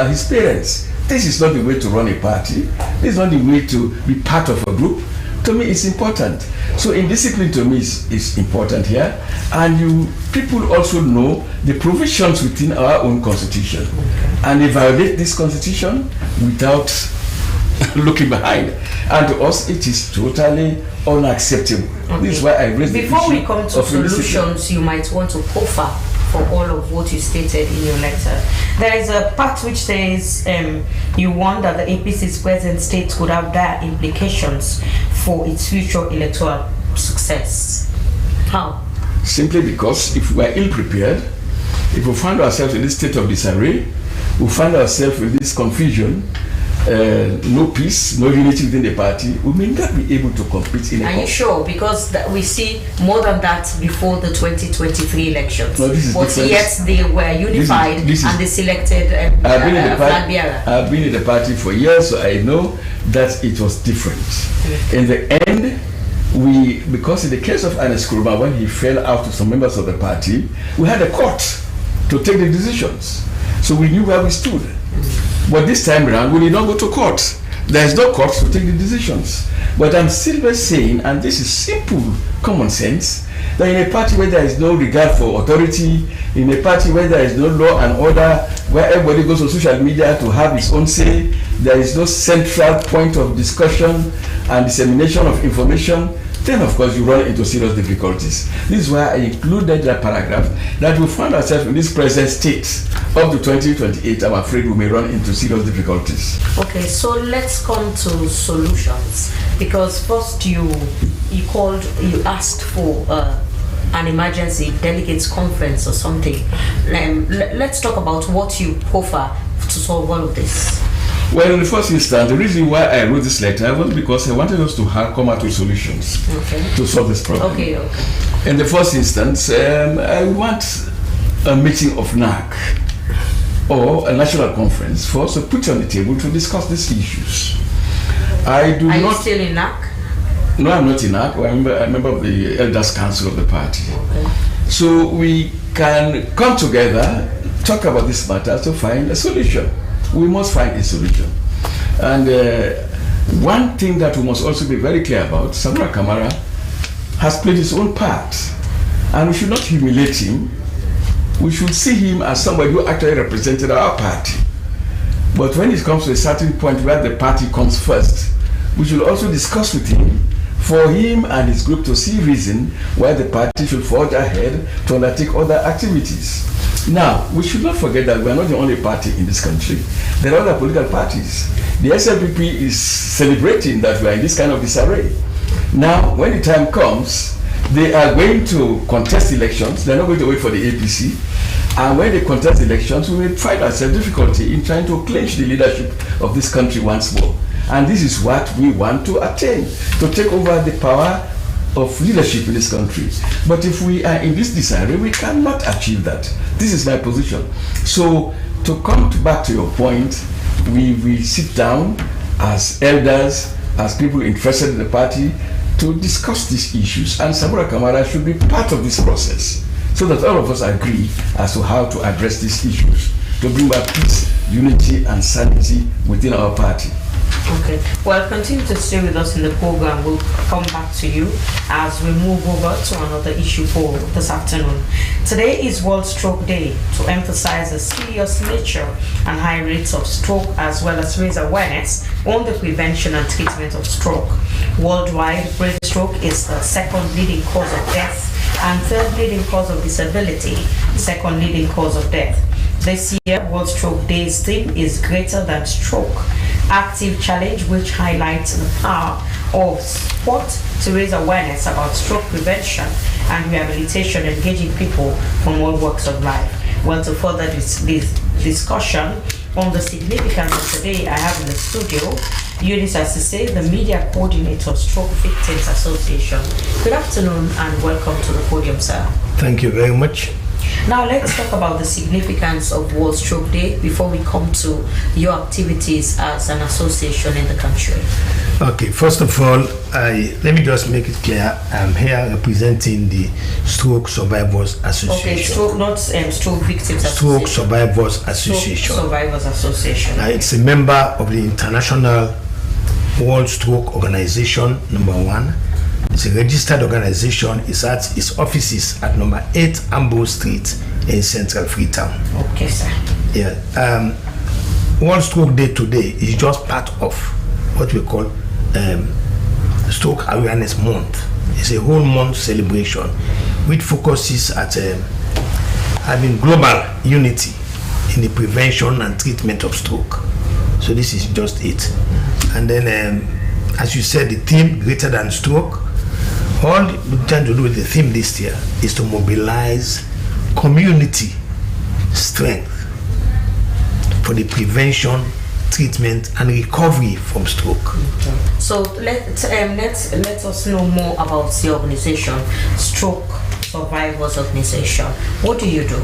his parents. This is not the way to run a party. This is not the way to be part of a group. To me, it's important. So indiscipline to me is important here. And people also know the provisions within our own constitution. And they violate this constitution without looking behind. And to us, it is totally unacceptable. Okay. This is why I raised the issue. Before we come to solutions you might want to offer for all of what you stated in your letter. There is a part which says you want that the APC's present state could have dire implications for its future electoral success. How? Simply because if we are ill-prepared, if we find ourselves in this state of disarray, we find ourselves in this confusion, no peace, no unity within the party, we may not be able to compete in a Are you sure? Because we see more than that before the 2023 elections. No, this is but different. yet they were unified and they selected flag bearer. I've been in the party for years, so I know that it was different. In the end, because in the case of Ernest Kuruma, when he fell out to some members of the party, we had a court to take the decisions. So we knew where we stood. But this time around, we did not go to court. There is no court to take the decisions. But I'm still saying, and this is simple common sense, that in a party where there is no regard for authority, in a party where there is no law and order, where everybody goes on social media to have his own say, there is no central point of discussion and dissemination of information, then of course you run into serious difficulties. This is why I included that paragraph that we find ourselves in this present state up to 2028. I'm afraid we may run into serious difficulties. Okay, so let's come to solutions, because first you asked for an emergency delegates conference or something. Let's talk about what you offer to solve all of this. Well, in the first instance, the reason why I wrote this letter was because I wanted us to come out with solutions to solve this problem. Okay. In the first instance, I want a meeting of NAC or a national conference for us to put on the table to discuss these issues. Are you still in NAC? No, I'm not in NAC. I'm a member of the Elders Council of the party. Okay. So we can come together, talk about this matter to find a solution. We must find a solution. And one thing that we must also be very clear about, Samura Kamara has played his own part. And we should not humiliate him. We should see him as somebody who actually represented our party. But when it comes to a certain point where the party comes first, we should also discuss with him for him and his group to see reason why the party should forge ahead to undertake other activities. Now, we should not forget that we are not the only party in this country. There are other political parties. The SLPP is celebrating that we are in this kind of disarray. Now, when the time comes, they are going to contest elections. They're not going to wait for the APC. And when they contest elections, we will find ourselves difficulty in trying to clinch the leadership of this country once more. And this is what we want to attain, to take over the power of leadership in this country. But if we are in this disarray, we cannot achieve that. This is my position. So to come back to your point, we will sit down as elders, as people interested in the party, to discuss these issues. And Samura Kamara should be part of this process, so that all of us agree as to how to address these issues, to bring back peace, unity, and sanity within our party. Okay, well, continue to stay with us in the program. We'll come back to you as we move over to another issue for this afternoon. Today is World Stroke Day, to emphasize the serious nature and high rates of stroke, as well as raise awareness on the prevention and treatment of stroke. Worldwide, brain stroke is the second leading cause of death and third leading cause of disability, second leading cause of death. This year, World Stroke Day's theme is Greater Than Stroke, active challenge, which highlights the power of sport to raise awareness about stroke prevention and rehabilitation, engaging people from all walks of life. Well, to further this discussion on the significance of today, I have in the studio Eunice Asise, the media coordinator of Stroke Victims Association. Good afternoon and welcome to the podium, sir. Thank you very much. Now let's talk about the significance of World Stroke Day before we come to your activities as an association in the country. Okay, first of all, let me just make it clear. I'm here representing the Stroke Survivors Association. Okay, stroke, not Stroke Victims Stroke Association. Survivors Association. Stroke Survivors Association. It's a member of the International World Stroke Organization, number 1. It's a registered organization. It's at its offices at number 8 Ambrose Street in Central Freetown. Okay, sir. Yeah. World Stroke Day today is just part of what we call Stroke Awareness Month. It's a whole month celebration which focuses at having global unity in the prevention and treatment of stroke. So this is just it. And then, as you said, the theme greater than stroke. All we're trying to do with the theme this year is to mobilize community strength for the prevention, treatment, and recovery from stroke. Okay. So let us know more about the organization, Stroke Survivors Organization. What do you do?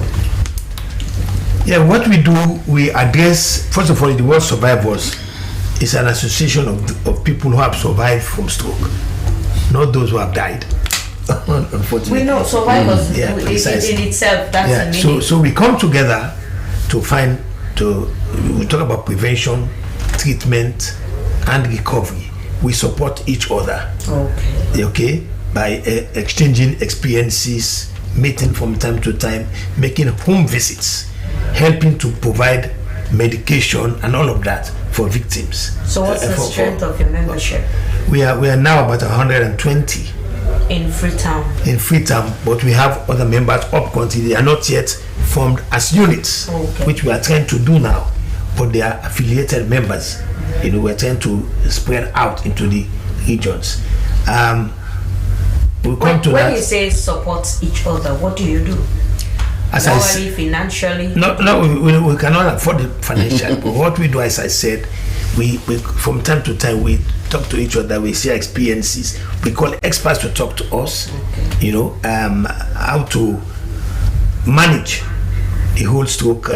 Yeah, what we do, we address, first of all, the word survivors is an association of people who have survived from stroke, not those who have died. Unfortunately. We know survivors in itself, that's a meaning. So we come together to we talk about prevention, treatment, and recovery. We support each other. Okay, by exchanging experiences, meeting from time to time, making home visits, helping to provide medication and all of that for victims. So what's the strength of your membership? We are now about 120 in Freetown. In Freetown, but we have other members up country. They are not yet formed as units, which we are trying to do now. But they are affiliated members. You know, we're trying to spread out into the regions. We'll come to that. When you say support each other, what do you do? Morally, financially? No, we cannot afford it financially. But what we do, as I said, we from time to time we talk to each other. We share experiences. We call experts to talk to us. You know, how to manage the whole stroke,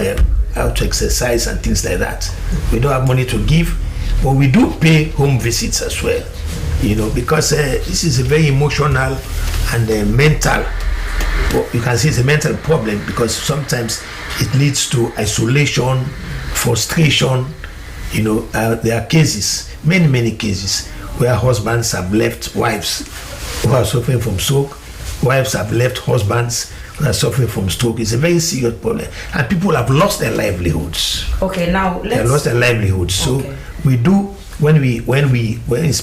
how to exercise and things like that. We don't have money to give, but we do pay home visits as well. You know, because this is a very emotional and mental. Well, you can see it's a mental problem because sometimes it leads to isolation, frustration. You know, there are cases, many cases, where husbands have left wives who are suffering from stroke. Wives have left husbands who are suffering from stroke. It's a very serious problem, and people have lost their livelihoods. Okay, now they have lost their livelihoods. So we do when it's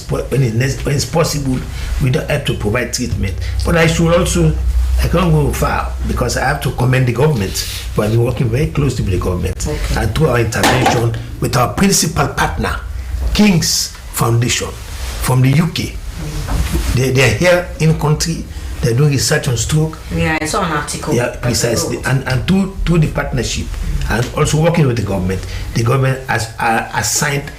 possible, we don't have to provide treatment. But I can't go far because I have to commend the government. We have been working very closely with the government, and through our intervention with our principal partner, King's Foundation from the UK. They are here in country. They're doing research on stroke. Yeah, I saw an article. Yeah, precisely. And through the partnership and also working with the government has assigned